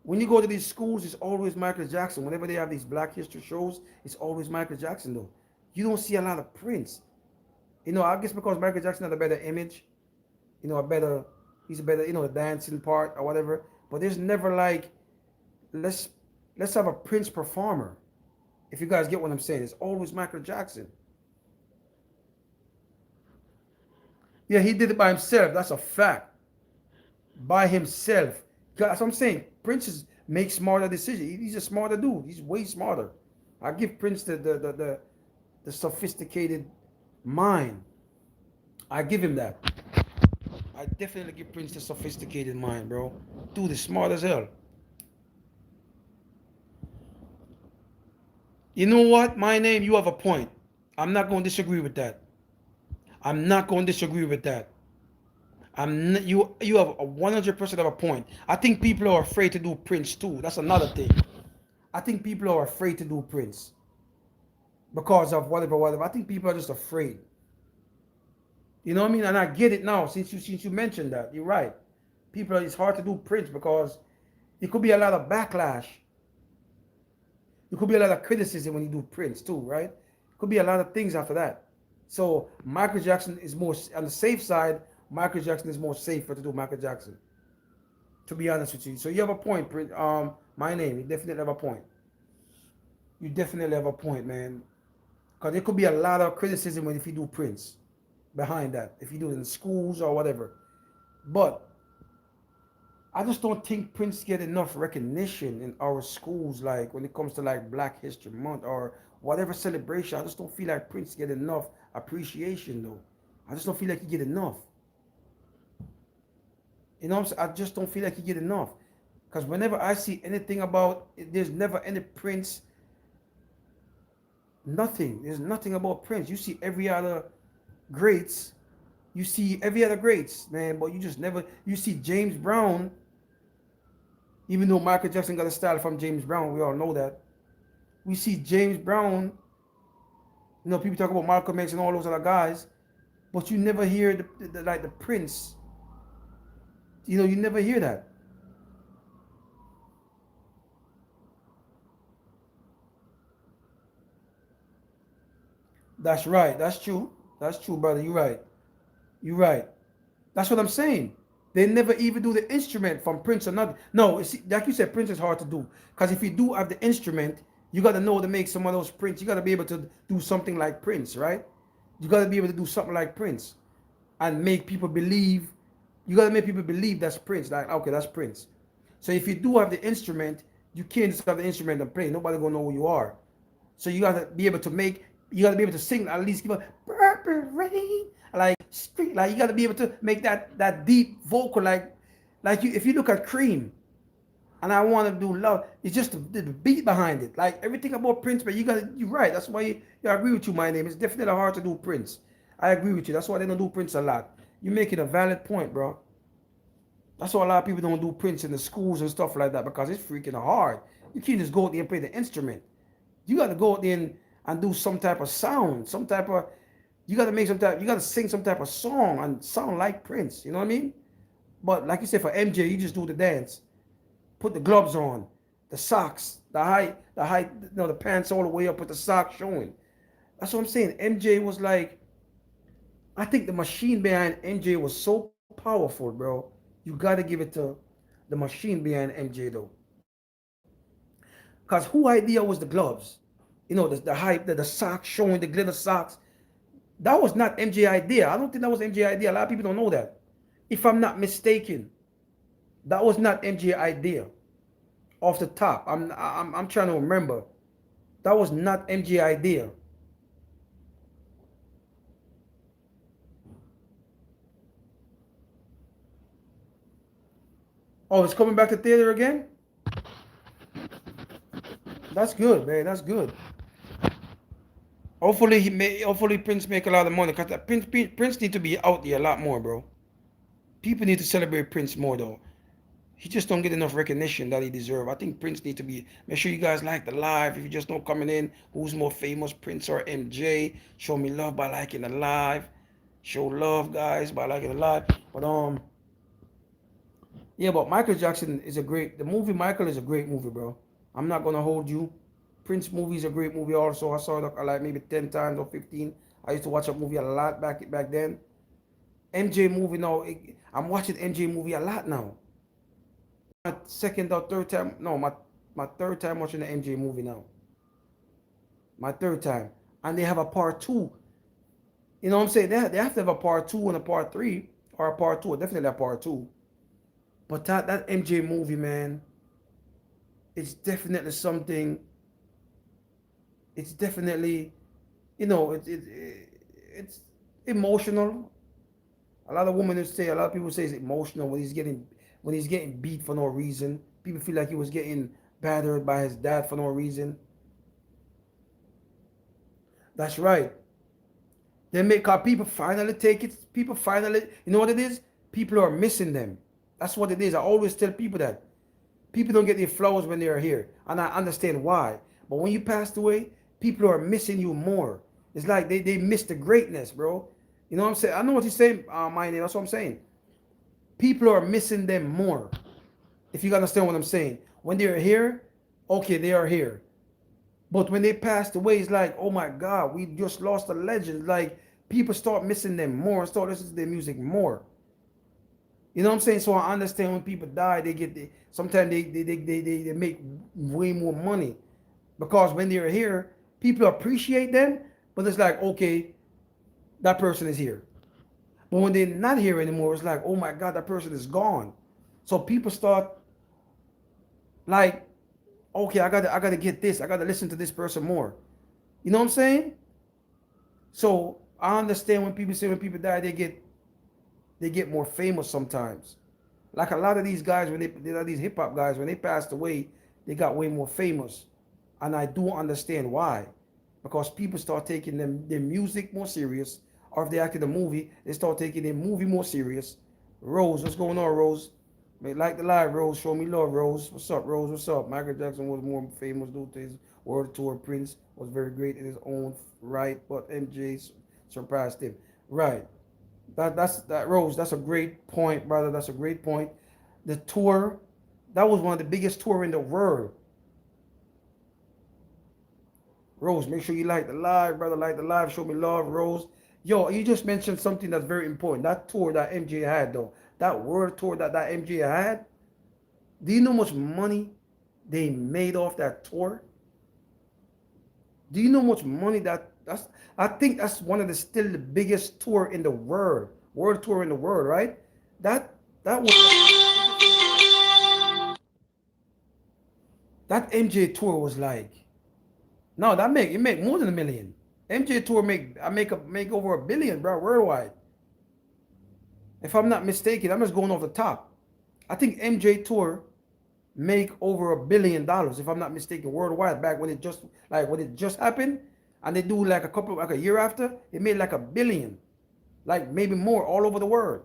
when you go to these schools, it's always Michael Jackson. Whenever they have these Black History shows, it's always Michael Jackson though. You don't see a lot of Prince. I guess because Michael Jackson had a better image, he's a better, the dancing part or whatever. But there's never like, let's have a Prince performer. If you guys get what I'm saying, it's always Michael Jackson. Yeah, he did it by himself. That's a fact. By himself. That's what I'm saying. Prince makes smarter decisions. He's a smarter dude. He's way smarter. I give Prince the sophisticated mind. I give him that. I definitely give Prince the sophisticated mind, bro. Dude is smart as hell. You know what? My name, you have a point. I'm not going to disagree with that. I'm not going to disagree with that. You have a 100% of a point. I think people are afraid to do Prince too. That's another thing. I think people are afraid to do Prince because of whatever. I think people are just afraid. You know what I mean? And I get it now since you mentioned that. You're right. It's hard to do Prince because it could be a lot of backlash. It could be a lot of criticism when you do Prince too, right? It could be a lot of things after that. So Michael Jackson is more on the safe side. Michael Jackson is more safer to do Michael Jackson. To be honest with you. So you have a point, Prince. My name, you definitely have a point. You definitely have a point, man. Because there could be a lot of criticism if you do Prince behind that. If you do it in schools or whatever. But I just don't think Prince get enough recognition in our schools, like when it comes to like Black History Month or whatever celebration. I just don't feel like Prince get enough appreciation though. I just don't feel like he get enough. You know what I'm saying? I just don't feel like he get enough. Because whenever I see anything about it, there's never any Prince. Nothing. There's nothing about Prince. You see every other greats. You see every other greats, man. But you just never. You see James Brown. Even though Michael Jackson got a style from James Brown, we all know that. We see James Brown. People talk about Malcolm X and all those other guys, but you never hear the Prince. You never hear that. That's right. That's true. That's true, brother. You're right. You're right. That's what I'm saying. They never even do the instrument from Prince or nothing. No, like you said, Prince is hard to do. Because if you do have the instrument, you got to know to make some of those Prince. You got to be able to do something like Prince, right? You got to be able to do something like Prince and make people believe. You got to make people believe that's Prince. Like, okay, that's Prince. So if you do have the instrument, you can't just have the instrument and play. Nobody going to know who you are. So you got to be able to be able to sing, at least give a purple rain. Like you got to be able to make that deep vocal, if you look at Cream, and I want to do Love, it's just the beat behind it. Like everything about Prince, but you're right. That's why I agree with you. My name, it's definitely hard to do Prince. I agree with you. That's why they don't do Prince a lot. You're making a valid point, bro. That's why a lot of people don't do Prince in the schools and stuff like that because it's freaking hard. You can't just go out there and play the instrument. You got to go out there and do some type of sound, you got to sing some type of song and sound like Prince. You know what I mean? But like you said, for MJ, you just do the dance. Put the gloves on, the socks, the pants all the way up with the socks showing. That's what I'm saying. MJ was like, I think the machine behind MJ was so powerful, bro. You got to give it to the machine behind MJ, though. Because who idea was the gloves? The hype, the socks showing, the glitter socks. That was not MJ idea. I don't think that was MJ idea. A lot of people don't know that. If I'm not mistaken, that was not MJ idea. Off the top, I'm trying to remember. That was not MJ idea. Oh, it's coming back to theater again? That's good, man. That's good. Hopefully Prince make a lot of money. Cause Prince need to be out there a lot more, bro. People need to celebrate Prince more though. He just don't get enough recognition that he deserve. I think Prince need to be. Make sure you guys like the live. If you just not coming in, who's more famous, Prince or MJ? Show me love by liking the live. Show love, guys, by liking the live. But yeah, but Michael Jackson is a great. The movie Michael is a great movie, bro. I'm not gonna hold you. Prince movie is a great movie also. I saw it like maybe 10 times or 15. I used to watch a movie a lot back then. MJ movie now. I'm watching MJ movie a lot now. My second or third time. No, my third time watching the MJ movie now. My third time. And they have a part two. You know what I'm saying? They have to have a part two and a part three. Or a part two. Definitely a part two. But that MJ movie, man, it's definitely something. It's definitely, it's emotional. A lot of a lot of people say it's emotional when he's getting beat for no reason. People feel like he was getting battered by his dad for no reason. That's right. They make our people finally take it. People finally, you know what it is? People are missing them. That's what it is. I always tell people that. People don't get their flowers when they are here. And I understand why. But when you passed away, people are missing you more. It's like they miss the greatness, bro. You know what I'm saying? I know what you're saying, my name. That's what I'm saying. People are missing them more. If you understand what I'm saying. When they're here, okay, they are here. But when they passed away, it's like, oh my God, we just lost a legend. Like, people start missing them more, start listening to their music more. You know what I'm saying? So I understand when people die, sometimes they make way more money. Because when they're here, people appreciate them, but it's like, okay, that person is here. But when they're not here anymore, it's like, oh my God, that person is gone. So people start like, okay, I gotta get this. I gotta listen to this person more. You know what I'm saying? So I understand when people say when people die, they get more famous sometimes. Like a lot of these guys, these hip hop guys, when they passed away, they got way more famous. And I do understand why. Because people start taking their music more serious. Or if they acted a movie, they start taking their movie more serious. Rose, what's going on, Rose? Like the live, Rose. Show me love, Rose. What's up, Rose? What's up? Michael Jackson was more famous due to his world tour. Prince was very great in his own right, but MJ surpassed him. Right. That Rose. That's a great point, brother. That's a great point. The tour, that was one of the biggest tour in the world. Rose, make sure you like the live, brother. Like the live. Show me love, Rose. Yo, you just mentioned something that's very important. That tour that MJ had, though. That world tour that MJ had. Do you know how much money they made off that tour? Do you know how much money that's? I think that's one of still the biggest tour in the world. World tour in the world, right? That was that MJ tour was like. No, it make more than $1 million. MJ tour make over $1 billion, bro, worldwide. If I'm not mistaken, I'm just going off the top. I think MJ tour make over $1 billion, if I'm not mistaken, worldwide. Back when it just happened, and they do like a year after, it made like $1 billion, like maybe more all over the world.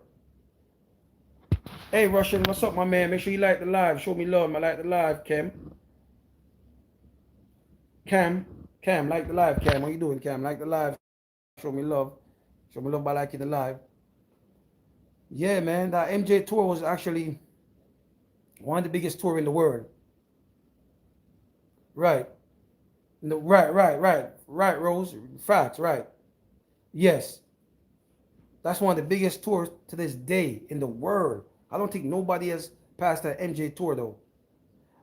Hey Russian, what's up, my man? Make sure you like the live. Show me love. I like the live, Cam. Cam, like the live, Cam. What you doing, Cam? Like the live. Show me love. Show me love by liking the live. Yeah, man, that MJ tour was actually one of the biggest tour in the world. Right. No, right, Rose. Facts, right. Yes. That's one of the biggest tours to this day in the world. I don't think nobody has passed that MJ tour though.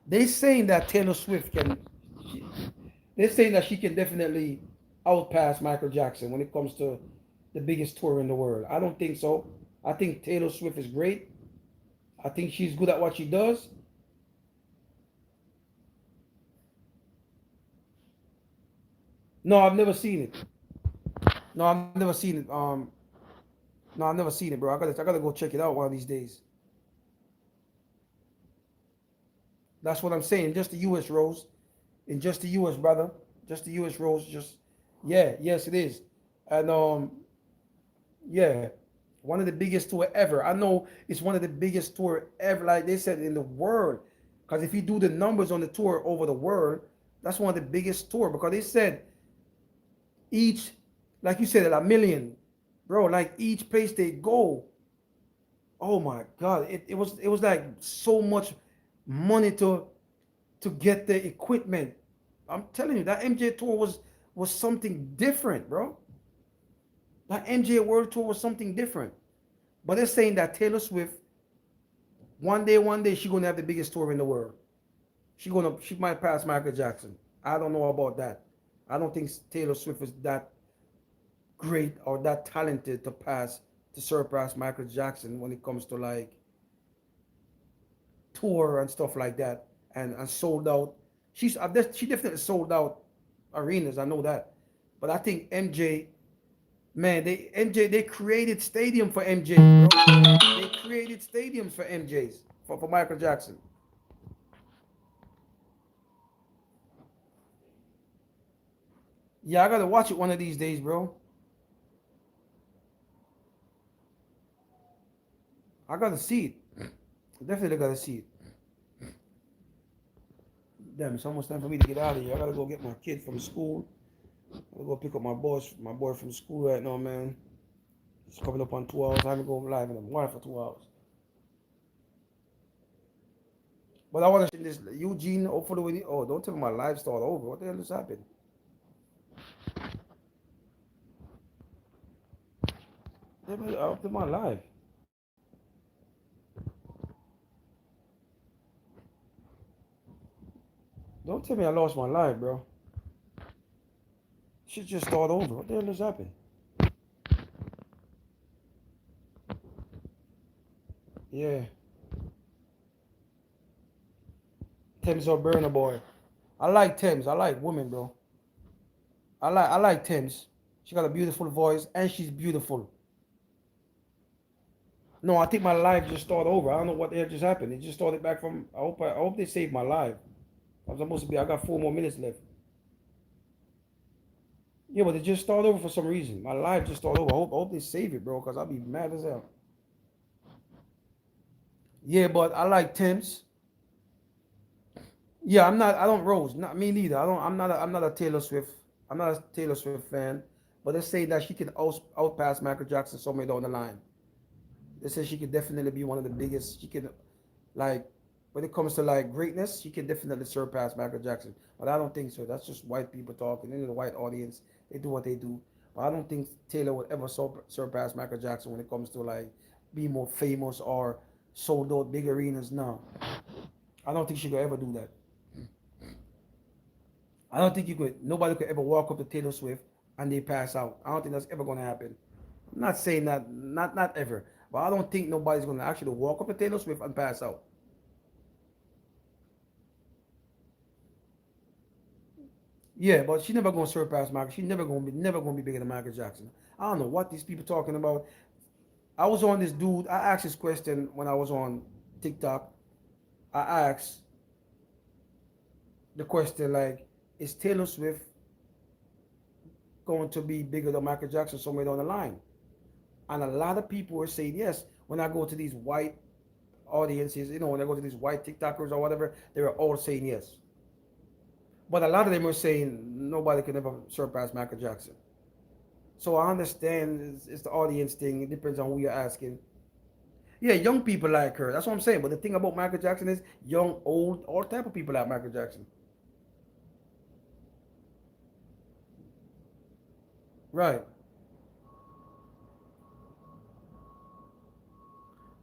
They saying that Taylor Swift they're saying that she can definitely outpass Michael Jackson when it comes to the biggest tour in the world. I don't think so. I think Taylor Swift is great. I think she's good at what she does. No, I've never seen it. No, I've never seen it. No, I've never seen it, bro. I gotta go check it out one of these days. That's what I'm saying. Just the U.S. Rose, in just the U.S. brother, just the U.S. Rose. Just yeah, yes, it is. And yeah, one of the biggest tour ever. I know it's one of the biggest tour ever. Like they said in the world, because if you do the numbers on the tour over the world, that's one of the biggest tour. Because they said each, like you said, a million, bro. Like each place they go, oh my God, it was like so much money to get the equipment. I'm telling you, that MJ tour was something different, bro. That MJ World Tour was something different. But they're saying that Taylor Swift, one day, she's gonna have the biggest tour in the world. She might pass Michael Jackson. I don't know about that. I don't think Taylor Swift is that great or that talented to surpass Michael Jackson when it comes to like tour and stuff like that, and sold out. She definitely sold out arenas. I know that, but I think MJ, man, they created stadium for MJ, bro. They created stadiums for MJs for Michael Jackson. Yeah, I gotta watch it one of these days, bro. I gotta see it. Definitely gotta see it. Damn, it's almost time for me to get out of here. I gotta go get my kid from school. I gotta go pick up my boy from school right now, man. It's coming up on 2 hours. I haven't go live in a while for 2 hours. But I want to this Eugene. Hopefully, oh, don't tell me my live start over. What the hell just happened? I up to my live. Don't tell me I lost my live, bro. Shit just start over. What the hell just happened? Yeah, Thames or Burner Boy. I like Thames. I like women, bro. I like Thames. She got a beautiful voice and she's beautiful. No, I think my live just started over. I don't know what the hell just happened. It just started back from. I hope they saved my live. I was supposed to be. I got 4 more minutes left. Yeah, but it just started over for some reason. My live just started over. I hope they save it, bro, because I'll be mad as hell. Yeah, but I like Thames. Yeah, I'm not. I don't Rose. Not me neither. I don't. I'm not a Taylor Swift. I'm not a Taylor Swift fan. But they say that she can outpass Michael Jackson somewhere down the line. They say she could definitely be one of the biggest. She can, like, when it comes to like greatness, she can definitely surpass Michael Jackson. But I don't think so. That's just white people talking. In the white audience, they do what they do. But I don't think Taylor would ever surpass Michael Jackson when it comes to like be more famous or sold out big arenas. No, I don't think she could ever do that. I don't think you could. Nobody could ever walk up to Taylor Swift and they pass out. I don't think that's ever going to happen. I'm not saying that, not ever, but I don't think nobody's going to actually walk up to Taylor Swift and pass out. Yeah, but she never going to surpass Michael. She never going to be bigger than Michael Jackson. I don't know what these people talking about. I was on this dude. I asked this question when I was on TikTok. I asked the question like, is Taylor Swift going to be bigger than Michael Jackson somewhere down the line? And a lot of people were saying yes. When I go to these white audiences, when I go to these white TikTokers or whatever, they were all saying yes. But a lot of them were saying nobody can ever surpass Michael Jackson. So I understand it's the audience thing. It depends on who you're asking. Yeah, young people like her. That's what I'm saying. But the thing about Michael Jackson is young, old, all type of people like Michael Jackson. Right.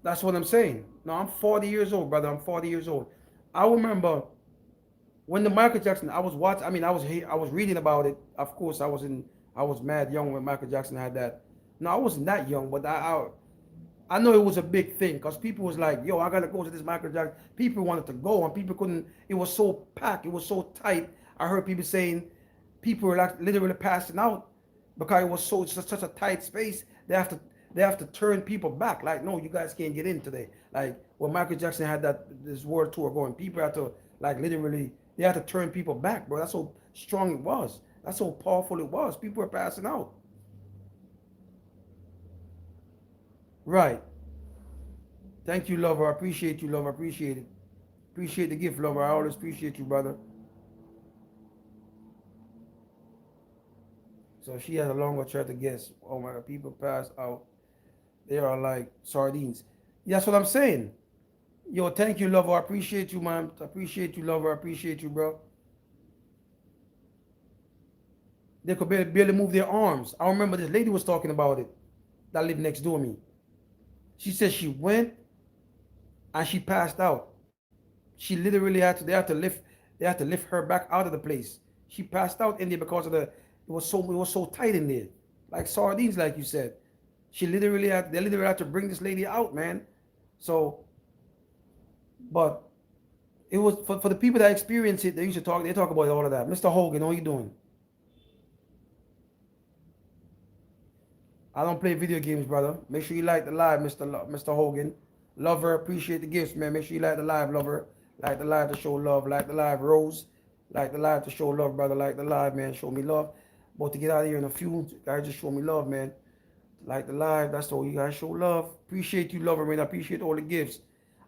That's what I'm saying. No, I'm 40 years old, brother. I'm 40 years old. I remember when the Michael Jackson, I was watching. I mean, I was reading about it. Of course, I was mad young when Michael Jackson had that. No, I wasn't that young, but I know it was a big thing because people was like, yo, I gotta go to this Michael Jackson. People wanted to go and people couldn't. It was so packed. It was so tight. I heard people saying people were like literally passing out because it was such a tight space. They have to turn people back. Like, no, you guys can't get in today. Like when Michael Jackson had this world tour going, people had to like literally they had to turn people back, bro. That's how strong it was. That's how powerful it was. People were passing out. Right. Thank you, lover. I appreciate you, lover. I appreciate it. Appreciate the gift, lover. I always appreciate you, brother. So she had a longer try to guess. Oh my God, people pass out. They are like sardines. Yeah, that's what I'm saying. Yo, thank you, lover. I appreciate you, man. I appreciate you, lover. I appreciate you, bro. They could barely move their arms. I remember this lady was talking about it that lived next door to me. She said she went and she passed out. She literally they had to lift her back out of the place. She passed out in there because of it was so tight in there. Like sardines, like you said. They literally had to bring this lady out, man. So but it was for the people that experience it, they talk about all of that. Mr. Hogan, how you doing? I don't play video games, brother. Make sure you like the live, Mr. Hogan. Lover, appreciate the gifts, man. Make sure you like the live, lover. Like the live to show love. Like the live, Rose. Like the live to show love, brother. Like the live, man. Show me love. About to get out of here in a few. Guys, just show me love, man. Like the live. That's all you guys show love. Appreciate you, lover, man. I appreciate all the gifts.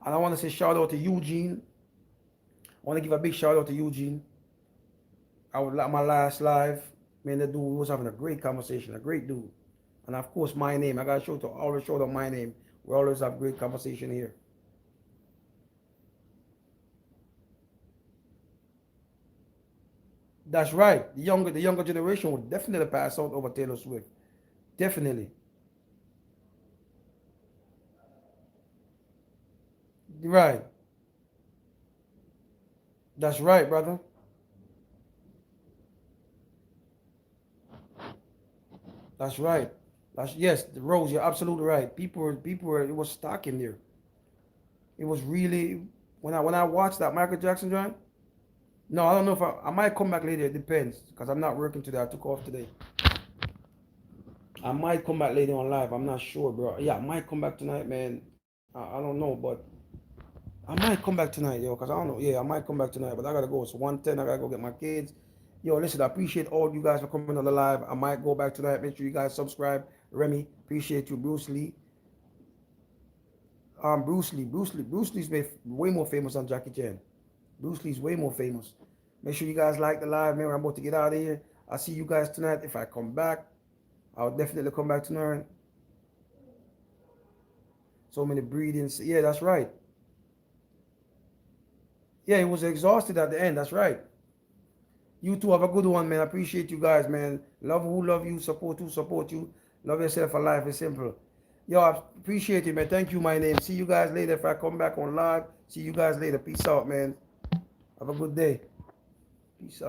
And I want to say shout out to Eugene. I want to give a big shout out to Eugene. I would like my last live. Man, the dude was having a great conversation. A great dude. And of course, my name. I got to always show them my name. We always have great conversation here. That's right. The younger generation would definitely pass out over Taylor Swift. Definitely. Right. That's right, brother. That's right. That's yes, Rose. You're absolutely right. It was stuck in there. It was really when I watched that Michael Jackson joint. No, I don't know if I might come back later. It depends because I'm not working today. I took off today. I might come back later on live. I'm not sure, bro. Yeah, I might come back tonight, man. I don't know, but I might come back tonight, yo, because I don't know. Yeah, I might come back tonight, but I gotta go. It's 1:10. I gotta go get my kids. Yo, listen, I appreciate all you guys for coming on the live. I might go back tonight. Make sure you guys subscribe. Remy, appreciate you. Bruce Lee. Bruce Lee's made way more famous than Jackie Chan. Bruce Lee's way more famous. Make sure you guys like the live, man. I'm about to get out of here. I'll see you guys tonight. If I come back, I'll definitely come back tonight. So many breedings. Yeah, that's right. Yeah, he was exhausted at the end. That's right. You two have a good one, man. I appreciate you guys, man. Love who love you, support who support you. Love yourself for life. It's simple. Yo, I appreciate it, man. Thank you, my name. See you guys later. If I come back on live, see you guys later. Peace out, man. Have a good day. Peace out.